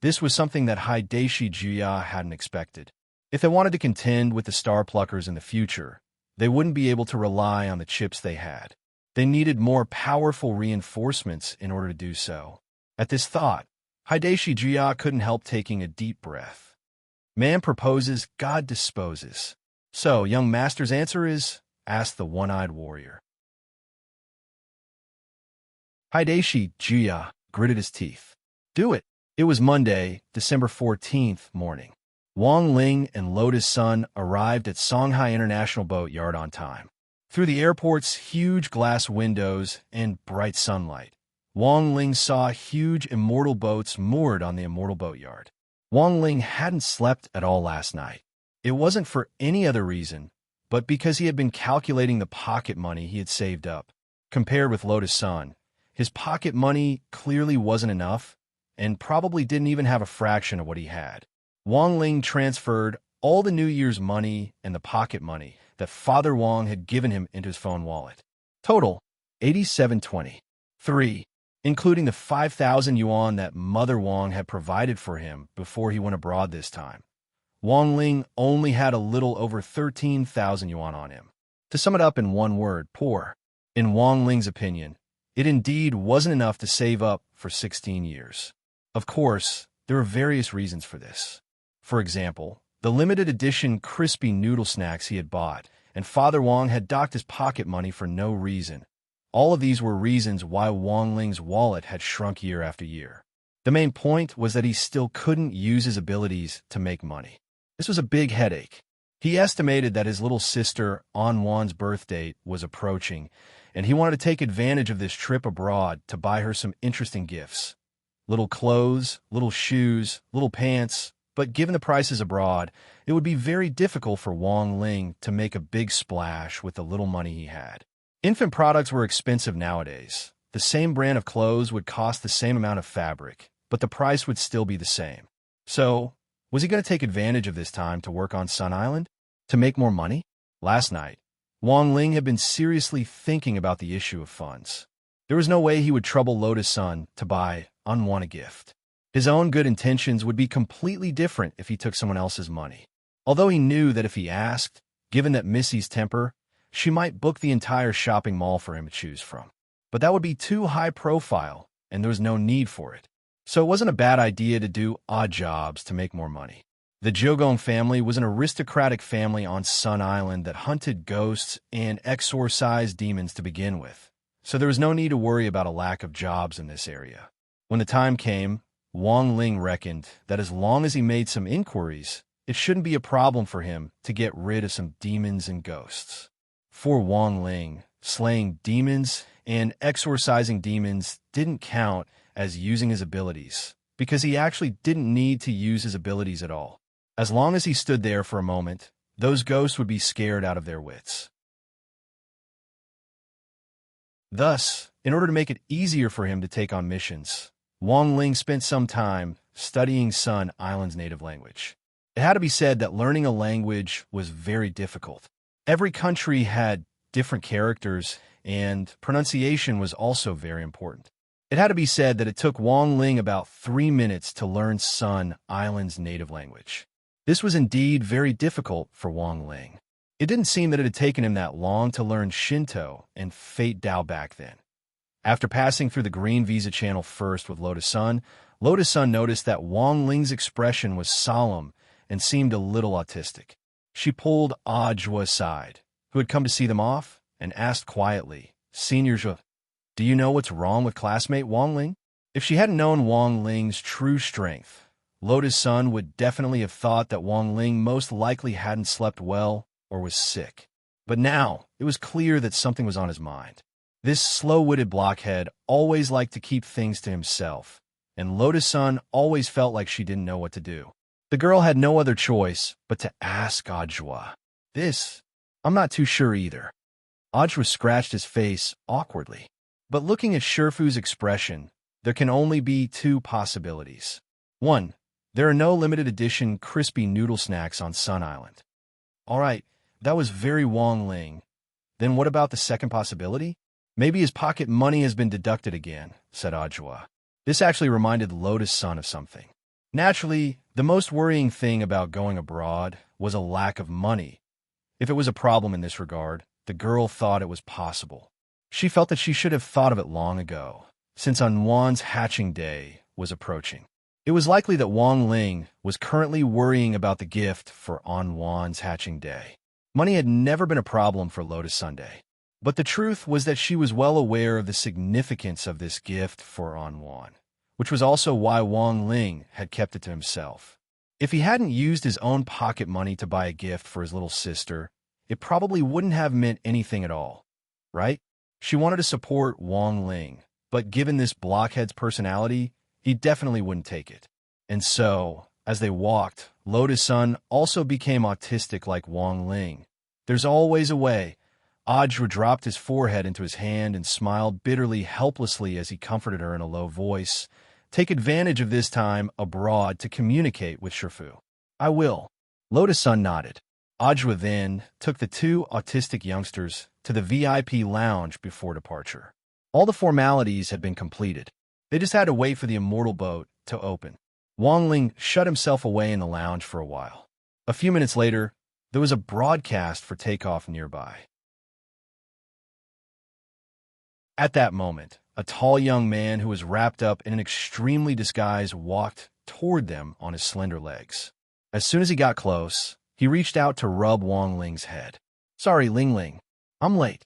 This was something that Hideshi Juya hadn't expected. If they wanted to contend with the Star Pluckers in the future, they wouldn't be able to rely on the chips they had. They needed more powerful reinforcements in order to do so. At this thought, Hideshi Juya couldn't help taking a deep breath. Man proposes, God disposes. So, young master's answer is? Asked the one-eyed warrior. Hideshi Juya gritted his teeth. Do it. It was Monday, December 14th morning. Wang Ling and Lotus Sun arrived at Shanghai International Boat Yard on time. Through the airport's huge glass windows and bright sunlight, Wang Ling saw huge immortal boats moored on the immortal boatyard. Wang Ling hadn't slept at all last night. It wasn't for any other reason, but because he had been calculating the pocket money he had saved up. Compared with Lotus Sun, his pocket money clearly wasn't enough and probably didn't even have a fraction of what he had. Wang Ling transferred all the New Year's money and the pocket money that Father Wang had given him into his phone wallet. Total, 87.23, including the 5,000 yuan that Mother Wang had provided for him before he went abroad this time. Wang Ling only had a little over 13,000 yuan on him. To sum it up in one word, poor. In Wang Ling's opinion, it indeed wasn't enough to save up for 16 years. Of course, there are various reasons for this. For example, the limited edition crispy noodle snacks he had bought, and Father Wang had docked his pocket money for no reason. All of these were reasons why Wang Ling's wallet had shrunk year after year. The main point was that he still couldn't use his abilities to make money. This was a big headache. He estimated that his little sister An Wan's birthday was approaching, and he wanted to take advantage of this trip abroad to buy her some interesting gifts. Little clothes, little shoes, little pants, but given the prices abroad, it would be very difficult for Wang Ling to make a big splash with the little money he had. Infant products were expensive nowadays. The same brand of clothes would cost the same amount of fabric, but the price would still be the same. So, was he going to take advantage of this time to work on Sun Island? To make more money? Last night, Wang Ling had been seriously thinking about the issue of funds. There was no way he would trouble Lotus Sun to buy An Wan a gift. His own good intentions would be completely different if he took someone else's money. Although he knew that if he asked, given that Missy's temper, she might book the entire shopping mall for him to choose from. But that would be too high profile, and there was no need for it. So it wasn't a bad idea to do odd jobs to make more money. The Zhogong family was an aristocratic family on Sun Island that hunted ghosts and exorcised demons to begin with, so there was no need to worry about a lack of jobs in this area. When the time came, Wang Ling reckoned that as long as he made some inquiries, it shouldn't be a problem for him to get rid of some demons and ghosts. For Wang Ling, slaying demons and exorcising demons didn't count as using his abilities, because he actually didn't need to use his abilities at all. As long as he stood there for a moment, those ghosts would be scared out of their wits. Thus, in order to make it easier for him to take on missions, Wang Ling spent some time studying Sun Island's native language. It had to be said that learning a language was very difficult. Every country had different characters, and pronunciation was also very important. It had to be said that it took Wang Ling about 3 minutes to learn Sun Island's native language. This was indeed very difficult for Wang Ling. It didn't seem that it had taken him that long to learn Shinto and Fate Dao back then. After passing through the green visa channel first with Lotus Sun noticed that Wang Ling's expression was solemn and seemed a little autistic. She pulled Ah Zhua aside, who had come to see them off, and asked quietly, "Senior Zhua, do you know what's wrong with classmate Wang Ling?" If she hadn't known Wang Ling's true strength, Lotus Sun would definitely have thought that Wang Ling most likely hadn't slept well or was sick. But now, it was clear that something was on his mind. This slow-witted blockhead always liked to keep things to himself, and Lotus Sun always felt like she didn't know what to do. The girl had no other choice but to ask Ajwa. I'm not too sure either. Ajwa scratched his face awkwardly. But looking at Sherfu's expression, there can only be two possibilities. 1. There are no limited edition crispy noodle snacks on Sun Island. All right, that was very Wang Ling. Then what about the second possibility? Maybe his pocket money has been deducted again, said Ajwa. This actually reminded Lotus Sun of something. Naturally, the most worrying thing about going abroad was a lack of money. If it was a problem in this regard, the girl thought it was possible. She felt that she should have thought of it long ago, since An Wan's hatching day was approaching. It was likely that Wang Ling was currently worrying about the gift for An Wan's hatching day. Money had never been a problem for Lotus Sunday. But the truth was that she was well aware of the significance of this gift for An Wan. which was also why Wang Ling had kept it to himself. If he hadn't used his own pocket money to buy a gift for his little sister, it probably wouldn't have meant anything at all, right? She wanted to support Wang Ling, but given this blockhead's personality, he definitely wouldn't take it. And so, as they walked, Lotus Sun also became autistic like Wang Ling. There's always a way. Ajwa dropped his forehead into his hand and smiled bitterly, helplessly as he comforted her in a low voice. Take advantage of this time abroad to communicate with Shifu. I will. Lotus Sun nodded. Ajwa then took the two autistic youngsters to the VIP lounge before departure. All the formalities had been completed. They just had to wait for the immortal boat to open. Wang Ling shut himself away in the lounge for a while. A few minutes later, there was a broadcast for takeoff nearby. At that moment, a tall young man who was wrapped up in an extremely disguise walked toward them on his slender legs. As soon as he got close, he reached out to rub Wang Ling's head. Sorry, Ling Ling. I'm late.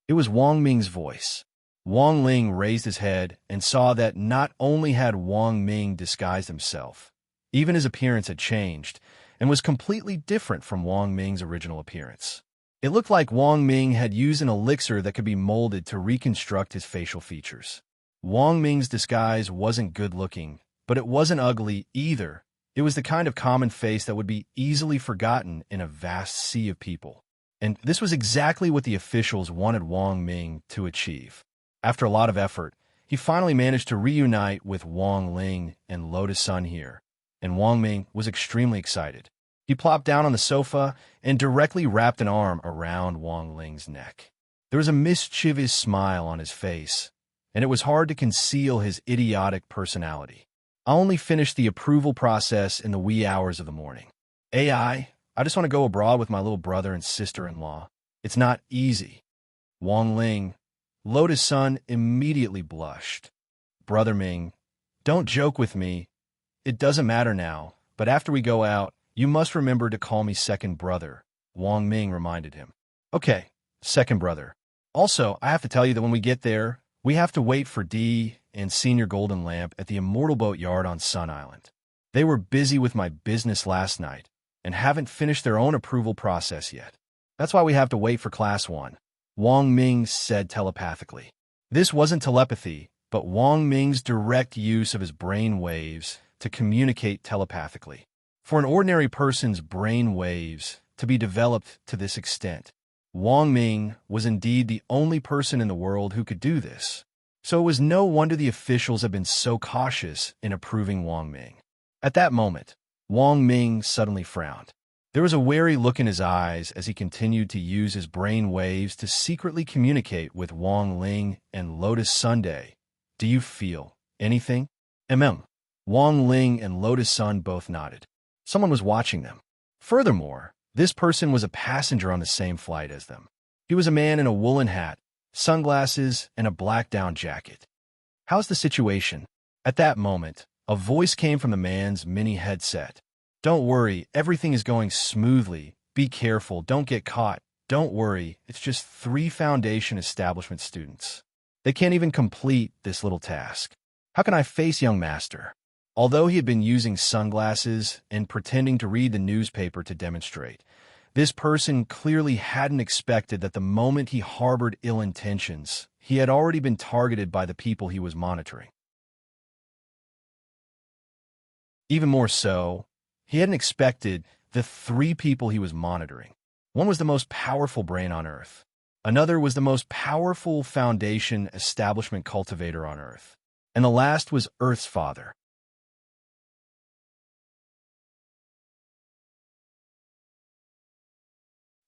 It was Wang Ming's voice. Wang Ling raised his head and saw that not only had Wang Ming disguised himself, even his appearance had changed and was completely different from Wang Ming's original appearance. It looked like Wang Ming had used an elixir that could be molded to reconstruct his facial features. Wang Ming's disguise wasn't good-looking, but it wasn't ugly either. It was the kind of common face that would be easily forgotten in a vast sea of people. And this was exactly what the officials wanted Wang Ming to achieve. After a lot of effort, he finally managed to reunite with Wang Ling and Lotus Sun here, and Wang Ming was extremely excited. He plopped down on the sofa and directly wrapped an arm around Wang Ling's neck. There was a mischievous smile on his face, and it was hard to conceal his idiotic personality. I only finished the approval process in the wee hours of the morning. I just want to go abroad with my little brother and sister-in-law. It's not easy. Wang Ling, Lotus Sun immediately blushed. Brother Ming, don't joke with me. It doesn't matter now, but after we go out, you must remember to call me second brother, Wang Ming reminded him. Okay, second brother. Also, I have to tell you that when we get there, we have to wait for Dee and Senior Golden Lamp at the Immortal Boat Yard on Sun Island. They were busy with my business last night and haven't finished their own approval process yet. That's why we have to wait for Class 1, Wang Ming said telepathically. This wasn't telepathy, but Wang Ming's direct use of his brain waves to communicate telepathically. For an ordinary person's brain waves to be developed to this extent, Wang Ming was indeed the only person in the world who could do this. So it was no wonder the officials had been so cautious in approving Wang Ming. At that moment, Wang Ming suddenly frowned. There was a wary look in his eyes as he continued to use his brain waves to secretly communicate with Wang Ling and Lotus Sunday. Do you feel anything? Wang Ling and Lotus Sun both nodded. Someone was watching them. Furthermore, this person was a passenger on the same flight as them. He was a man in a woolen hat, sunglasses, and a black down jacket. How's the situation? At that moment, a voice came from the man's mini headset. Don't worry, everything is going smoothly. Be careful, don't get caught. Don't worry, it's just 3 foundation establishment students. They can't even complete this little task. How can I face young master? Although he had been using sunglasses and pretending to read the newspaper to demonstrate, this person clearly hadn't expected that the moment he harbored ill intentions, he had already been targeted by the people he was monitoring. Even more so, he hadn't expected the 3 people he was monitoring. One was the most powerful brain on Earth. Another was the most powerful foundation establishment cultivator on Earth. And the last was Earth's father.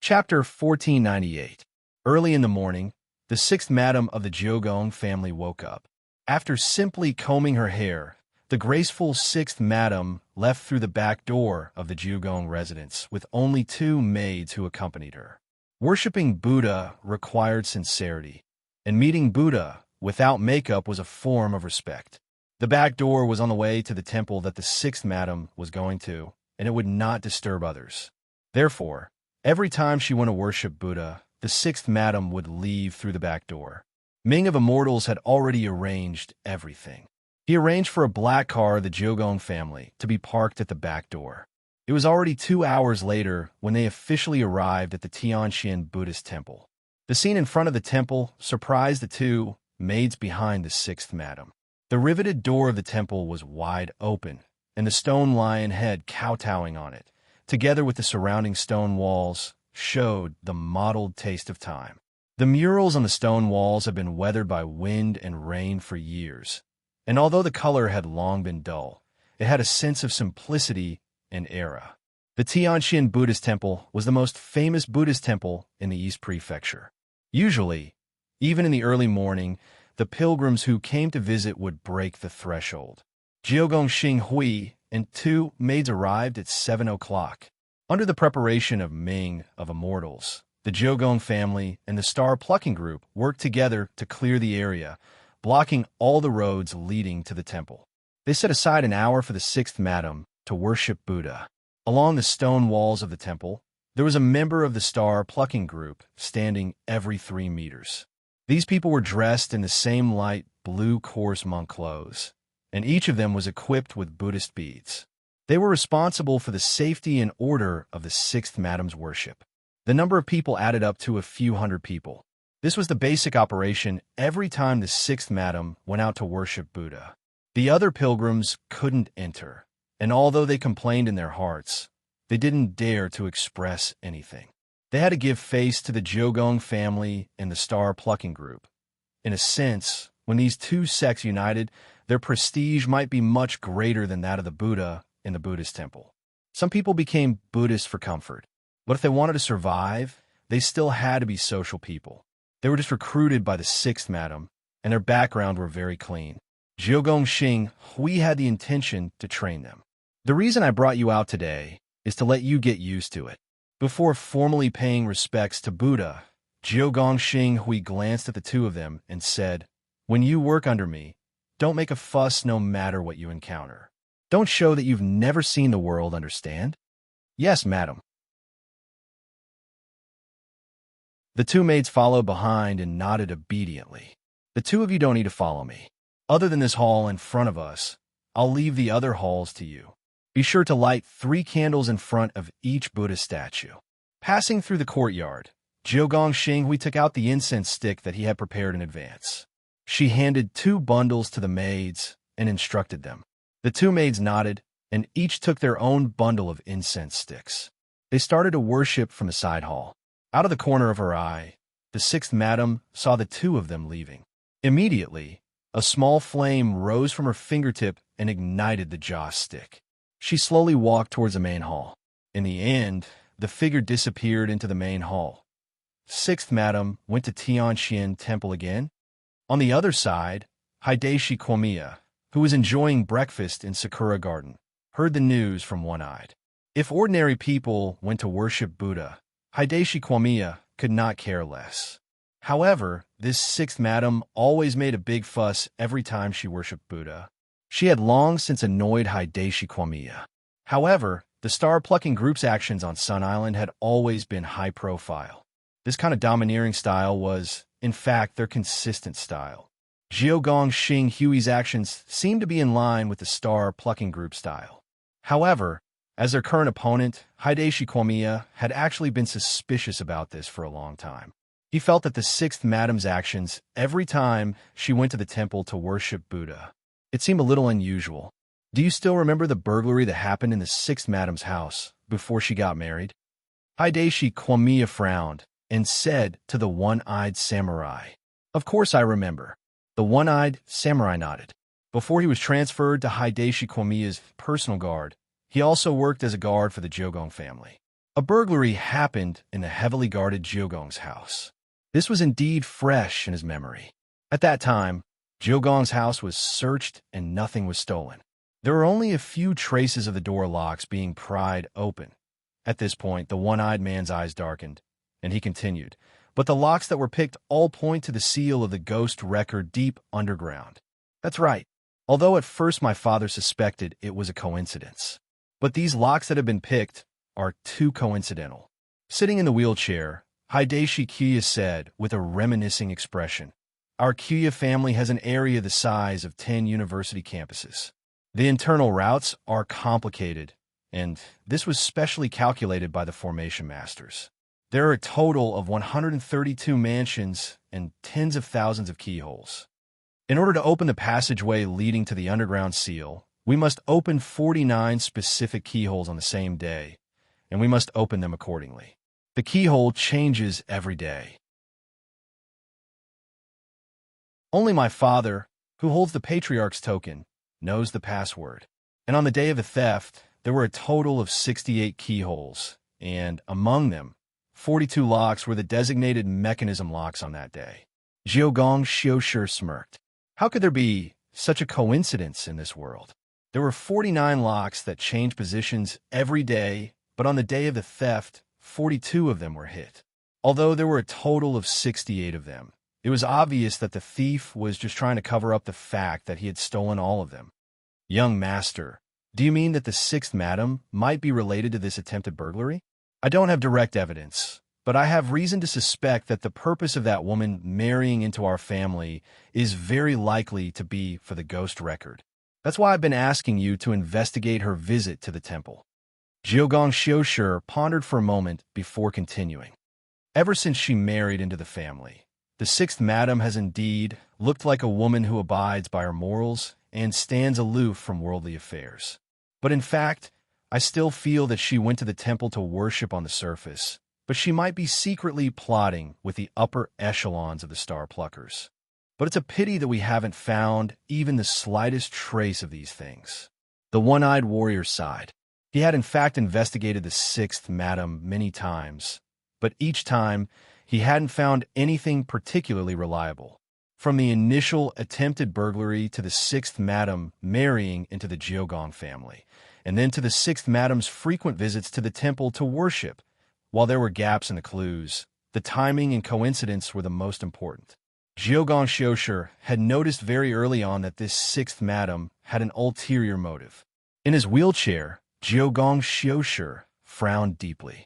Chapter 1498. Early in the morning, the 6th madam of the Jiogong family woke up. After simply combing her hair, the graceful 6th madam left through the back door of the Jiogong residence with only 2 maids who accompanied her. Worshipping Buddha required sincerity, and meeting Buddha without makeup was a form of respect. The back door was on the way to the temple that the 6th madam was going to, and it would not disturb others. Therefore, every time she went to worship Buddha, the 6th madam would leave through the back door. Ming of Immortals had already arranged everything. He arranged for a black car of the Jiogong family to be parked at the back door. It was already 2 hours later when they officially arrived at the Tianxian Buddhist temple. The scene in front of the temple surprised the two maids behind the sixth madam. The riveted door of the temple was wide open, and the stone lion head kowtowing on it, together with the surrounding stone walls, showed the mottled taste of time. The murals on the stone walls had been weathered by wind and rain for years, and although the color had long been dull, it had a sense of simplicity and era. The Tianxian Buddhist temple was the most famous Buddhist temple in the East Prefecture. Usually, even in the early morning, the pilgrims who came to visit would break the threshold. Jiogong Xinghui and two maids arrived at 7 o'clock. Under the preparation of Ming of Immortals, the Jiogong family and the star plucking group worked together to clear the area, blocking all the roads leading to the temple. They set aside an hour for the sixth madam to worship Buddha. Along the stone walls of the temple, there was a member of the star plucking group standing every 3 meters. These people were dressed in the same light blue coarse monk clothes, and each of them was equipped with Buddhist beads. They were responsible for the safety and order of the sixth madam's worship. The number of people added up to a few hundred people. This was the basic operation every time the sixth madam went out to worship Buddha. The other pilgrims couldn't enter, and although they complained in their hearts, they didn't dare to express anything. They had to give face to the Jiogong family and the star plucking group. In a sense, when these two sects united, their prestige might be much greater than that of the Buddha in the Buddhist temple. Some people became Buddhists for comfort, but if they wanted to survive, they still had to be social people. They were just recruited by the sixth madam, and their background were very clean. Jiogong Xinghui had the intention to train them. The reason I brought you out today is to let you get used to it. Before formally paying respects to Buddha, Jiogong Xinghui glanced at the two of them and said, "When you work under me, don't make a fuss no matter what you encounter. Don't show that you've never seen the world, understand?" "Yes, madam." The two maids followed behind and nodded obediently. "The two of you don't need to follow me. Other than this hall in front of us, I'll leave the other halls to you. Be sure to light 3 candles in front of each Buddha statue." Passing through the courtyard, Jiogong Xinghui took out the incense stick that he had prepared in advance. She handed 2 bundles to the maids and instructed them. The 2 maids nodded, and each took their own bundle of incense sticks. They started to worship from the side hall. Out of the corner of her eye, the sixth madam saw the 2 of them leaving. Immediately, a small flame rose from her fingertip and ignited the joss stick. She slowly walked towards the main hall. In the end, the figure disappeared into the main hall. Sixth madam went to Tianxian temple again. On the other side, Hideshi Komiya, who was enjoying breakfast in Sakura Garden, heard the news from one-eyed. If ordinary people went to worship Buddha, Hideshi Komiya could not care less. However, this sixth madam always made a big fuss every time she worshipped Buddha. She had long since annoyed Hideshi Komiya. However, the star-plucking group's actions on Sun Island had always been high-profile. This kind of domineering style was, in fact, their consistent style. Jiogong Xinghui's actions seemed to be in line with the star-plucking group style. However, as their current opponent, Hideshi Komiya had actually been suspicious about this for a long time. He felt that the sixth madam's actions every time she went to the temple to worship Buddha. It seemed a little unusual. Do you still remember the burglary that happened in the sixth madam's house before she got married? Hideshi Komiya frowned and said to the one-eyed samurai, "Of course I remember." The one-eyed samurai nodded. Before he was transferred to Hideshi Komiya's personal guard, he also worked as a guard for the Jiogong family. A burglary happened in the heavily guarded Jiogong's house. This was indeed fresh in his memory. At that time, Jiogong's house was searched and nothing was stolen. There were only a few traces of the door locks being pried open. At this point, the one-eyed man's eyes darkened, and he continued, "But the locks that were picked all point to the seal of the ghost wrecker deep underground." That's right. Although at first my father suspected it was a coincidence. But these locks that have been picked are too coincidental. Sitting in the wheelchair, Hideshi Komiya said with a reminiscing expression, Our Kuya family has an area the size of 10 university campuses. The internal routes are complicated, and this was specially calculated by the formation masters. There are a total of 132 mansions and tens of thousands of keyholes. In order to open the passageway leading to the underground seal, we must open 49 specific keyholes on the same day, and we must open them accordingly. The keyhole changes every day. Only my father, who holds the Patriarch's token, knows the password. And on the day of the theft, there were a total of 68 keyholes, and among them, 42 locks were the designated mechanism locks on that day. Jiogong Xiushi smirked. How could there be such a coincidence in this world? There were 49 locks that changed positions every day, but on the day of the theft, 42 of them were hit. Although there were a total of 68 of them, it was obvious that the thief was just trying to cover up the fact that he had stolen all of them. Young master, do you mean that the sixth madam might be related to this attempted burglary? I don't have direct evidence, but I have reason to suspect that the purpose of that woman marrying into our family is very likely to be for the ghost record. That's why I've been asking you to investigate her visit to the temple. Jiogong Xiushi pondered for a moment before continuing. Ever since she married into the family, the sixth madam has indeed looked like a woman who abides by her morals and stands aloof from worldly affairs. But in fact, I still feel that she went to the temple to worship on the surface, but she might be secretly plotting with the upper echelons of the Star Pluckers. But it's a pity that we haven't found even the slightest trace of these things. The one-eyed warrior sighed. He had in fact investigated the sixth madam many times, but each time he hadn't found anything particularly reliable. From the initial attempted burglary to the sixth madam marrying into the Jiogong family, and then to the sixth madam's frequent visits to the temple to worship, while there were gaps in the clues, the timing and coincidence were the most important. Jiogong Xiushi had noticed very early on that this sixth madam had an ulterior motive. In his wheelchair, Jiogong Xiushi frowned deeply.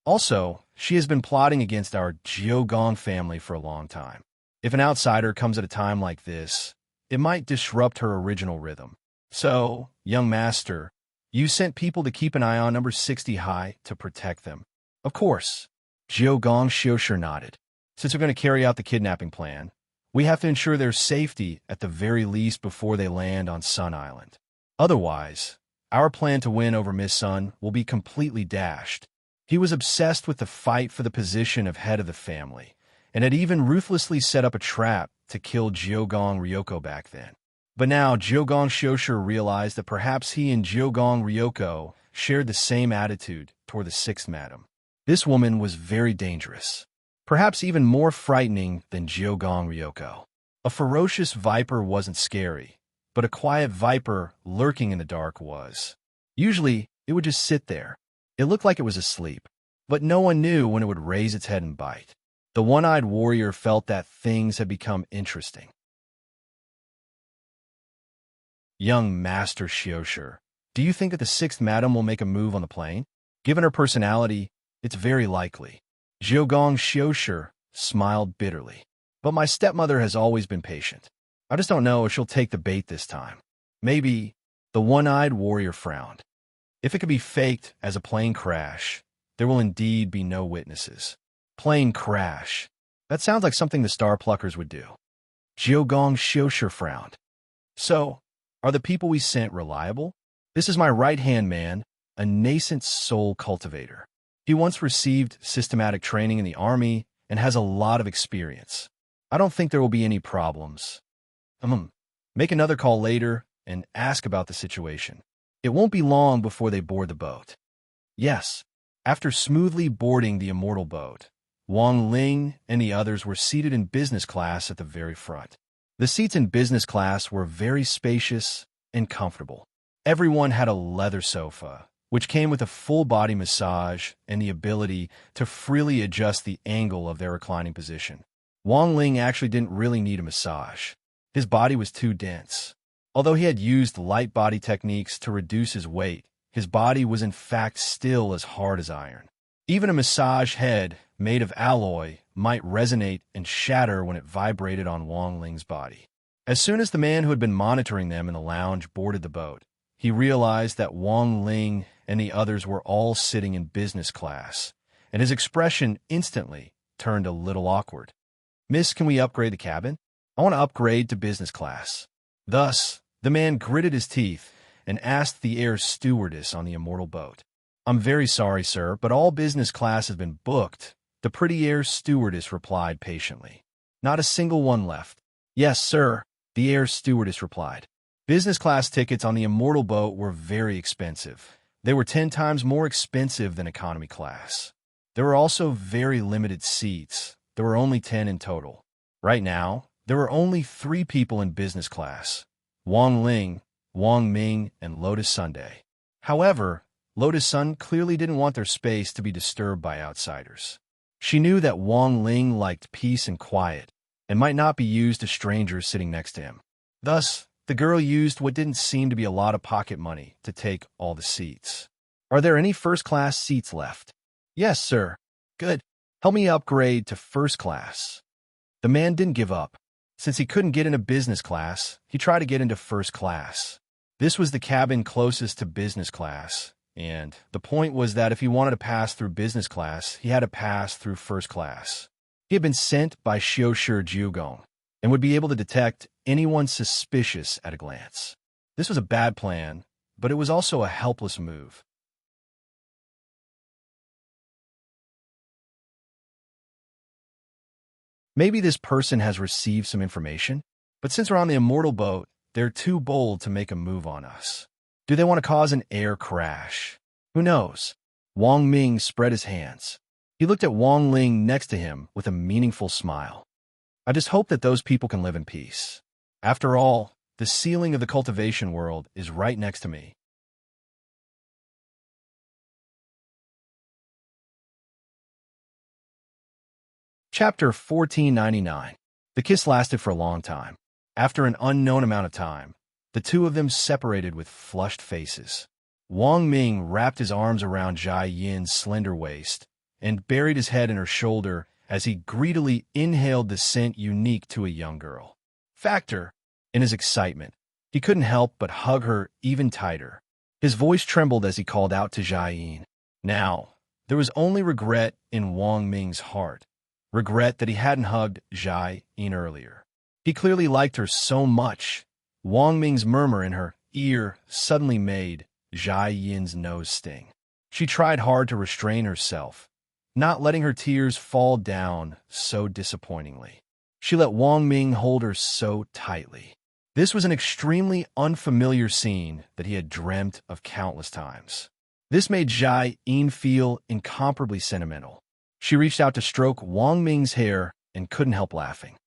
Also, she has been plotting against our Jiogong family for a long time. If an outsider comes at a time like this, it might disrupt her original rhythm. So, young master, you sent people to keep an eye on number 60 high to protect them. Of course. Jiogong Xiushi nodded. Since we're going to carry out the kidnapping plan, we have to ensure their safety at the very least before they land on Sun Island. Otherwise, our plan to win over Miss Sun will be completely dashed. He was obsessed with the fight for the position of head of the family, and had even ruthlessly set up a trap to kill Jiogong Ryoko back then. But now Jiogong Xiushi realized that perhaps he and Jiogong Ryoko shared the same attitude toward the sixth madam. This woman was very dangerous, perhaps even more frightening than Jiogong Ryoko. A ferocious viper wasn't scary, but a quiet viper lurking in the dark was. Usually, it would just sit there. It looked like it was asleep, but no one knew when it would raise its head and bite. The one-eyed warrior felt that things had become interesting. Young Master Xiushi, do you think that the sixth madam will make a move on the plane? Given her personality, it's very likely. Jiogong Xiushi smiled bitterly. But my stepmother has always been patient. I just don't know if she'll take the bait this time. Maybe. The one-eyed warrior frowned. If it could be faked as a plane crash, there will indeed be no witnesses. Plane crash. That sounds like something the Star Pluckers would do. Jiogong Xiushi frowned. So, are the people we sent reliable? This is my right-hand man, a nascent soul cultivator. He once received systematic training in the army and has a lot of experience. I don't think there will be any problems. Make another call later and ask about the situation. It won't be long before they board the boat. Yes. After smoothly boarding the immortal boat, Wang Ling and the others were seated in business class at the very front. The seats in business class were very spacious and comfortable. Everyone had a leather sofa, which came with a full-body massage and the ability to freely adjust the angle of their reclining position. Wang Ling actually didn't really need a massage. His body was too dense. Although he had used light body techniques to reduce his weight, his body was in fact still as hard as iron. Even a massage head made of alloy might resonate and shatter when it vibrated on Wang Ling's body. As soon as the man who had been monitoring them in the lounge boarded the boat, he realized that Wang Ling and the others were all sitting in business class, and his expression instantly turned a little awkward. "Miss, can we upgrade the cabin? I want to upgrade to business class." Thus, the man gritted his teeth and asked the air stewardess on the immortal boat. "I'm very sorry, sir, but all business class has been booked," the pretty air stewardess replied patiently. "Not a single one left." "Yes, sir," the air stewardess replied. Business class tickets on the immortal boat were very expensive. They were 10 times more expensive than economy class. There were also very limited seats. There were only 10 in total. Right now, there were only 3 people in business class: Wang Ling, Wang Ming, and Lotus Sunday. However, Lotus Sun clearly didn't want their space to be disturbed by outsiders. She knew that Wang Ling liked peace and quiet, and might not be used to strangers sitting next to him. Thus, the girl used what didn't seem to be a lot of pocket money to take all the seats. "Are there any first-class seats left?" "Yes, sir." "Good. Help me upgrade to first class." The man didn't give up. Since he couldn't get into business class, he tried to get into first class. This was the cabin closest to business class, and the point was that if he wanted to pass through business class, he had to pass through first class. He had been sent by Xiushi Jiugong and would be able to detect anyone suspicious at a glance. This was a bad plan, but it was also a helpless move. Maybe this person has received some information, but since we're on the immortal boat, they're too bold to make a move on us. Do they want to cause an air crash? Who knows? Wang Ming spread his hands. He looked at Wang Ling next to him with a meaningful smile. "I just hope that those people can live in peace. After all, the ceiling of the cultivation world is right next to me." Chapter 1499. The kiss lasted for a long time. After an unknown amount of time, the two of them separated with flushed faces. Wang Ming wrapped his arms around Jia Yin's slender waist and buried his head in her shoulder as he greedily inhaled the scent unique to a young girl. Factor, in his excitement, he couldn't help but hug her even tighter. His voice trembled as he called out to Jia Yin. Now, there was only regret in Wang Ming's heart. Regret that he hadn't hugged Jia Yin earlier. He clearly liked her so much. Wang Ming's murmur in her ear suddenly made Jia Yin's nose sting. She tried hard to restrain herself, not letting her tears fall down so disappointingly. She let Wang Ming hold her so tightly. This was an extremely unfamiliar scene that he had dreamt of countless times. This made Jia Yin feel incomparably sentimental. She reached out to stroke Wang Ming's hair and couldn't help laughing.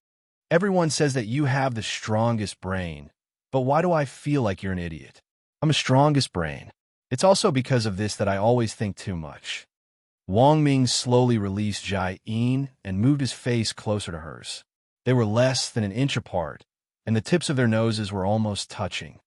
"Everyone says that you have the strongest brain, but why do I feel like you're an idiot? I'm the strongest brain. It's also because of this that I always think too much." Wang Ming slowly released Jia Yin and moved his face closer to hers. They were less than an inch apart, and the tips of their noses were almost touching.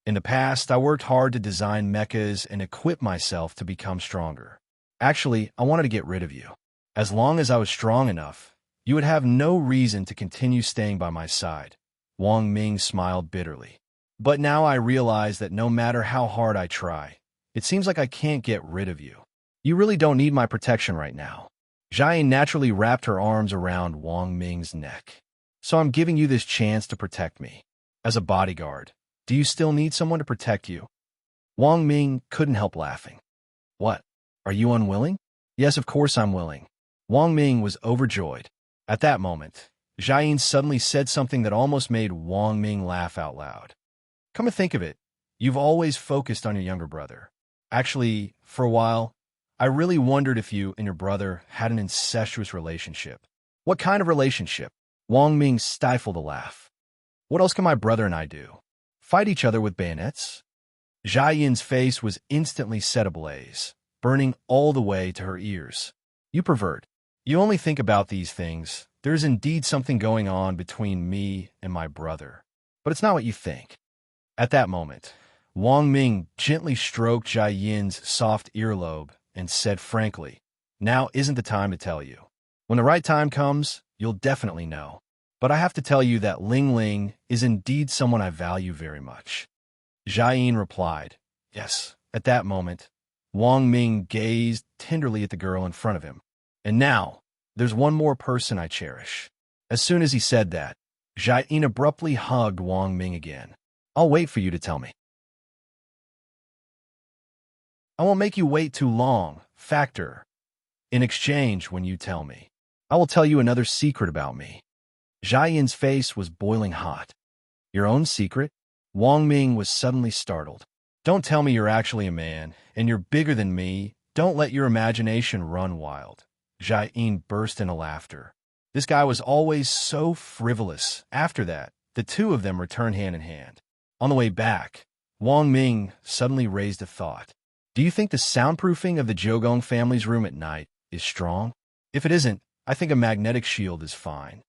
"In the past, I worked hard to design mechas and equip myself to become stronger. Actually, I wanted to get rid of you. As long as I was strong enough, you would have no reason to continue staying by my side." Wang Ming smiled bitterly. "But now I realize that no matter how hard I try, it seems like I can't get rid of you. You really don't need my protection right now." Jia Yin naturally wrapped her arms around Wang Ming's neck. "So I'm giving you this chance to protect me. As a bodyguard, do you still need someone to protect you?" Wang Ming couldn't help laughing. "What? Are you unwilling?" "Yes, of course I'm willing." Wang Ming was overjoyed. At that moment, Jia Yin suddenly said something that almost made Wang Ming laugh out loud. "Come to think of it, you've always focused on your younger brother. Actually, for a while, I really wondered if you and your brother had an incestuous relationship." "What kind of relationship?" Wang Ming stifled a laugh. "What else can my brother and I do? Fight each other with bayonets?" Jia Yin's face was instantly set ablaze, burning all the way to her ears. "You pervert. You only think about these things. There is indeed something going on between me and my brother, but it's not what you think." At that moment, Wang Ming gently stroked Jia Yin's soft earlobe and said frankly, "Now isn't the time to tell you. When the right time comes, you'll definitely know. But I have to tell you that Ling Ling is indeed someone I value very much. Jiayin replied, yes. At that moment, Wang Ming gazed tenderly at the girl in front of him. And now, there's one more person I cherish. As soon as he said that, Jiayin abruptly hugged Wang Ming again. I'll wait for you to tell me. I won't make you wait too long, Factor. In exchange, when you tell me, I will tell you another secret about me. Jiayin's face was boiling hot. Your own secret? Wang Ming was suddenly startled. Don't tell me you're actually a man, and you're bigger than me. Don't let your imagination run wild. Jiayin burst into laughter. This guy was always so frivolous. After that, the two of them returned hand in hand. On the way back, Wang Ming suddenly raised a thought. Do you think the soundproofing of the Jiugong family's room at night is strong? If it isn't, I think a magnetic shield is fine.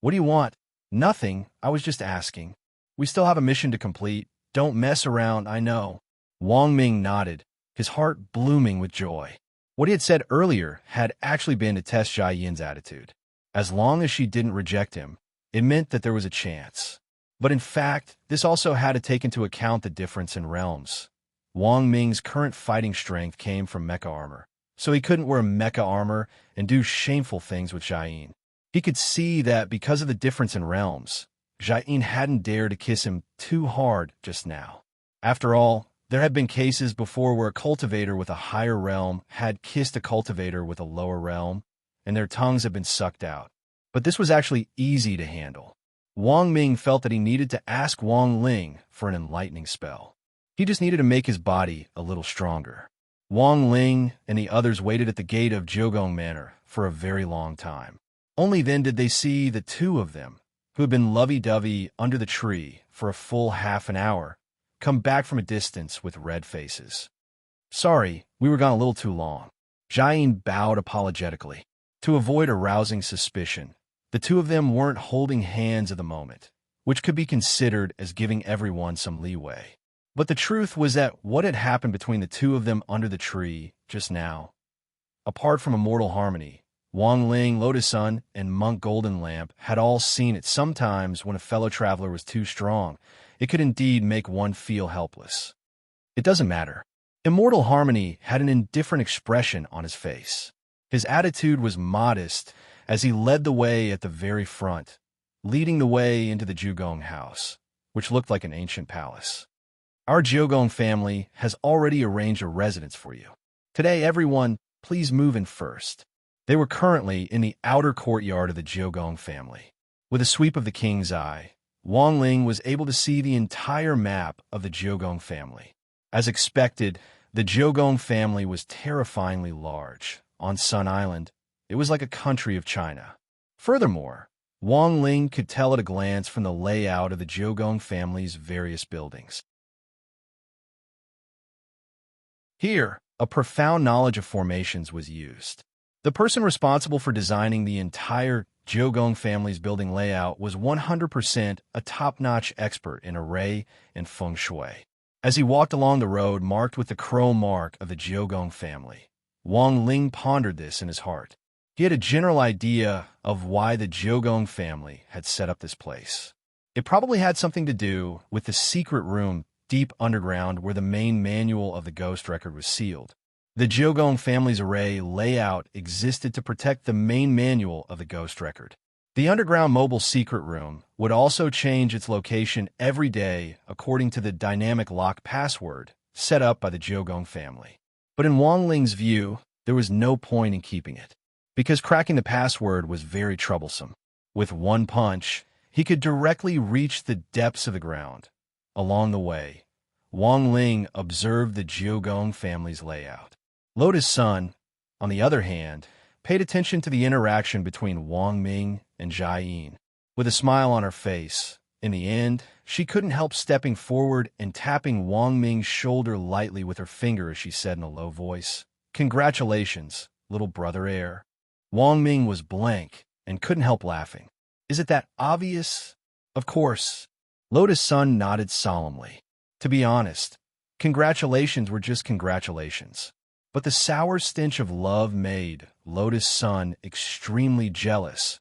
What do you want? Nothing. I was just asking. We still have a mission to complete. Don't mess around, I know. Wang Ming nodded, his heart blooming with joy. What he had said earlier had actually been to test Jiayin's attitude. As long as she didn't reject him, it meant that there was a chance. But in fact, this also had to take into account the difference in realms. Wang Ming's current fighting strength came from mecha armor, so he couldn't wear mecha armor and do shameful things with Jiayin. He could see that because of the difference in realms, Jiayin hadn't dared to kiss him too hard just now. After all, there had been cases before where a cultivator with a higher realm had kissed a cultivator with a lower realm, and their tongues had been sucked out. But this was actually easy to handle. Wang Ming felt that he needed to ask Wang Ling for an enlightening spell. He just needed to make his body a little stronger. Wang Ling and the others waited at the gate of Jiugong Manor for a very long time. Only then did they see the two of them, who had been lovey-dovey under the tree for a full half an hour, come back from a distance with red faces. Sorry, we were gone a little too long. Jiayin bowed apologetically. To avoid arousing suspicion, the two of them weren't holding hands at the moment, which could be considered as giving everyone some leeway. But the truth was that what had happened between the two of them under the tree just now, apart from immortal harmony, Wang Ling, Lotus Sun, and Monk Golden Lamp had all seen it. Sometimes when a fellow traveler was too strong, it could indeed make one feel helpless. It doesn't matter. Immortal Harmony had an indifferent expression on his face. His attitude was modest as he led the way at the very front, leading the way into the Jiugong house, which looked like an ancient palace. Our Jiugong family has already arranged a residence for you. Today, everyone, please move in first. They were currently in the outer courtyard of the Jiugong family. With a sweep of the king's eye, Wang Ling was able to see the entire map of the Jiugong family. As expected, the Jiugong family was terrifyingly large. On Sun Island, it was like a country of China. Furthermore, Wang Ling could tell at a glance from the layout of the Jiugong family's various buildings. Here, a profound knowledge of formations was used. The person responsible for designing the entire Jiugong family's building layout was 100% a top-notch expert in array and feng shui. As he walked along the road marked with the crow mark of the Jiugong family, Wang Ling pondered this in his heart. He had a general idea of why the Jiugong family had set up this place. It probably had something to do with the secret room deep underground where the main manual of the ghost record was sealed. The Jiugong family's array layout existed to protect the main manual of the ghost record. The underground mobile secret room would also change its location every day according to the dynamic lock password set up by the Jiugong family. But in Wang Ling's view, there was no point in keeping it, because cracking the password was very troublesome. With one punch, he could directly reach the depths of the ground. Along the way, Wang Ling observed the Jiugong family's layout. Lotus Sun, on the other hand, paid attention to the interaction between Wang Ming and Jiayin. With a smile on her face, in the end, she couldn't help stepping forward and tapping Wang Ming's shoulder lightly with her finger as she said in a low voice, "Congratulations, little brother heir." Wang Ming was blank and couldn't help laughing. Is it that obvious? Of course. Lotus Sun nodded solemnly. To be honest, congratulations were just congratulations. But the sour stench of love made Lotus Sun extremely jealous.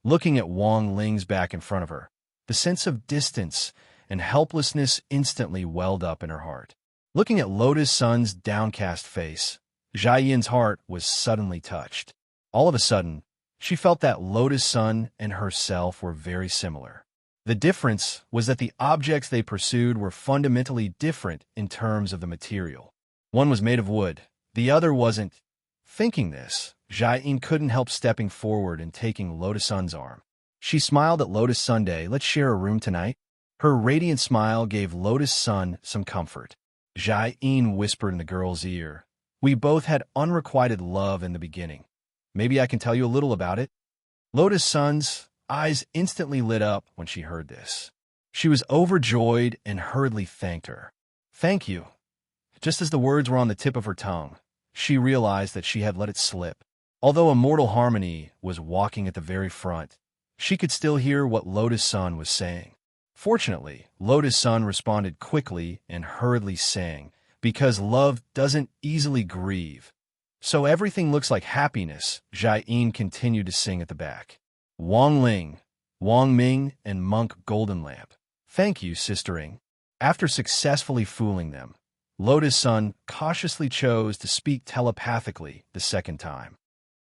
Looking at Wang Ling's back in front of her, the sense of distance and helplessness instantly welled up in her heart. Looking at Lotus Sun's downcast face, Jia Yin's heart was suddenly touched. All of a sudden, she felt that Lotus Sun and herself were very similar. The difference was that the objects they pursued were fundamentally different in terms of the material. One was made of wood, the other wasn't. Thinking this, Jia Yin couldn't help stepping forward and taking Lotus Sun's arm. She smiled at Lotus Sunday. "Let's share a room tonight." Her radiant smile gave Lotus Sun some comfort. Jia Yin whispered in the girl's ear, "We both had unrequited love in the beginning. Maybe I can tell you a little about it." Lotus Sun's eyes instantly lit up when she heard this. She was overjoyed and hurriedly thanked her. "Thank you." Just as the words were on the tip of her tongue, she realized that she had let it slip. Although Immortal Harmony was walking at the very front, she could still hear what Lotus Sun was saying. Fortunately, Lotus Sun responded quickly and hurriedly saying, "Because love doesn't easily grieve. So everything looks like happiness," Jia Yin continued to sing at the back. "Wang Ling, Wang Ming, and Monk Golden Lamp. Thank you, sistering." After successfully fooling them, Lotus Sun cautiously chose to speak telepathically the second time.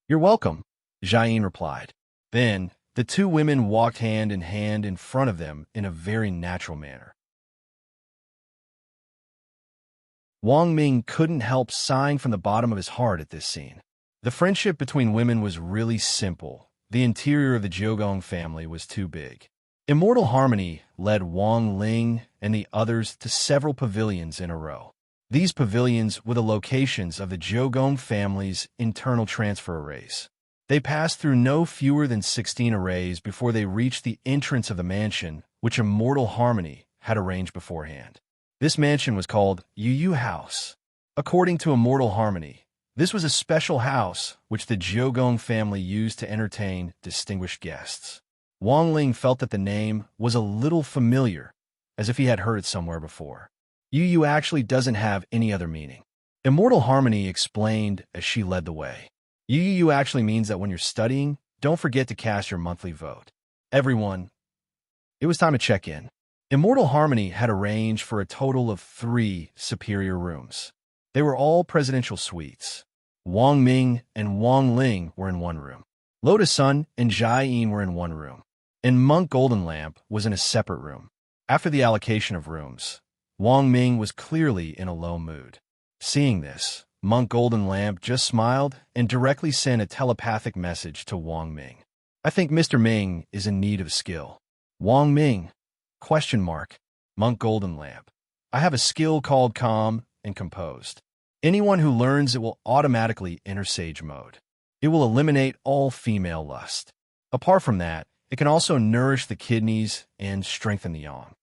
"You're welcome," Jia Yin replied. Then, the two women walked hand in hand in front of them in a very natural manner. Wang Ming couldn't help sighing from the bottom of his heart at this scene. The friendship between women was really simple. The interior of the Jiugong family was too big. Immortal Harmony led Wang Ling and the others to several pavilions in a row. These pavilions were the locations of the Jiugong family's internal transfer arrays. They passed through no fewer than 16 arrays before they reached the entrance of the mansion, which Immortal Harmony had arranged beforehand. This mansion was called Yu House. According to Immortal Harmony, this was a special house which the Jiugong family used to entertain distinguished guests. Wang Ling felt that the name was a little familiar, as if he had heard it somewhere before. Yu actually doesn't have any other meaning. Immortal Harmony explained as she led the way. Yu actually means that when you're studying, don't forget to cast your monthly vote. Everyone, it was time to check in. Immortal Harmony had arranged for a total of 3 superior rooms. They were all presidential suites. Wang Ming and Wang Ling were in one room. Lotus Sun and Jia Yin were in one room. And Monk Golden Lamp was in a separate room. After the allocation of rooms, Wang Ming was clearly in a low mood. Seeing this, Monk Golden Lamp just smiled and directly sent a telepathic message to Wang Ming. "I think Mr. Ming is in need of skill." "Wang Ming? Question mark. Monk Golden Lamp. I have a skill called Calm and Composed. Anyone who learns it will automatically enter Sage mode. It will eliminate all female lust. Apart from that, it can also nourish the kidneys and strengthen the yang."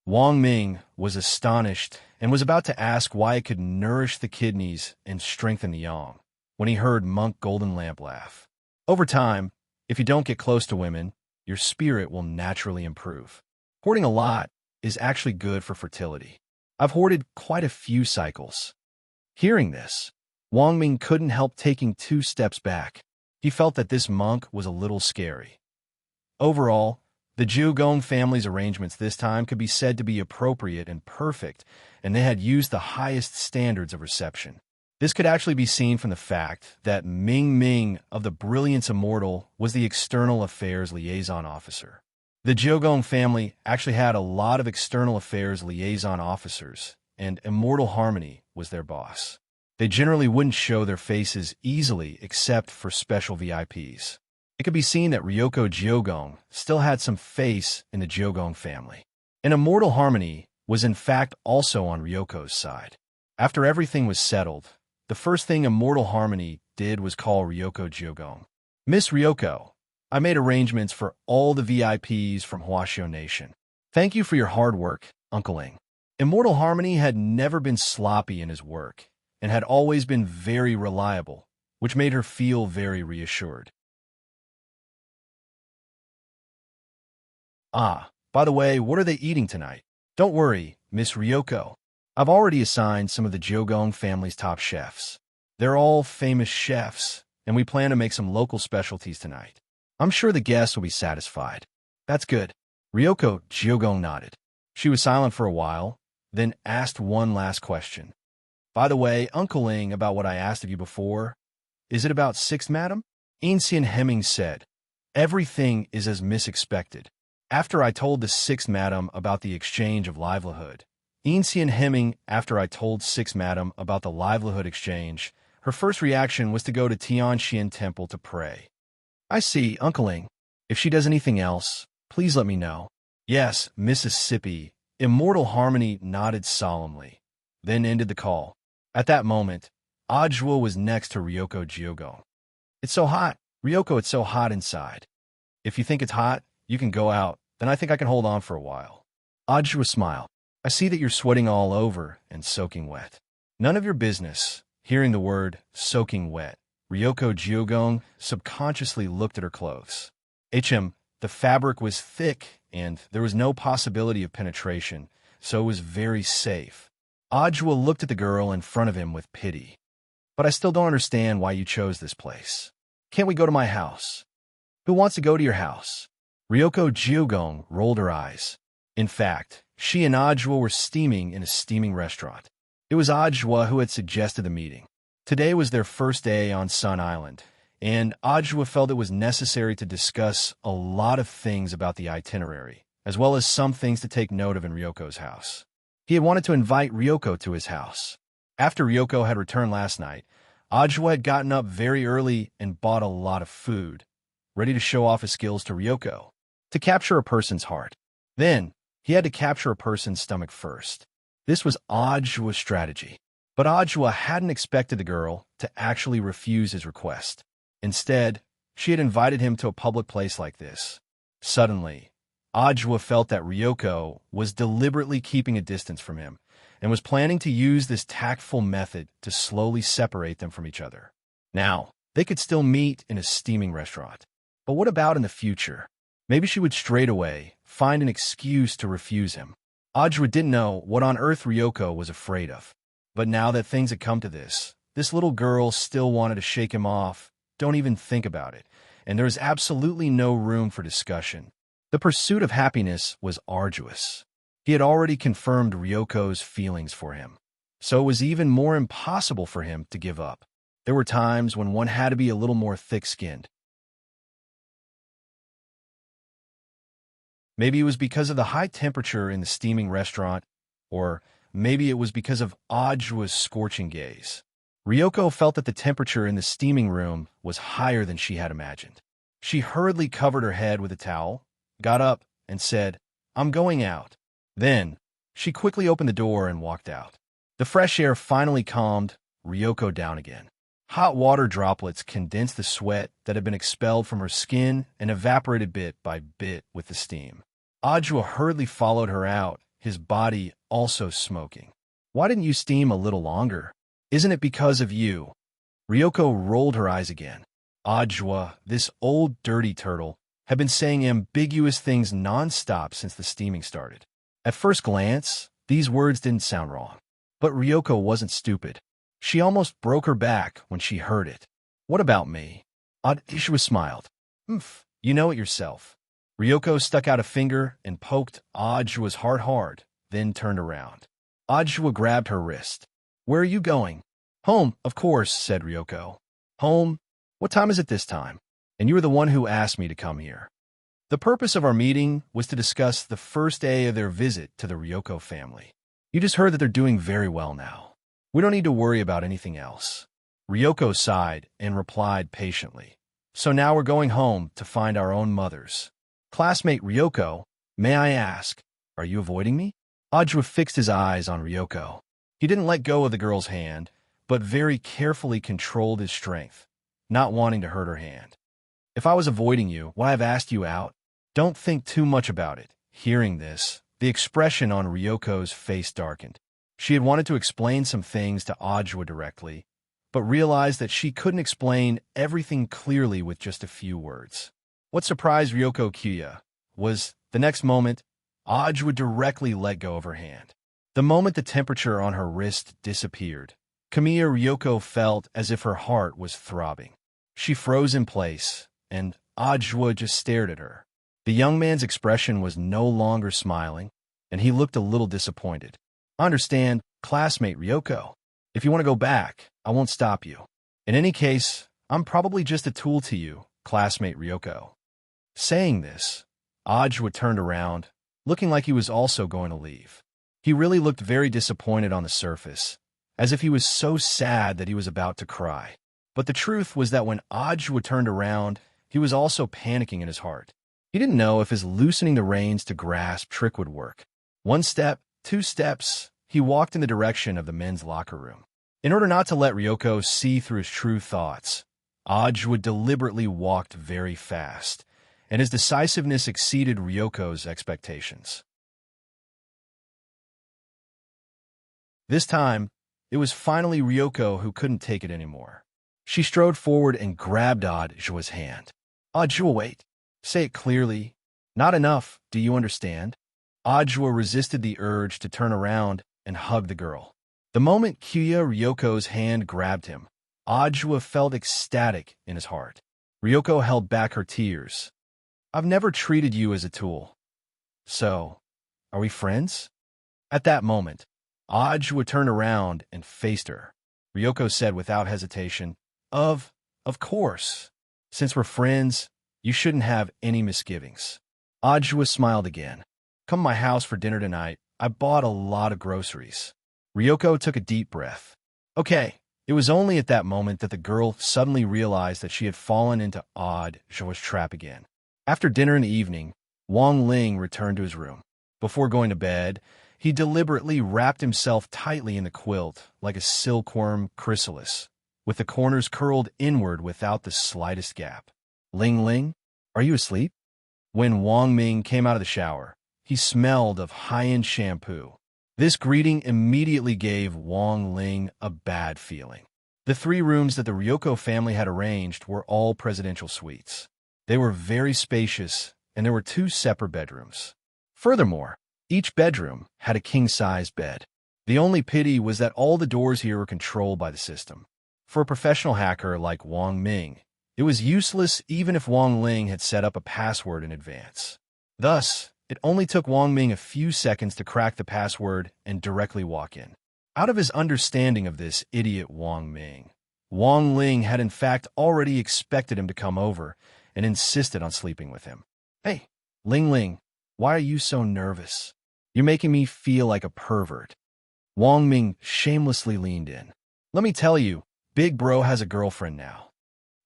Wang Ming was astonished and was about to ask why it could nourish the kidneys and strengthen the yang, when he heard Monk Golden Lamp laugh. "Over time, if you don't get close to women, your spirit will naturally improve. Hoarding a lot is actually good for fertility. I've hoarded quite a few cycles." Hearing this, Wang Ming couldn't help taking 2 steps back. He felt that this monk was a little scary. Overall, the Jiugong family's arrangements this time could be said to be appropriate and perfect, and they had used the highest standards of reception. This could actually be seen from the fact that Ming Ming of the Brilliance Immortal was the External Affairs Liaison Officer. The Jiugong family actually had a lot of External Affairs Liaison Officers, and Immortal Harmony was their boss. They generally wouldn't show their faces easily except for special VIPs. It could be seen that Ryoko Jiugong still had some face in the Jiugong family. And Immortal Harmony was in fact also on Ryoko's side. After everything was settled, the first thing Immortal Harmony did was call Ryoko Jiugong. "Miss Ryoko, I made arrangements for all the VIPs from Huaxiao Nation. Thank you for your hard work, Uncle Ling." Immortal Harmony had never been sloppy in his work and had always been very reliable, which made her feel very reassured. "Ah, by the way, what are they eating tonight?" "Don't worry, Miss Ryoko. I've already assigned some of the Jiugong family's top chefs. They're all famous chefs, and we plan to make some local specialties tonight. I'm sure the guests will be satisfied. That's good. Ryoko Gyogong nodded. She was silent for a while, then asked one last question. By the way, uncling about what I asked of you before. Is it about sixth madam? Ancient Hemming said. Everything is as Miss expected. After I told the sixth madam about the exchange of livelihood. Ancient Hemming, after I told sixth madam about the livelihood exchange, her first reaction was to go to Tianxian Temple to pray. I see, uncling. If she does anything else, please let me know. Yes, Mississippi. Immortal Harmony nodded solemnly, then ended the call. At that moment, Ajwa was next to Ryoko Gyogong. It's so hot. Ryoko, it's so hot inside. If you think it's hot, you can go out, then I think I can hold on for a while. Ajwa smiled. I see that you're sweating all over and soaking wet. None of your business. Hearing the word soaking wet, Ryoko Gyogong subconsciously looked at her clothes. The fabric was thick and there was no possibility of penetration, so it was very safe. Ajwa looked at the girl in front of him with pity. But I still don't understand why you chose this place. Can't we go to my house? Who wants to go to your house? Ryoko Gyogong rolled her eyes. In fact, she and Ajwa were steaming in a steaming restaurant. It was Ajwa who had suggested the meeting. Today was their first day on Sun Island, and Ajwa felt it was necessary to discuss a lot of things about the itinerary, as well as some things to take note of in Ryoko's house. He had wanted to invite Ryoko to his house. After Ryoko had returned last night, Ajwa had gotten up very early and bought a lot of food, ready to show off his skills to Ryoko, to capture a person's heart. Then, he had to capture a person's stomach first. This was Ajwa's strategy. But Ajwa hadn't expected the girl to actually refuse his request. Instead, she had invited him to a public place like this. Suddenly, Ajwa felt that Ryoko was deliberately keeping a distance from him and was planning to use this tactful method to slowly separate them from each other. Now, they could still meet in a steaming restaurant. But what about in the future? Maybe she would straight away find an excuse to refuse him. Ajwa didn't know what on earth Ryoko was afraid of. But now that things had come to this little girl still wanted to shake him off. Don't even think about it. And there was absolutely no room for discussion. The pursuit of happiness was arduous. He had already confirmed Ryoko's feelings for him. So it was even more impossible for him to give up. There were times when one had to be a little more thick-skinned. Maybe it was because of the high temperature in the steaming restaurant, or maybe it was because of Ajwa's scorching gaze. Ryoko felt that the temperature in the steaming room was higher than she had imagined. She hurriedly covered her head with a towel, got up, and said, "I'm going out." Then, she quickly opened the door and walked out. The fresh air finally calmed Ryoko down again. Hot water droplets condensed the sweat that had been expelled from her skin and evaporated bit by bit with the steam. Ajwa hurriedly followed her out, his body also smoking. "Why didn't you steam a little longer? Isn't it because of you?" Ryoko rolled her eyes again. Ajwa, this old dirty turtle, had been saying ambiguous things non-stop since the steaming started. At first glance, these words didn't sound wrong. But Ryoko wasn't stupid. She almost broke her back when she heard it. "What about me?" Ajwa smiled. You know it yourself." Ryoko stuck out a finger and poked Ajwa's heart hard, then turned around. Ajwa grabbed her wrist. "Where are you going?" "Home, of course," said Ryoko. "Home? What time is it this time? And you were the one who asked me to come here." The purpose of our meeting was to discuss the first day of their visit to the Ryoko family. You just heard that they're doing very well now. We don't need to worry about anything else. Ryoko sighed and replied patiently. "So now we're going home to find our own mothers." "Classmate Ryoko, may I ask, are you avoiding me?" Ajwa fixed his eyes on Ryoko. He didn't let go of the girl's hand, but very carefully controlled his strength, not wanting to hurt her hand. "If I was avoiding you, would I have asked you out? Don't think too much about it." Hearing this, the expression on Ryoko's face darkened. She had wanted to explain some things to Ajwa directly, but realized that she couldn't explain everything clearly with just a few words. What surprised Ryoko Kiya was, the next moment, Ajwa directly let go of her hand. The moment the temperature on her wrist disappeared, Kamiya Ryoko felt as if her heart was throbbing. She froze in place, and Ajwa just stared at her. The young man's expression was no longer smiling, and he looked a little disappointed. I understand, classmate Ryoko. If you want to go back, I won't stop you. In any case, I'm probably just a tool to you, classmate Ryoko. Saying this, Ajwa turned around, looking like he was also going to leave. He really looked very disappointed on the surface, as if he was so sad that he was about to cry. But the truth was that when Ajwa turned around, he was also panicking in his heart. He didn't know if his loosening the reins to grasp trick would work. 1 step, 2 steps, he walked in the direction of the men's locker room. In order not to let Ryoko see through his true thoughts, Ajwa deliberately walked very fast, and his decisiveness exceeded Ryoko's expectations. This time, it was finally Ryoko who couldn't take it anymore. She strode forward and grabbed Ajwa's hand. Ajwa, wait. Say it clearly. Not enough, do you understand? Ajwa resisted the urge to turn around and hug the girl. The moment Kamiya Ryoko's hand grabbed him, Ajwa felt ecstatic in his heart. Ryoko held back her tears. I've never treated you as a tool. So, are we friends? At that moment, Ajwa turned around and faced her. Ryoko said without hesitation, Of course. Since we're friends, you shouldn't have any misgivings. Ajwa smiled again. Come to my house for dinner tonight. I bought a lot of groceries. Ryoko took a deep breath. Okay. It was only at that moment that the girl suddenly realized that she had fallen into Ajwa's trap again. After dinner in the evening, Wang Ling returned to his room. Before going to bed, he deliberately wrapped himself tightly in the quilt like a silkworm chrysalis, with the corners curled inward without the slightest gap. Ling Ling, are you asleep? When Wang Ming came out of the shower, he smelled of high-end shampoo. This greeting immediately gave Wang Ling a bad feeling. The 3 rooms that the Ryoko family had arranged were all presidential suites. They were very spacious, and there were 2 separate bedrooms. Furthermore, each bedroom had a king-size bed. The only pity was that all the doors here were controlled by the system. For a professional hacker like Wang Ming, it was useless even if Wang Ling had set up a password in advance. Thus, it only took Wang Ming a few seconds to crack the password and directly walk in. Out of his understanding of this idiot Wang Ming, Wang Ling had in fact already expected him to come over and insisted on sleeping with him. Hey, Ling Ling, why are you so nervous? You're making me feel like a pervert. Wang Ming shamelessly leaned in. Let me tell you, Big Bro has a girlfriend now.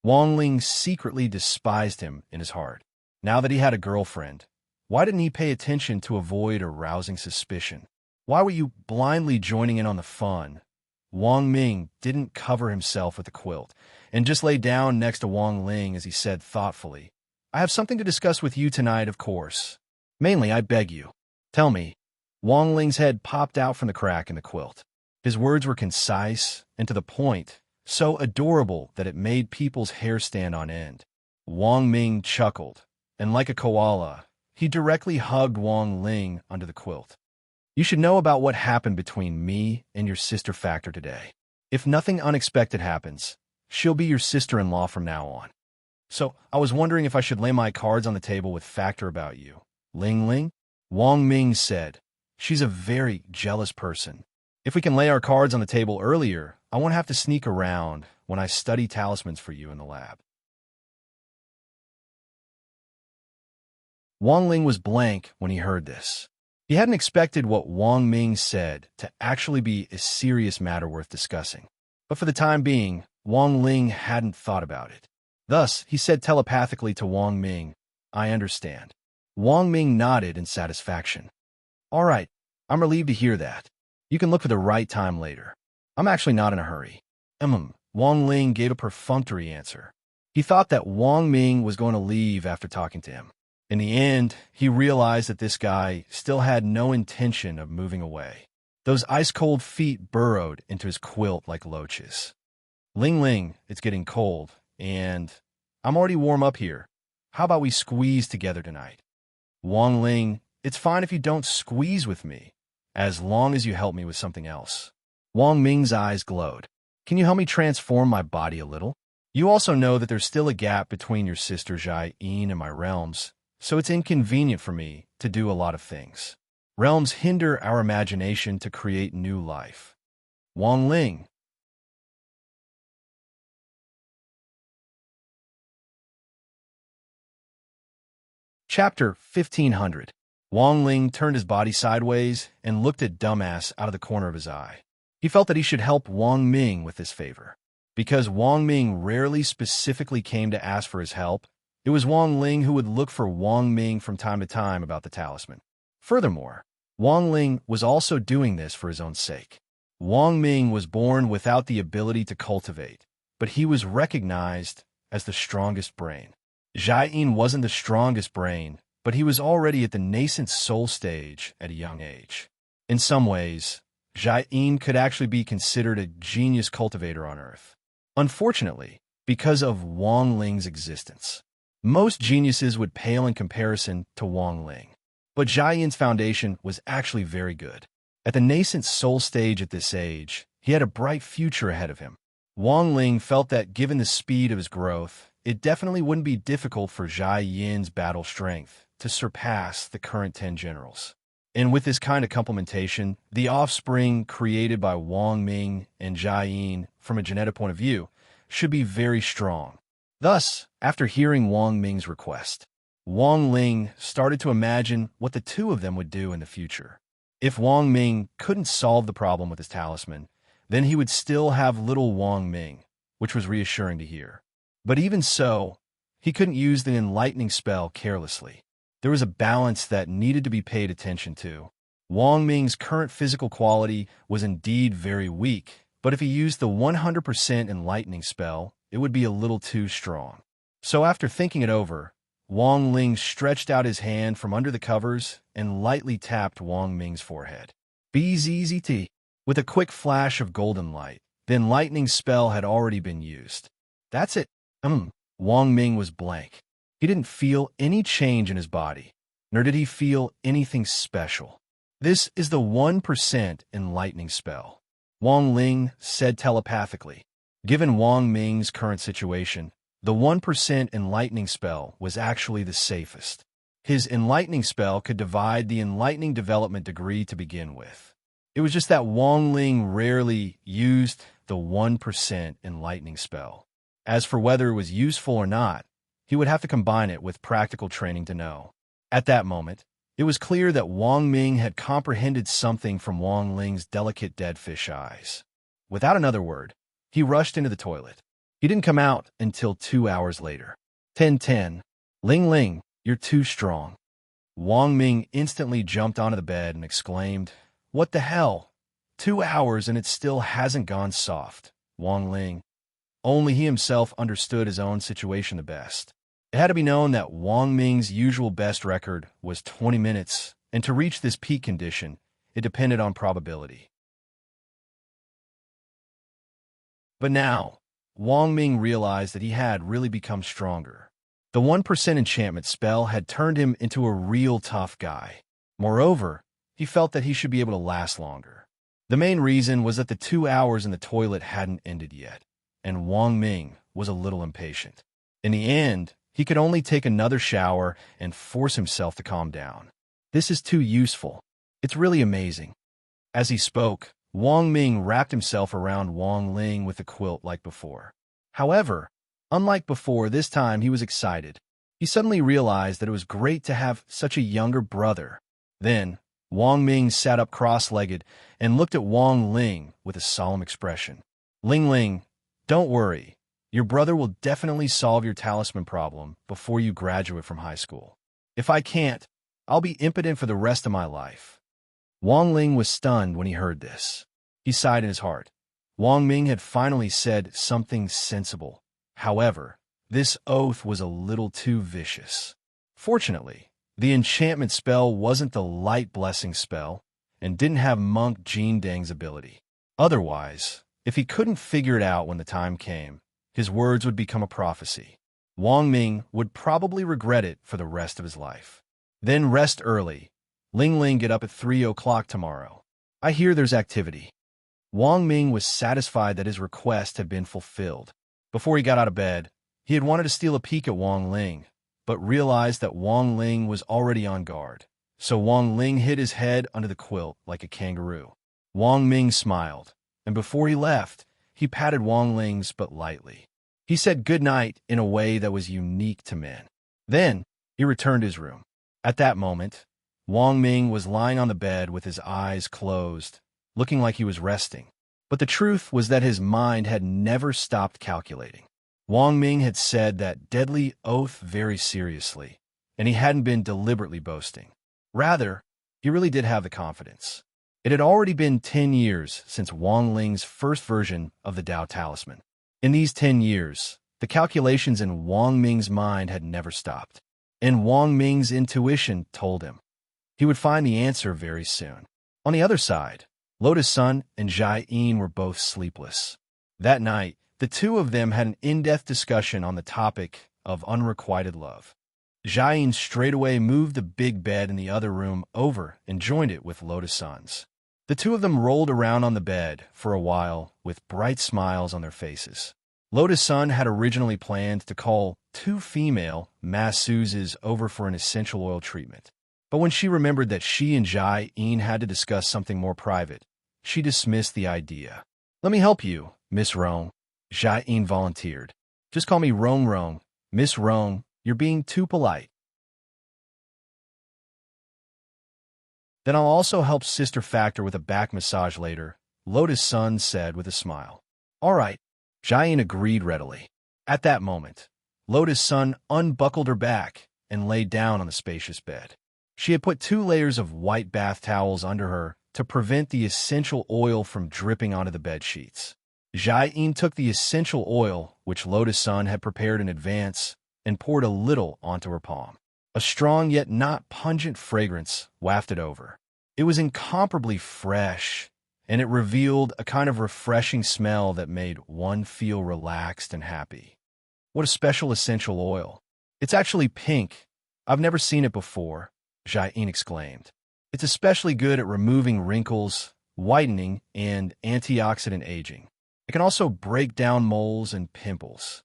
Wang Ling secretly despised him in his heart. Now that he had a girlfriend, why didn't he pay attention to avoid arousing suspicion? Why were you blindly joining in on the fun? Wang Ming didn't cover himself with a quilt and just lay down next to Wang Ling as he said thoughtfully, I have something to discuss with you tonight, of course. Mainly, I beg you. Tell me. Wang Ling's head popped out from the crack in the quilt. His words were concise and to the point, so adorable that it made people's hair stand on end. Wang Ming chuckled, and like a koala, he directly hugged Wang Ling under the quilt. You should know about what happened between me and your sister Factor today. If nothing unexpected happens, she'll be your sister-in-law from now on. So, I was wondering if I should lay my cards on the table with Factor about you. Ling Ling? Wang Ming said, she's a very jealous person. If we can lay our cards on the table earlier, I won't have to sneak around when I study talismans for you in the lab. Wang Ling was blank when he heard this. He hadn't expected what Wang Ming said to actually be a serious matter worth discussing. But for the time being, Wang Ling hadn't thought about it. Thus, he said telepathically to Wang Ming, I understand. Wang Ming nodded in satisfaction. All right, I'm relieved to hear that. You can look for the right time later. I'm actually not in a hurry. Wang Ling gave a perfunctory answer. He thought that Wang Ming was going to leave after talking to him. In the end, he realized that this guy still had no intention of moving away. Those ice-cold feet burrowed into his quilt like loaches. Ling Ling, it's getting cold, and I'm already warm up here. How about we squeeze together tonight? Wang Ling, it's fine if you don't squeeze with me, as long as you help me with something else. Wang Ming's eyes glowed. can you help me transform my body a little? You also know that there's still a gap between your sister Jai-in and my realms, so it's inconvenient for me to do a lot of things. Realms hinder our imagination to create new life. Wang Ling. Chapter 1500. Wang Ling turned his body sideways and looked at Dumbass out of the corner of his eye. He felt that he should help Wang Ming with this favor. Because Wang Ming rarely specifically came to ask for his help, it was Wang Ling who would look for Wang Ming from time to time about the talisman. Furthermore, Wang Ling was also doing this for his own sake. Wang Ming was born without the ability to cultivate, but he was recognized as the strongest brain. Jai-in wasn't the strongest brain, but he was already at the nascent soul stage at a young age. In some ways, Jai-in could actually be considered a genius cultivator on Earth. Unfortunately, because of Wang Ling's existence, most geniuses would pale in comparison to Wang Ling. But Jai-in's foundation was actually very good. At the nascent soul stage at this age, he had a bright future ahead of him. Wang Ling felt that given the speed of his growth, it definitely wouldn't be difficult for Jai-in's battle strength to surpass the current 10 generals. And with this kind of complementation, the offspring created by Wang Ming and Jai-in, from a genetic point of view, should be very strong. Thus, after hearing Wang Ming's request, Wang Ling started to imagine what the two of them would do in the future. If Wang Ming couldn't solve the problem with his talisman, then he would still have little Wang Ming, which was reassuring to hear. But even so, he couldn't use the enlightening spell carelessly. There was a balance that needed to be paid attention to. Wang Ming's current physical quality was indeed very weak, but if he used the 100% enlightening spell, it would be a little too strong. So after thinking it over, Wang Ling stretched out his hand from under the covers and lightly tapped Wang Ming's forehead. BZZT. With a quick flash of golden light, the enlightening spell had already been used. That's it. Wang Ming was blank. He didn't feel any change in his body, nor did he feel anything special. This is the 1% enlightening spell, Wang Ling said telepathically. Given Wang Ming's current situation, the 1% enlightening spell was actually the safest. His enlightening spell could divide the enlightening development degree to begin with. It was just that Wang Ling rarely used the 1% enlightening spell. As for whether it was useful or not, he would have to combine it with practical training to know. At that moment, it was clear that Wang Ming had comprehended something from Wang Ling's delicate dead fish eyes. Without another word, he rushed into the toilet. He didn't come out until 2 hours later. 10:10. Ling Ling, you're too strong. Wang Ming instantly jumped onto the bed and exclaimed, "What the hell? 2 hours and it still hasn't gone soft." Wang Ling. Only he himself understood his own situation the best. It had to be known that Wang Ming's usual best record was 20 minutes, and to reach this peak condition, it depended on probability. But now, Wang Ming realized that he had really become stronger. The 1% enchantment spell had turned him into a real tough guy. Moreover, he felt that he should be able to last longer. The main reason was that the 2 hours in the toilet hadn't ended yet, and Wang Ming was a little impatient. In the end, he could only take another shower and force himself to calm down. This is too useful. It's really amazing. As he spoke, Wang Ming wrapped himself around Wang Ling with a quilt like before. However, unlike before, this time he was excited. He suddenly realized that it was great to have such a younger brother. Then, Wang Ming sat up cross-legged and looked at Wang Ling with a solemn expression. "Ling Ling, don't worry. Your brother will definitely solve your talisman problem before you graduate from high school. If I can't, I'll be impotent for the rest of my life." Wang Ling was stunned when he heard this. He sighed in his heart. Wang Ming had finally said something sensible. However, this oath was a little too vicious. Fortunately, the enchantment spell wasn't the light blessing spell and didn't have Monk Jin Dang's ability. Otherwise, if he couldn't figure it out when the time came, his words would become a prophecy. Wang Ming would probably regret it for the rest of his life. Then rest early. Ling Ling, get up at 3 o'clock tomorrow. I hear there's activity. Wang Ming was satisfied that his request had been fulfilled. Before he got out of bed, he had wanted to steal a peek at Wang Ling, but realized that Wang Ling was already on guard. So Wang Ling hid his head under the quilt like a kangaroo. Wang Ming smiled, and before he left, he patted Wang Ling's butt lightly. He said good night in a way that was unique to men. Then, he returned to his room. At that moment, Wang Ming was lying on the bed with his eyes closed, looking like he was resting. But the truth was that his mind had never stopped calculating. Wang Ming had said that deadly oath very seriously, and he hadn't been deliberately boasting. Rather, he really did have the confidence. It had already been 10 years since Wang Ling's first version of the Tao Talisman. In these 10 years, the calculations in Wang Ming's mind had never stopped. And Wang Ming's intuition told him he would find the answer very soon. On the other side, Lotus Sun and Jai Yin were both sleepless. That night, the two of them had an in-depth discussion on the topic of unrequited love. Jai Yin straightaway moved the big bed in the other room over and joined it with Lotus Sun's. The two of them rolled around on the bed for a while with bright smiles on their faces. Lotus Sun had originally planned to call 2 female masseuses over for an essential oil treatment. But when she remembered that she and Jai Yin had to discuss something more private, she dismissed the idea. "Let me help you, Miss Rong," Jai Yin volunteered. "Just call me Rong Rong. Miss Rong, you're being too polite." "Then I'll also help Sister Factor with a back massage later," Lotus Sun said with a smile. "All right," Jai Yin agreed readily. At that moment, Lotus Sun unbuckled her back and lay down on the spacious bed. She had put 2 layers of white bath towels under her to prevent the essential oil from dripping onto the bed sheets. Jai Yin took the essential oil, which Lotus Sun had prepared in advance, and poured a little onto her palm. A strong yet not pungent fragrance wafted over. It was incomparably fresh, and it revealed a kind of refreshing smell that made one feel relaxed and happy. "What a special essential oil. It's actually pink. I've never seen it before," Jai Yin exclaimed. "It's especially good at removing wrinkles, whitening, and antioxidant aging. It can also break down moles and pimples."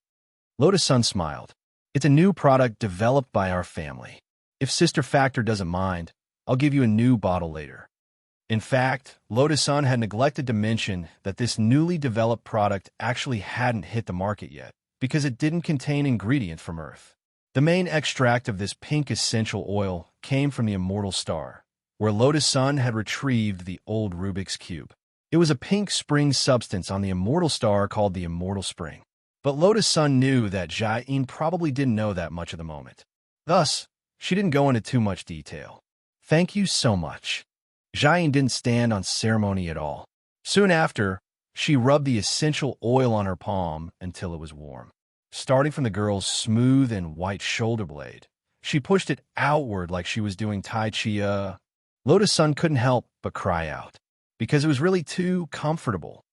Lotus Sun smiled. "It's a new product developed by our family. If Sister Factor doesn't mind, I'll give you a new bottle later." In fact, Lotus Sun had neglected to mention that this newly developed product actually hadn't hit the market yet, because it didn't contain ingredient from Earth. The main extract of this pink essential oil came from the Immortal Star, where Lotus Sun had retrieved the old Rubik's Cube. It was a pink spring substance on the Immortal Star called the Immortal Spring. But Lotus Sun knew that Jai Yin probably didn't know that much at the moment. Thus, she didn't go into too much detail. "Thank you so much." Jai Yin didn't stand on ceremony at all. Soon after, she rubbed the essential oil on her palm until it was warm. Starting from the girl's smooth and white shoulder blade, she pushed it outward like she was doing Tai Chi. Lotus Sun couldn't help but cry out, because it was really too comfortable.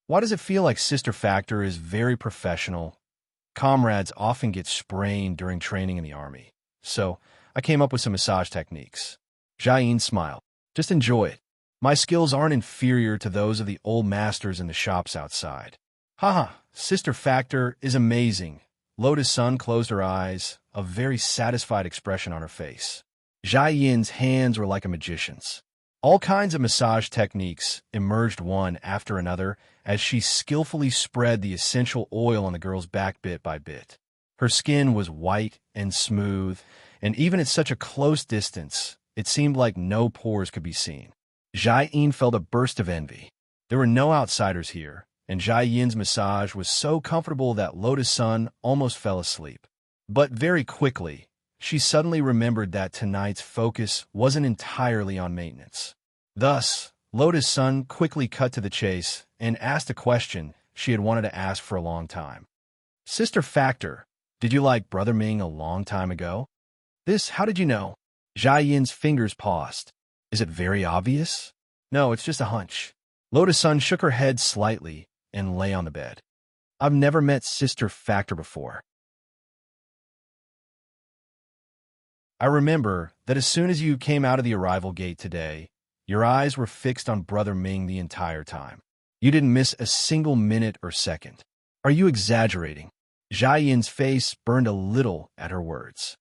Why does it feel like Sister Factor is very professional? Comrades often get sprained during training in the army. So, I came up with some massage techniques. Jai Yin smiled. "Just enjoy it. My skills aren't inferior to those of the old masters in the shops outside." "Haha, Sister Factor is amazing." Lotus Sun closed her eyes, a very satisfied expression on her face. Jai Yin's hands were like a magician's. All kinds of massage techniques emerged one after another as she skillfully spread the essential oil on the girl's back bit by bit. Her skin was white and smooth, and even at such a close distance, it seemed like no pores could be seen. Jai Yin felt a burst of envy. There were no outsiders here, and Jai Yin's massage was so comfortable that Lotus Sun almost fell asleep. But very quickly, she suddenly remembered that tonight's focus wasn't entirely on maintenance. Thus, Lotus Sun quickly cut to the chase and asked a question she had wanted to ask for a long time. "Sister Factor, did you like Brother Ming a long time ago?" How did you know?" Jai Yin's fingers paused. "Is it very obvious?" "No, it's just a hunch." Lotus Sun shook her head slightly and lay on the bed. "I've never met Sister Factor before. I remember that as soon as you came out of the arrival gate today, your eyes were fixed on Brother Ming the entire time. You didn't miss a single minute or second. Are you exaggerating? Jia Yin's face burned a little at her words.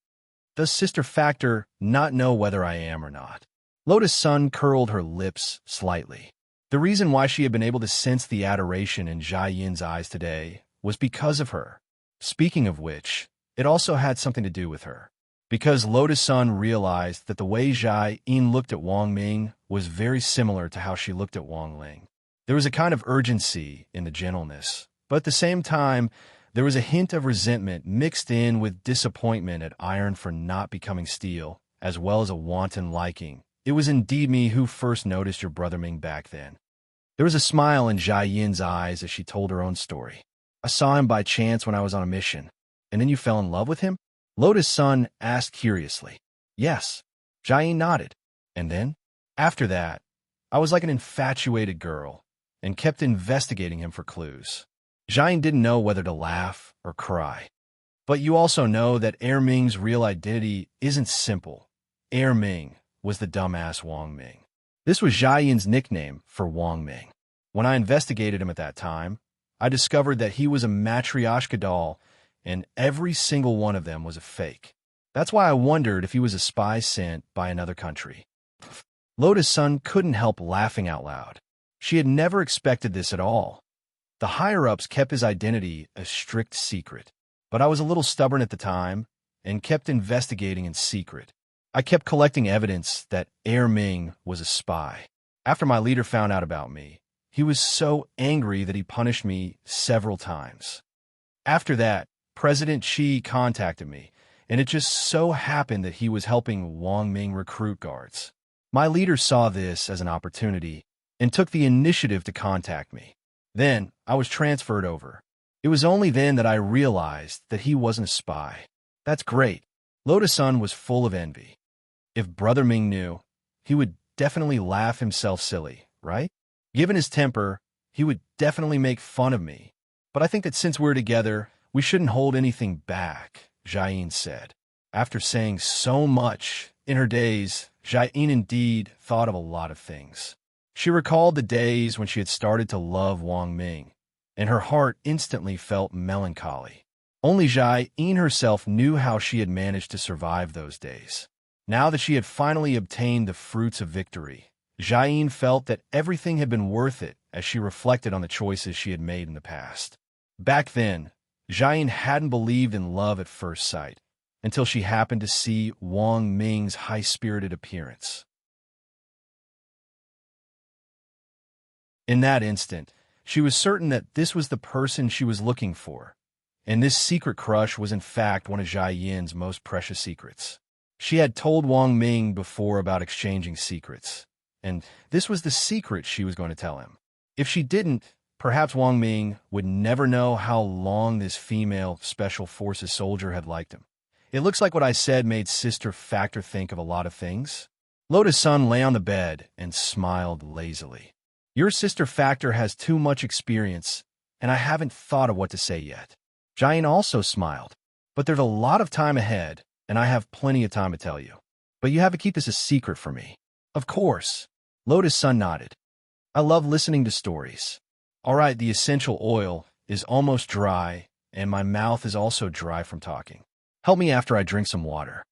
Does Sister Factor not know whether I am or not? Lotus Sun curled her lips slightly. The reason why she had been able to sense the adoration in Jia Yin's eyes today was because of her. Speaking of which, it also had something to do with her. Because Lotus Sun realized that the way Jia Yin looked at Wang Ming was very similar to how she looked at Wang Ling. There was a kind of urgency in the gentleness, but at the same time, there was a hint of resentment mixed in with disappointment at iron for not becoming steel, as well as a wanton liking. It was indeed me who first noticed your brother Ming back then. There was a smile in Jia Yin's eyes as she told her own story. I saw him by chance when I was on a mission. And then you fell in love with him? Lotus Sun asked curiously. Yes. Jia Yin nodded. And then? After that, I was like an infatuated girl and kept investigating him for clues. Jia Yin didn't know whether to laugh or cry. But you also know that Air Ming's real identity isn't simple. Air Ming was the dumbass Wang Ming. This was Jia Yin's nickname for Wang Ming. When I investigated him at that time, I discovered that he was a matryoshka doll, and every single one of them was a fake. That's why I wondered if he was a spy sent by another country. Lotus Sun couldn't help laughing out loud. She had never expected this at all. The higher-ups kept his identity a strict secret, but I was a little stubborn at the time and kept investigating in secret. I kept collecting evidence that Air Ming was a spy. After my leader found out about me, he was so angry that he punished me several times. After that, President Xi contacted me, and it just so happened that he was helping Wang Ming recruit guards. My leader saw this as an opportunity and took the initiative to contact me. Then, I was transferred over. It was only then that I realized that he wasn't a spy. That's great. Lotus Sun was full of envy. If Brother Ming knew, he would definitely laugh himself silly, right? Given his temper, he would definitely make fun of me. But I think that since we're together, we shouldn't hold anything back, Jia Yin said. After saying so much in her days, Jia Yin indeed thought of a lot of things. She recalled the days when she had started to love Wang Ming, and her heart instantly felt melancholy. Only Jia Yin herself knew how she had managed to survive those days. Now that she had finally obtained the fruits of victory, Jia Yin felt that everything had been worth it as she reflected on the choices she had made in the past. Back then, Jia Yin hadn't believed in love at first sight, until she happened to see Wang Ming's high-spirited appearance. In that instant, she was certain that this was the person she was looking for, and this secret crush was in fact one of Jia Yin's most precious secrets. She had told Wang Ming before about exchanging secrets, and this was the secret she was going to tell him. If she didn't, perhaps Wang Ming would never know how long this female Special Forces soldier had liked him. It looks like what I said made Sister Factor think of a lot of things. Lotus Sun lay on the bed and smiled lazily. Your Sister Factor has too much experience, and I haven't thought of what to say yet. Jia Yin also smiled. But there's a lot of time ahead, and I have plenty of time to tell you. But you have to keep this a secret for me. Of course. Lotus Sun nodded. I love listening to stories. All right, the essential oil is almost dry, and my mouth is also dry from talking. Help me after I drink some water.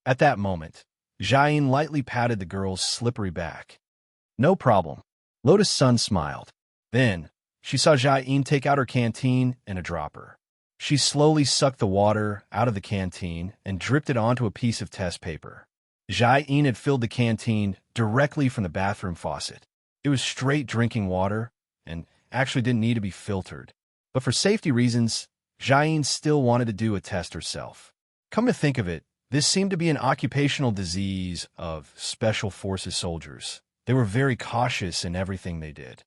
At that moment, Jia Yin lightly patted the girl's slippery back. No problem. Lotus Sun smiled. Then, she saw Jia Yin take out her canteen and a dropper. She slowly sucked the water out of the canteen and dripped it onto a piece of test paper. Jia Yin had filled the canteen directly from the bathroom faucet. It was straight drinking water and actually didn't need to be filtered. But for safety reasons, Jia Yin still wanted to do a test herself. Come to think of it, this seemed to be an occupational disease of Special Forces soldiers. They were very cautious in everything they did.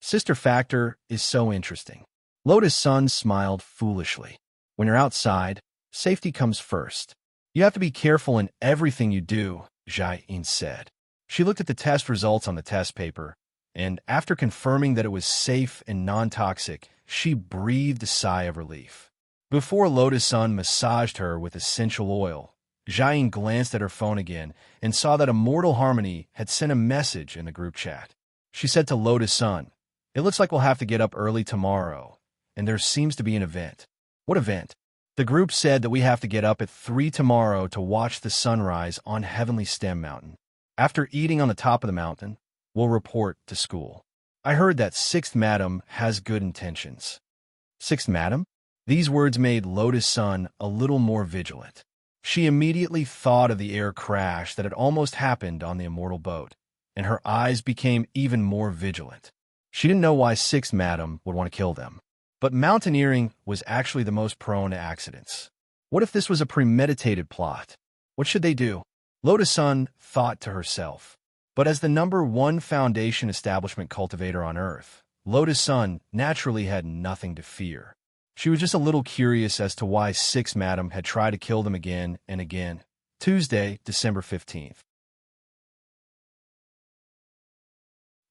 Sister Factor is so interesting. Lotus Sun smiled foolishly. When you're outside, safety comes first. You have to be careful in everything you do, Jia Yin said. She looked at the test results on the test paper, and after confirming that it was safe and non-toxic, she breathed a sigh of relief. Before Lotus Sun massaged her with essential oil, Jia Yin glanced at her phone again and saw that Immortal Harmony had sent a message in the group chat. She said to Lotus Sun, It looks like we'll have to get up early tomorrow, and there seems to be an event. What event? The group said that we have to get up at 3 tomorrow to watch the sunrise on Heavenly Stem Mountain. After eating on the top of the mountain, we'll report to school. I heard that Sixth Madam has good intentions. Sixth Madam? These words made Lotus Sun a little more vigilant. She immediately thought of the air crash that had almost happened on the immortal boat, and her eyes became even more vigilant. She didn't know why Sixth Madam would want to kill them. But mountaineering was actually the most prone to accidents. What if this was a premeditated plot? What should they do? Lotus Sun thought to herself. But as the #1 foundation establishment cultivator on Earth, Lotus Sun naturally had nothing to fear. She was just a little curious as to why Sixth Madam had tried to kill them again and again. Tuesday, December 15th.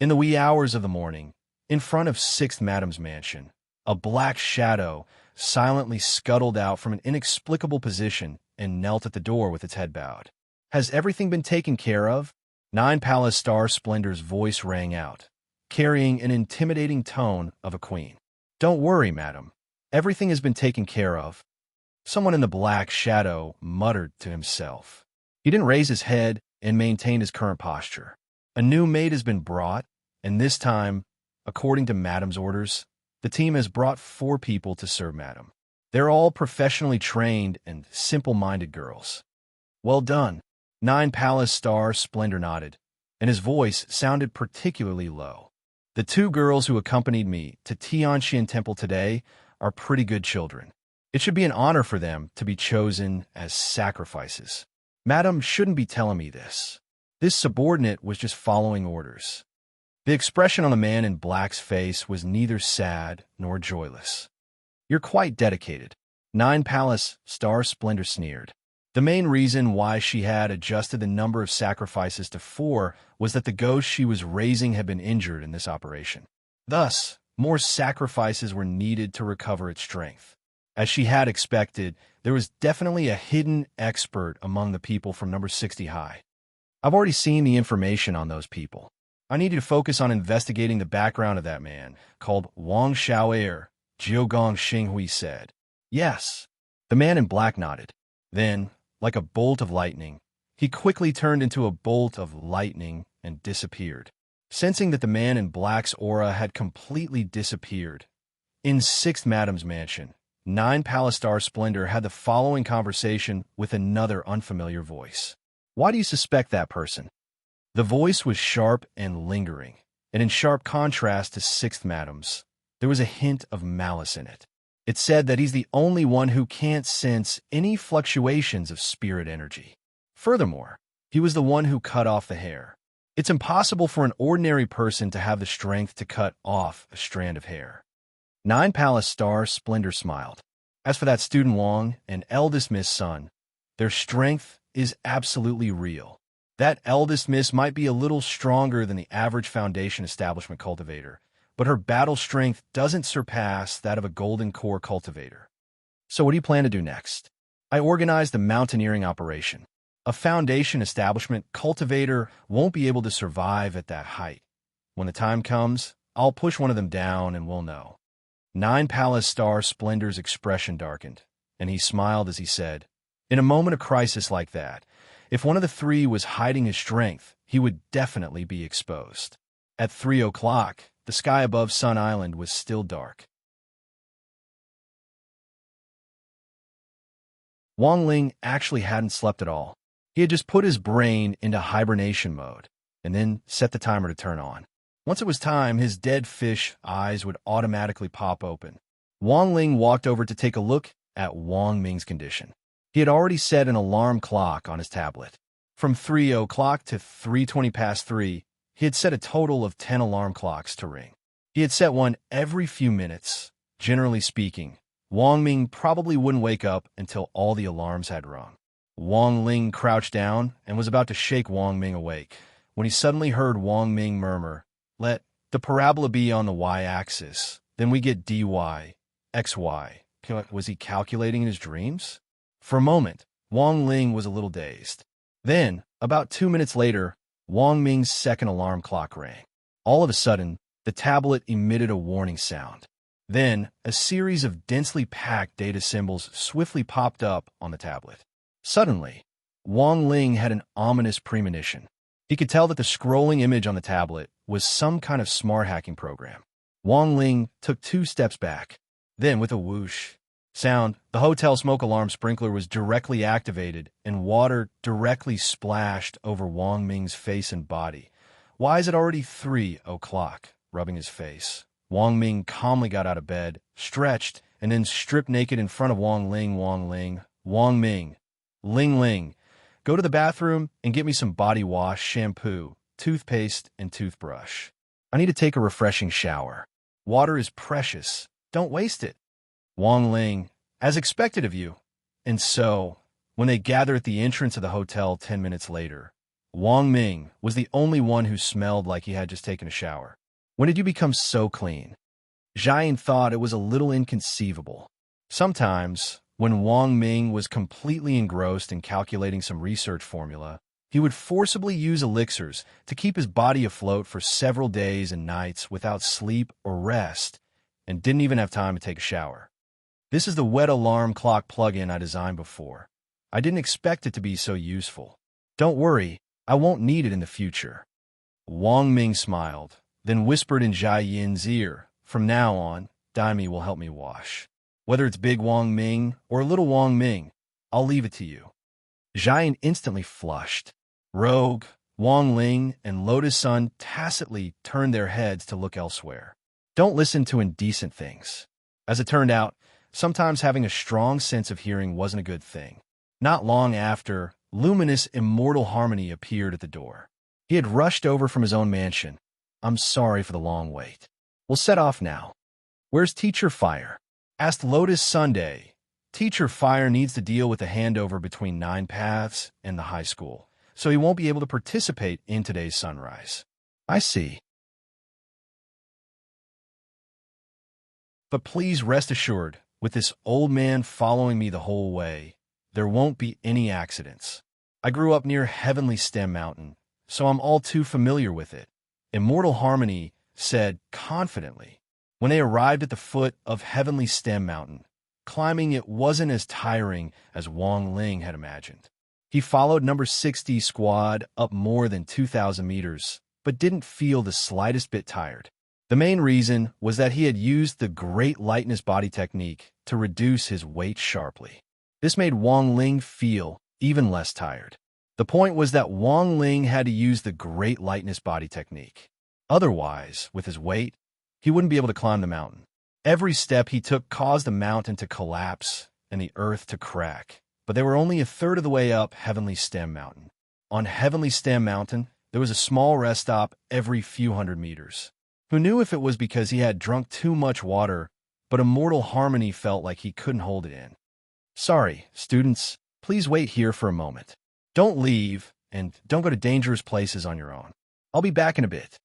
In the wee hours of the morning, in front of Sixth Madam's mansion, a black shadow silently scuttled out from an inexplicable position and knelt at the door with its head bowed. Has everything been taken care of? Nine Palace Star Splendor's voice rang out, carrying an intimidating tone of a queen. Don't worry, madam. Everything has been taken care of. Someone in the black shadow muttered to himself. He didn't raise his head and maintained his current posture. A new maid has been brought, and this time, according to Madam's orders, the team has brought 4 people to serve Madam. They're all professionally trained and simple-minded girls. Well done. Nine Palace Star Splendor nodded, and his voice sounded particularly low. The 2 girls who accompanied me to Tianxian Temple today are pretty good children. It should be an honor for them to be chosen as sacrifices. Madam shouldn't be telling me this. This subordinate was just following orders. The expression on the man in black's face was neither sad nor joyless. You're quite dedicated. Nine Palace Star Splendor sneered. The main reason why she had adjusted the number of sacrifices to 4 was that the ghost she was raising had been injured in this operation. Thus, more sacrifices were needed to recover its strength. As she had expected, there was definitely a hidden expert among the people from number 60 high. I've already seen the information on those people. I need you to focus on investigating the background of that man, called Wang Xiaoer, Jiogong Xinghui said. Yes. The man in black nodded. Then, like a bolt of lightning, he quickly turned into a bolt of lightning and disappeared. Sensing that the man in black's aura had completely disappeared, in Sixth Madam's mansion, Nine Palace Star Splendor had the following conversation with another unfamiliar voice. Why do you suspect that person? The voice was sharp and lingering, and in sharp contrast to Sixth Madam's, there was a hint of malice in it. It said that he's the only one who can't sense any fluctuations of spirit energy. Furthermore, he was the one who cut off the hair. It's impossible for an ordinary person to have the strength to cut off a strand of hair. Nine Palace Star Splendor smiled. As for that student Wang and eldest Miss Sun, their strength is absolutely real. That eldest miss might be a little stronger than the average foundation establishment cultivator, but her battle strength doesn't surpass that of a golden core cultivator. So what do you plan to do next? I organized the mountaineering operation. A foundation establishment cultivator won't be able to survive at that height. When the time comes, I'll push one of them down and we'll know. Nine Palace Star Splendor's expression darkened, and he smiled as he said, in a moment of crisis like that, if one of the 3 was hiding his strength, he would definitely be exposed. At 3 o'clock, the sky above Sun Island was still dark. Wang Ling actually hadn't slept at all. He had just put his brain into hibernation mode, and then set the timer to turn on. Once it was time, his dead fish eyes would automatically pop open. Wang Ling walked over to take a look at Wang Ming's condition. He had already set an alarm clock on his tablet. From 3 o'clock to 3:20 past 3, he had set a total of 10 alarm clocks to ring. He had set one every few minutes. Generally speaking, Wang Ming probably wouldn't wake up until all the alarms had rung. Wang Ling crouched down and was about to shake Wang Ming awake when he suddenly heard Wang Ming murmur, "Let the parabola be on the y-axis, then we get dy, xy." Was he calculating in his dreams? For a moment, Wang Ling was a little dazed. Then, about 2 minutes later, Wang Ming's second alarm clock rang. All of a sudden, The tablet emitted a warning sound. Then, a series of densely packed data symbols swiftly popped up on the tablet. Suddenly, Wang Ling had an ominous premonition. He could tell that the scrolling image on the tablet was some kind of smart hacking program. Wang Ling took 2 steps back. Then, with a whoosh sound, the hotel smoke alarm sprinkler was directly activated and water directly splashed over Wang Ming's face and body. "Why is it already 3 o'clock?" Rubbing his face. Wang Ming calmly got out of bed, stretched, and then stripped naked in front of Wang Ling. "Wang Ling, Wang Ming, Ling Ling, go to the bathroom and get me some body wash, shampoo, toothpaste, and toothbrush. I need to take a refreshing shower. Water is precious. Don't waste it." Wang Ling, "As expected of you." And so, when they gathered at the entrance of the hotel 10 minutes later, Wang Ming was the only one who smelled like he had just taken a shower. "When did you become so clean?" Jiayin thought it was a little inconceivable. Sometimes, when Wang Ming was completely engrossed in calculating some research formula, he would forcibly use elixirs to keep his body afloat for several days and nights without sleep or rest, and didn't even have time to take a shower. "This is the wet alarm clock plug-in I designed before. I didn't expect it to be so useful. Don't worry, I won't need it in the future." Wang Ming smiled, then whispered in Jiayin's ear, "From now on, Daimi will help me wash. Whether it's big Wang Ming or little Wang Ming, I'll leave it to you." Jiayin instantly flushed. Rogue, Wang Ling, and Lotus Sun tacitly turned their heads to look elsewhere. Don't listen to indecent things. As it turned out, sometimes having a strong sense of hearing wasn't a good thing. Not long after, luminous Immortal Harmony appeared at the door. He had rushed over from his own mansion. "I'm sorry for the long wait. We'll set off now." "Where's Teacher Fire?" asked Lotus Sunday. "Teacher Fire needs to deal with the handover between 9 Paths and the high school, so he won't be able to participate in today's sunrise." "I see. But please rest assured, with this old man following me the whole way, there won't be any accidents. I grew up near Heavenly Stem Mountain, so I'm all too familiar with it," Immortal Harmony said confidently. When they arrived at the foot of Heavenly Stem Mountain, climbing it wasn't as tiring as Wang Ling had imagined. He followed number 60 squad up more than 2,000 meters, but didn't feel the slightest bit tired. The main reason was that he had used the Great Lightness Body technique to reduce his weight sharply. This made Wang Ling feel even less tired. The point was that Wang Ling had to use the Great Lightness Body technique. Otherwise, with his weight, he wouldn't be able to climb the mountain. Every step he took caused the mountain to collapse and the earth to crack, but they were only a third of the way up Heavenly Stem Mountain. On Heavenly Stem Mountain, there was a small rest stop every few hundred meters. Who knew if it was because he had drunk too much water, but Immortal Harmony felt like he couldn't hold it in. "Sorry, students, please wait here for a moment. Don't leave, and don't go to dangerous places on your own. I'll be back in a bit."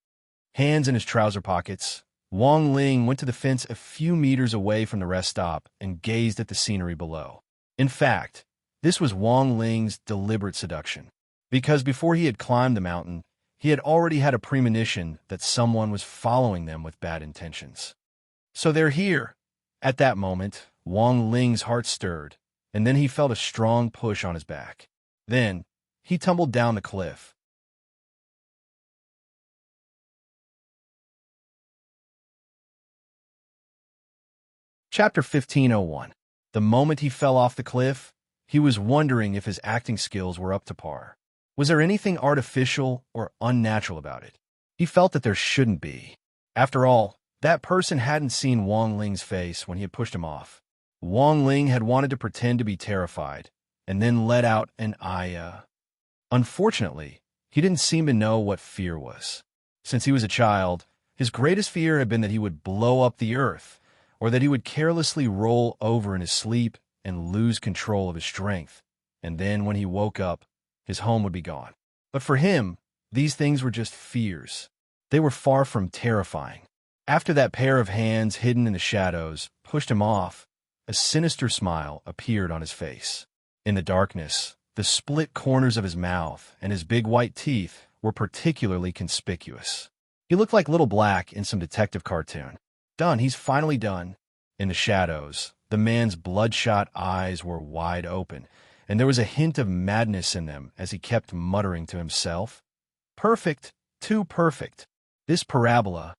Hands in his trouser pockets, Wang Ling went to the fence a few meters away from the rest stop and gazed at the scenery below. In fact, this was Wang Ling's deliberate seduction, because before he had climbed the mountain, he had already had a premonition that someone was following them with bad intentions. "So they're here." At that moment, Wang Ling's heart stirred, and then he felt a strong push on his back. Then, he tumbled down the cliff. Chapter 1501. The moment he fell off the cliff, he was wondering if his acting skills were up to par. Was there anything artificial or unnatural about it? He felt that there shouldn't be. After all, that person hadn't seen Wang Ling's face when he had pushed him off. Wang Ling had wanted to pretend to be terrified, and then let out an "Aya." Unfortunately, he didn't seem to know what fear was. Since he was a child, his greatest fear had been that he would blow up the earth, or that he would carelessly roll over in his sleep and lose control of his strength, and then when he woke up, his home would be gone. But for him, these things were just fears. They were far from terrifying. After that pair of hands hidden in the shadows pushed him off, a sinister smile appeared on his face. In the darkness, the split corners of his mouth and his big white teeth were particularly conspicuous. He looked like Little Black in some detective cartoon. Done, he's finally done. In the shadows, the man's bloodshot eyes were wide open, and there was a hint of madness in them as he kept muttering to himself. Perfect, too perfect. This parabola.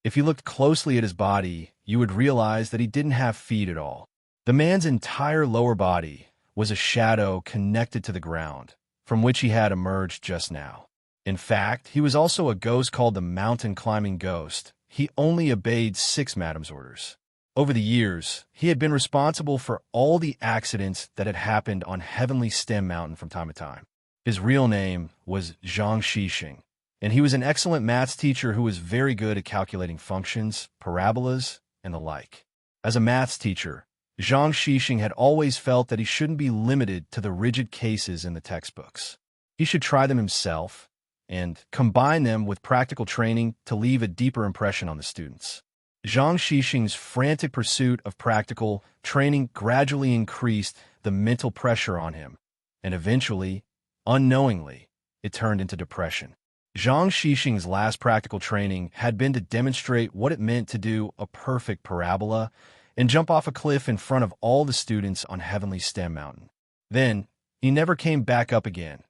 If you looked closely at his body, you would realize that he didn't have feet at all. The man's entire lower body was a shadow connected to the ground, from which he had emerged just now. In fact, he was also a ghost called the mountain-climbing ghost. He only obeyed 6 Madam's orders. Over the years, he had been responsible for all the accidents that had happened on Heavenly Stem Mountain from time to time. His real name was Zhang Xixing, and he was an excellent maths teacher who was very good at calculating functions, parabolas, and the like. As a maths teacher, Zhang Xixing had always felt that he shouldn't be limited to the rigid cases in the textbooks. He should try them himself and combine them with practical training to leave a deeper impression on the students. Zhang Xixing's frantic pursuit of practical training gradually increased the mental pressure on him, and eventually, unknowingly, it turned into depression. Zhang Xixing's last practical training had been to demonstrate what it meant to do a perfect parabola and jump off a cliff in front of all the students on Heavenly Stem Mountain. Then, he never came back up again.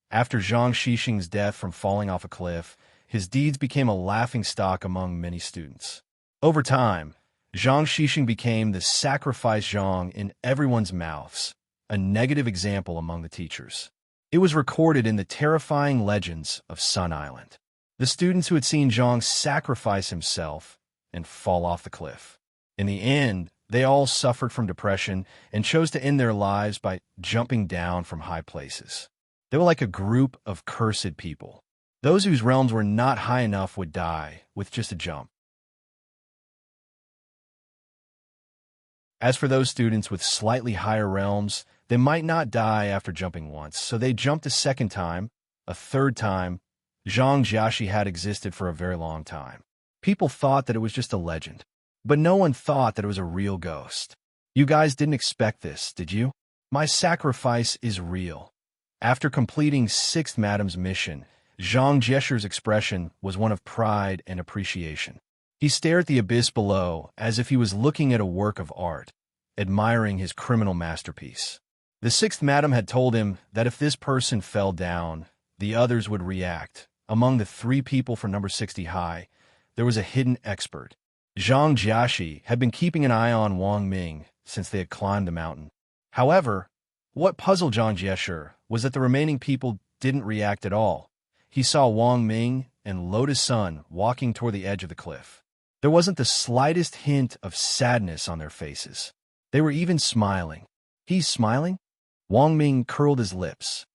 After Zhang Xixing's death from falling off a cliff, his deeds became a laughingstock among many students. Over time, Zhang Xixing became the sacrifice Zhang in everyone's mouths, a negative example among the teachers. It was recorded in the terrifying legends of Sun Island. The students who had seen Zhang sacrifice himself and fall off the cliff. In the end, they all suffered from depression and chose to end their lives by jumping down from high places. They were like a group of cursed people. Those whose realms were not high enough would die with just a jump. As for those students with slightly higher realms, they might not die after jumping once, so they jumped a second time, a third time. Zhang Jiaxi had existed for a very long time. People thought that it was just a legend, but no one thought that it was a real ghost. You guys didn't expect this, did you? My sacrifice is real. After completing 6th Madam's mission, Zhang Jiaxi's expression was one of pride and appreciation. He stared at the abyss below as if he was looking at a work of art, admiring his criminal masterpiece. The 6th Madam had told him that if this person fell down, the others would react. Among the 3 people for number 60 high, there was a hidden expert. Zhang Jiaxi had been keeping an eye on Wang Ming since they had climbed the mountain. However, what puzzled Zhang Jiaxi was that the remaining people didn't react at all. He saw Wang Ming and Lotus Sun walking toward the edge of the cliff. There wasn't the slightest hint of sadness on their faces. They were even smiling. He's smiling? Wang Ming curled his lips.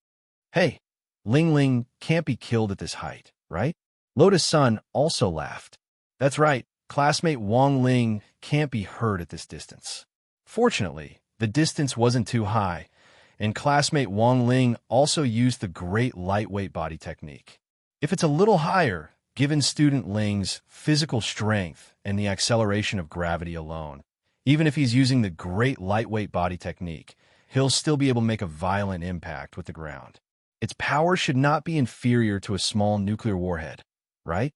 Hey, Ling Ling can't be killed at this height, right? Lotus Sun also laughed. That's right, classmate Wang Ling can't be heard at this distance. Fortunately, the distance wasn't too high, and classmate Wang Ling also used the great lightweight body technique. If it's a little higher, given student Ling's physical strength and the acceleration of gravity alone, even if he's using the great lightweight body technique, he'll still be able to make a violent impact with the ground. Its power should not be inferior to a small nuclear warhead, right?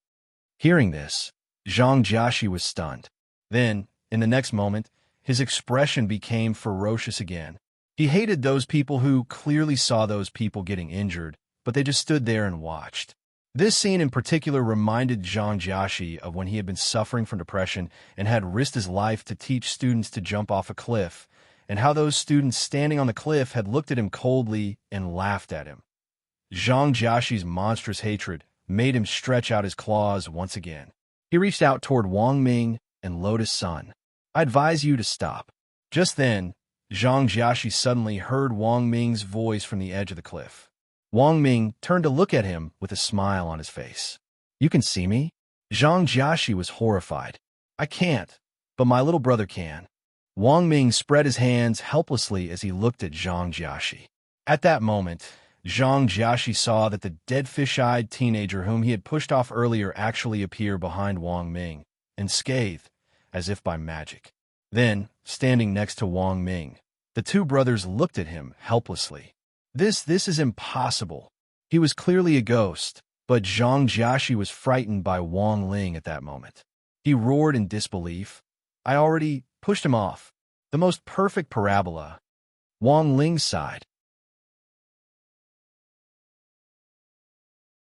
Hearing this, Zhang Jiaxi was stunned. Then, in the next moment, his expression became ferocious again. He hated those people who clearly saw those people getting injured, but they just stood there and watched. This scene in particular reminded Zhang Jiaxi of when he had been suffering from depression and had risked his life to teach students to jump off a cliff, and how those students standing on the cliff had looked at him coldly and laughed at him. Zhang Jiaxi's monstrous hatred made him stretch out his claws once again. He reached out toward Wang Ming and Lotus Sun. I advise you to stop. Just then, Zhang Jiaxi suddenly heard Wang Ming's voice from the edge of the cliff. Wang Ming turned to look at him with a smile on his face. You can see me? Zhang Jiaxi was horrified. I can't, but my little brother can. Wang Ming spread his hands helplessly as he looked at Zhang Jiaxi. At that moment, Zhang Jiaxi saw that the dead fish-eyed teenager whom he had pushed off earlier actually appear behind Wang Ming, unscathed, as if by magic. Then, standing next to Wang Ming, the 2 brothers looked at him helplessly. This is impossible. He was clearly a ghost. But Zhang Jiaxi was frightened by Wang Ling at that moment. He roared in disbelief. I already pushed him off. The most perfect parabola. Wang Ling sighed.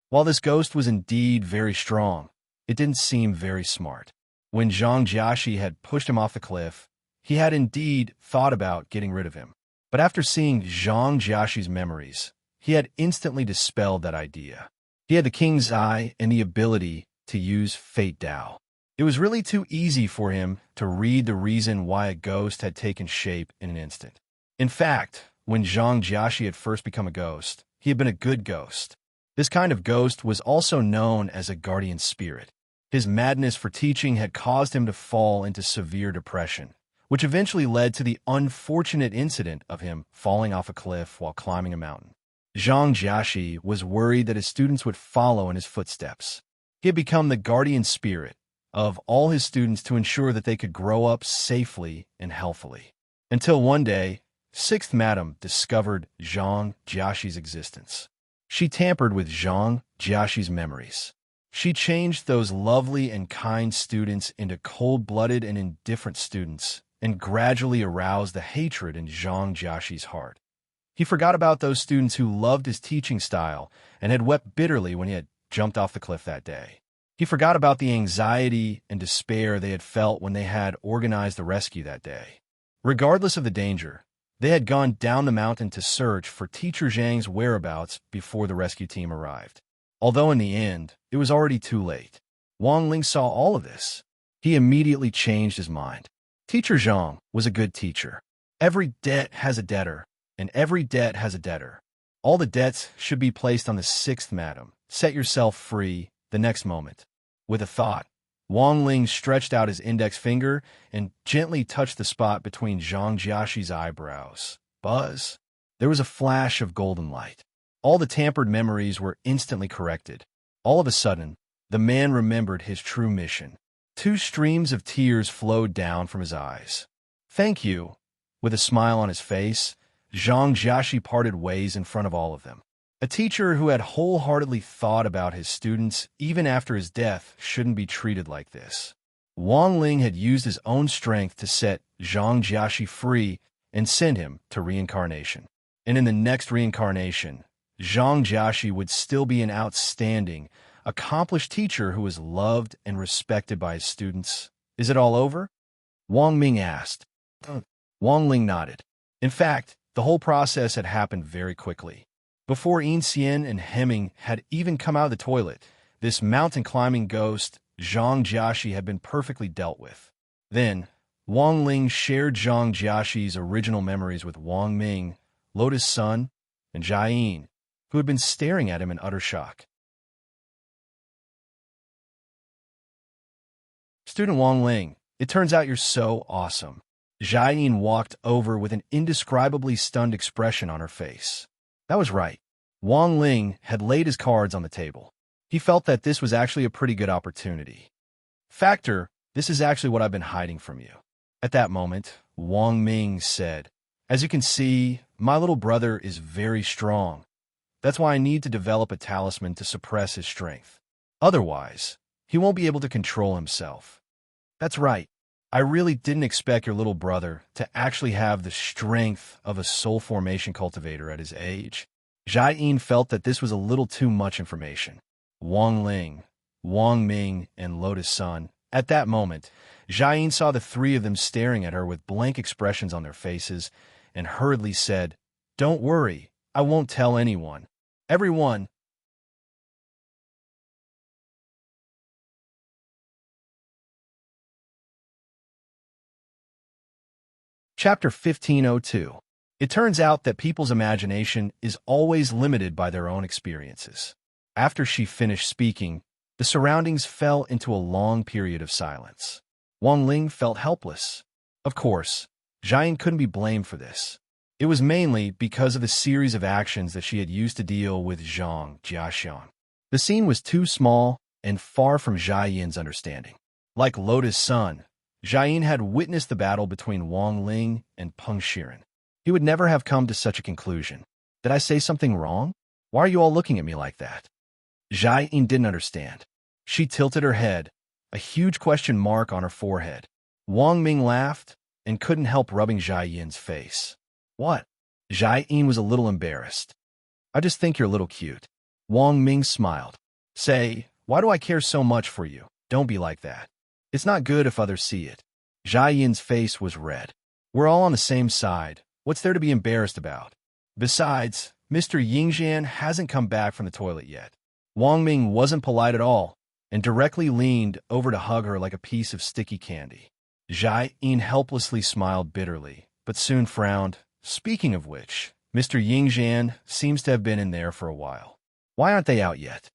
While this ghost was indeed very strong, it didn't seem very smart. When Zhang Jiaxi had pushed him off the cliff, he had indeed thought about getting rid of him. But after seeing Zhang Jiaxi's memories, he had instantly dispelled that idea. He had the king's eye and the ability to use Fate Dao. It was really too easy for him to read the reason why a ghost had taken shape in an instant. In fact, when Zhang Jiaxi had first become a ghost, he had been a good ghost. This kind of ghost was also known as a guardian spirit. His madness for teaching had caused him to fall into severe depression, which eventually led to the unfortunate incident of him falling off a cliff while climbing a mountain. Zhang Jiaxi was worried that his students would follow in his footsteps. He had become the guardian spirit of all his students to ensure that they could grow up safely and healthily. Until one day, Sixth Madam discovered Zhang Jiaxi's existence. She tampered with Zhang Jiaxi's memories. She changed those lovely and kind students into cold-blooded and indifferent students and gradually aroused the hatred in Zhang Jiaxi's heart. He forgot about those students who loved his teaching style and had wept bitterly when he had jumped off the cliff that day. He forgot about the anxiety and despair they had felt when they had organized the rescue that day. Regardless of the danger, they had gone down the mountain to search for Teacher Zhang's whereabouts before the rescue team arrived. Although in the end, it was already too late. Wang Ling saw all of this. He immediately changed his mind. Teacher Zhang was a good teacher. Every debt has a debtor, and every debt has a debtor. All the debts should be placed on the Sixth Madam. Set yourself free the next moment. With a thought, Wang Ling stretched out his index finger and gently touched the spot between Zhang Jiaxi's eyebrows. Buzz! There was a flash of golden light. All the tampered memories were instantly corrected. All of a sudden, the man remembered his true mission. 2 streams of tears flowed down from his eyes. Thank you. With a smile on his face, Zhang Jiaxi parted ways in front of all of them. A teacher who had wholeheartedly thought about his students even after his death shouldn't be treated like this. Wang Ling had used his own strength to set Zhang Jiaxi free and send him to reincarnation. And in the next reincarnation, Zhang Jiaxi would still be an outstanding, accomplished teacher who was loved and respected by his students. Is it all over? Wang Ming asked. Wang Ling nodded. In fact, the whole process had happened very quickly. Before Yin Xian and Hemming had even come out of the toilet, this mountain-climbing ghost, Zhang Jiaxi, had been perfectly dealt with. Then, Wang Ling shared Zhang Jiaxi's original memories with Wang Ming, Lotus Sun, and Jiayin, who had been staring at him in utter shock. Student Wang Ling, it turns out you're so awesome. Jiayin walked over with an indescribably stunned expression on her face. That was right. Wang Ling had laid his cards on the table. He felt that this was actually a pretty good opportunity. Factor, this is actually what I've been hiding from you. At that moment, Wang Ming said, as you can see, my little brother is very strong. That's why I need to develop a talisman to suppress his strength. Otherwise, he won't be able to control himself. That's right. I really didn't expect your little brother to actually have the strength of a soul formation cultivator at his age. Jiayin felt that this was a little too much information. Wang Ling, Wang Ming, and Lotus Sun. At that moment, Jiayin saw the 3 of them staring at her with blank expressions on their faces and hurriedly said, "Don't worry, I won't tell anyone. Everyone." Chapter 1502. It turns out that people's imagination is always limited by their own experiences. After she finished speaking, the surroundings fell into a long period of silence. Wang Ling felt helpless. Of course, Jiayin couldn't be blamed for this. It was mainly because of the series of actions that she had used to deal with Zhang Jiaxian. The scene was too small and far from Jiayin's understanding. Like Lotus Sun, Jiayin had witnessed the battle between Wang Ling and Peng Shiren. He would never have come to such a conclusion. Did I say something wrong? Why are you all looking at me like that? Jiayin didn't understand. She tilted her head, a huge question mark on her forehead. Wang Ming laughed and couldn't help rubbing Jiayin's face. What? Jiayin was a little embarrassed. I just think you're a little cute. Wang Ming smiled. Say, why do I care so much for you? Don't be like that. It's not good if others see it. Jiayin's face was red. We're all on the same side. What's there to be embarrassed about? Besides, Mr. Yingxian hasn't come back from the toilet yet. Wang Ming wasn't polite at all and directly leaned over to hug her like a piece of sticky candy. Jiayin helplessly smiled bitterly, but soon frowned. Speaking of which, Mr. Yingxian seems to have been in there for a while. Why aren't they out yet?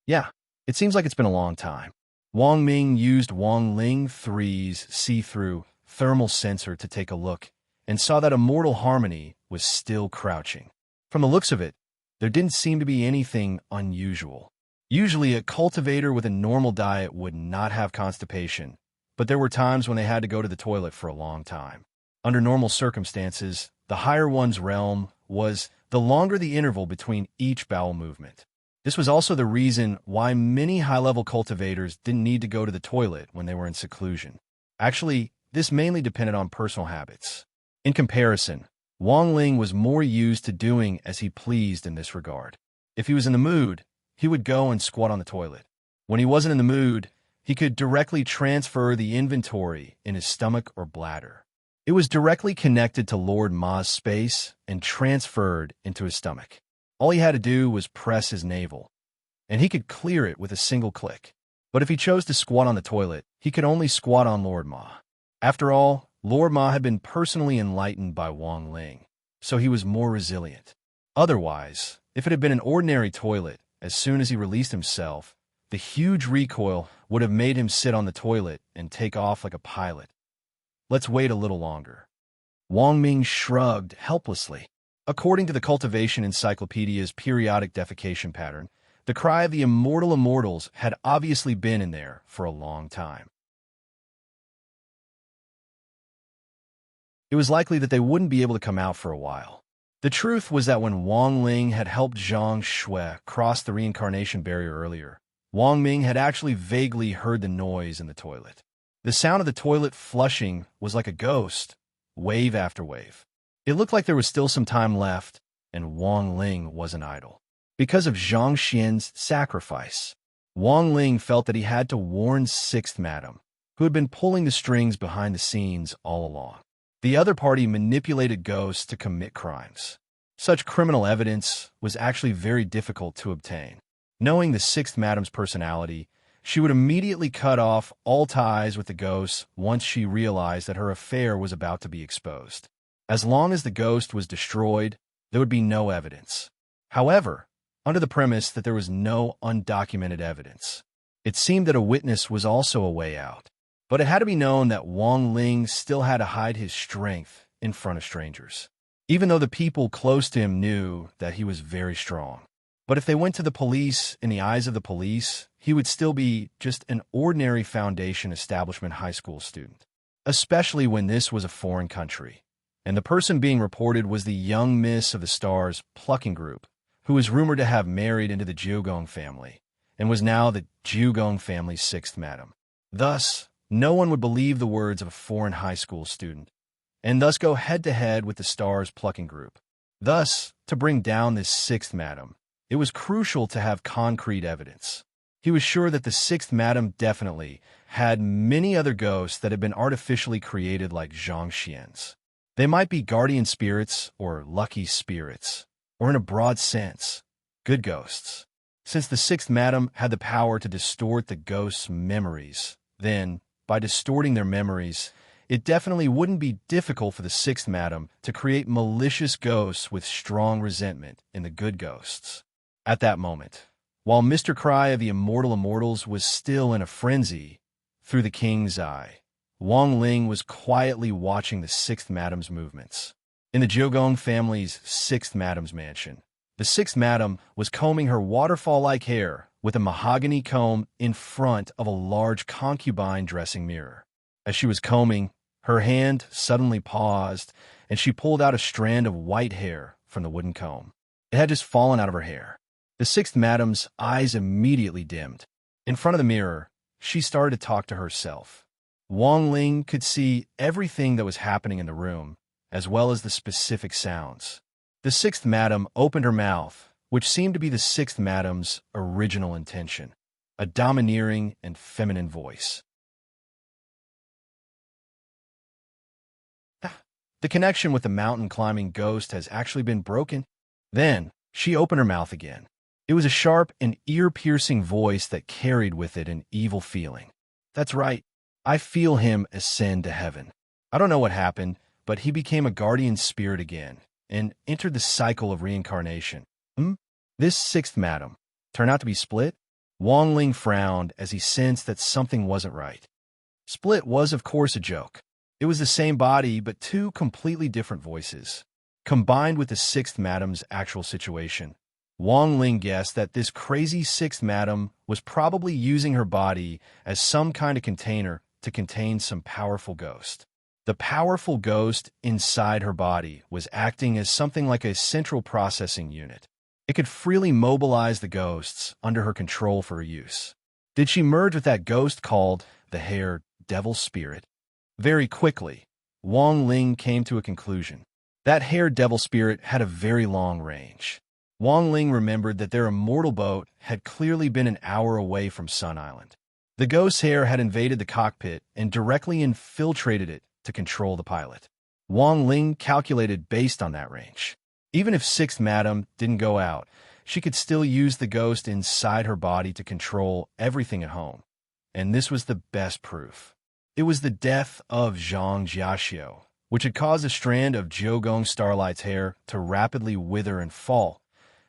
Yeah, it seems like it's been a long time. Wang Ming used Wang Ling 3's see-through thermal sensor to take a look and saw that Immortal Harmony was still crouching. From the looks of it, there didn't seem to be anything unusual. Usually, a cultivator with a normal diet would not have constipation, but there were times when they had to go to the toilet for a long time. Under normal circumstances, the higher one's realm was the longer the interval between each bowel movement. This was also the reason why many high-level cultivators didn't need to go to the toilet when they were in seclusion. Actually, this mainly depended on personal habits. In comparison, Wang Ling was more used to doing as he pleased in this regard. If he was in the mood, he would go and squat on the toilet. When he wasn't in the mood, he could directly transfer the inventory in his stomach or bladder. It was directly connected to Lord Ma's space and transferred into his stomach. All he had to do was press his navel, and he could clear it with a single click. But if he chose to squat on the toilet, he could only squat on Lord Ma. After all, Lord Ma had been personally enlightened by Wang Ling, so he was more resilient. Otherwise, if it had been an ordinary toilet, as soon as he released himself, the huge recoil would have made him sit on the toilet and take off like a pilot. Let's wait a little longer. Wang Ming shrugged helplessly. According to the Cultivation Encyclopedia's periodic defecation pattern, the cry of the immortal immortals had obviously been in there for a long time. It was likely that they wouldn't be able to come out for a while. The truth was that when Wang Ling had helped Zhang Shui cross the reincarnation barrier earlier, Wang Ming had actually vaguely heard the noise in the toilet. The sound of the toilet flushing was like a ghost, wave after wave. It looked like there was still some time left, and Wang Ling wasn't idle. Because of Zhang Xian's sacrifice, Wang Ling felt that he had to warn Sixth Madam, who had been pulling the strings behind the scenes all along. The other party manipulated ghosts to commit crimes. Such criminal evidence was actually very difficult to obtain. Knowing the Sixth Madam's personality, she would immediately cut off all ties with the ghosts once she realized that her affair was about to be exposed. As long as the ghost was destroyed, there would be no evidence. However, under the premise that there was no undocumented evidence, it seemed that a witness was also a way out. But it had to be known that Wang Ling still had to hide his strength in front of strangers, even though the people close to him knew that he was very strong. But if they went to the police, in the eyes of the police, he would still be just an ordinary foundation establishment high school student, especially when this was a foreign country. And the person being reported was the young miss of the Stars plucking group, who was rumored to have married into the Jiugong family, and was now the Jiugong family's Sixth Madam. Thus, no one would believe the words of a foreign high school student, and thus go head-to-head with the Stars plucking group. Thus, to bring down this Sixth Madam, it was crucial to have concrete evidence. He was sure that the Sixth Madam definitely had many other ghosts that had been artificially created like Zhang Xian's. They might be guardian spirits or lucky spirits, or in a broad sense, good ghosts. Since the Sixth Madam had the power to distort the ghosts' memories, then, by distorting their memories, it definitely wouldn't be difficult for the Sixth Madam to create malicious ghosts with strong resentment in the good ghosts. At that moment, while Mr. Cry of the Immortal Immortals was still in a frenzy, through the king's eye, Wang Ling was quietly watching the Sixth Madam's movements. In the Jiugong family's Sixth Madam's mansion, the Sixth Madam was combing her waterfall-like hair with a mahogany comb in front of a large concubine dressing mirror. As she was combing, her hand suddenly paused, and she pulled out a strand of white hair from the wooden comb. It had just fallen out of her hair. The sixth madam's eyes immediately dimmed. In front of the mirror, she started to talk to herself. Wang Ling could see everything that was happening in the room, as well as the specific sounds. The sixth madam opened her mouth, which seemed to be the sixth madam's original intention, a domineering and feminine voice. The connection with the mountain-climbing ghost has actually been broken. Then, she opened her mouth again. It was a sharp and ear-piercing voice that carried with it an evil feeling. That's right. I feel him ascend to heaven. I don't know what happened, but he became a guardian spirit again and entered the cycle of reincarnation. This sixth madam turned out to be Split? Wang Ling frowned as he sensed that something wasn't right. Split was, of course, a joke. It was the same body, but two completely different voices. Combined with the sixth madam's actual situation, Wang Ling guessed that this crazy sixth madam was probably using her body as some kind of container to contain some powerful ghost. The powerful ghost inside her body was acting as something like a central processing unit. It could freely mobilize the ghosts under her control for her use. Did she merge with that ghost called the Hair Devil Spirit? Very quickly, Wang Ling came to a conclusion. That Hair Devil Spirit had a very long range. Wang Ling remembered that their immortal boat had clearly been an hour away from Sun Island. The ghost's hair had invaded the cockpit and directly infiltrated it to control the pilot. Wang Ling calculated based on that range. Even if Sixth Madam didn't go out, she could still use the ghost inside her body to control everything at home. And this was the best proof. It was the death of Zhang Jiaxiu, which had caused a strand of Jiugong Starlight's hair to rapidly wither and fall,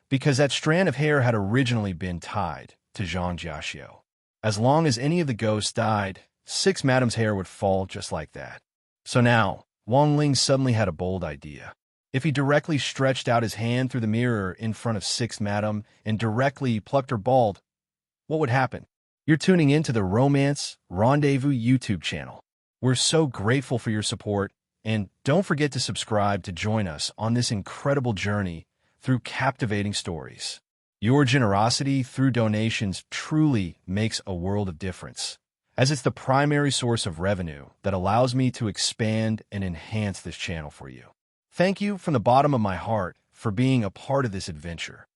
because that strand of hair had originally been tied to Zhang Jiaxiu. As long as any of the ghosts died, Sixth Madam's hair would fall just like that. So now, Wang Ling suddenly had a bold idea. If he directly stretched out his hand through the mirror in front of Sixth Madam and directly plucked her bald, what would happen? You're tuning into the Romance Rendezvous YouTube channel. We're so grateful for your support, and don't forget to subscribe to join us on this incredible journey through captivating stories. Your generosity through donations truly makes a world of difference, as it's the primary source of revenue that allows me to expand and enhance this channel for you. Thank you from the bottom of my heart for being a part of this adventure.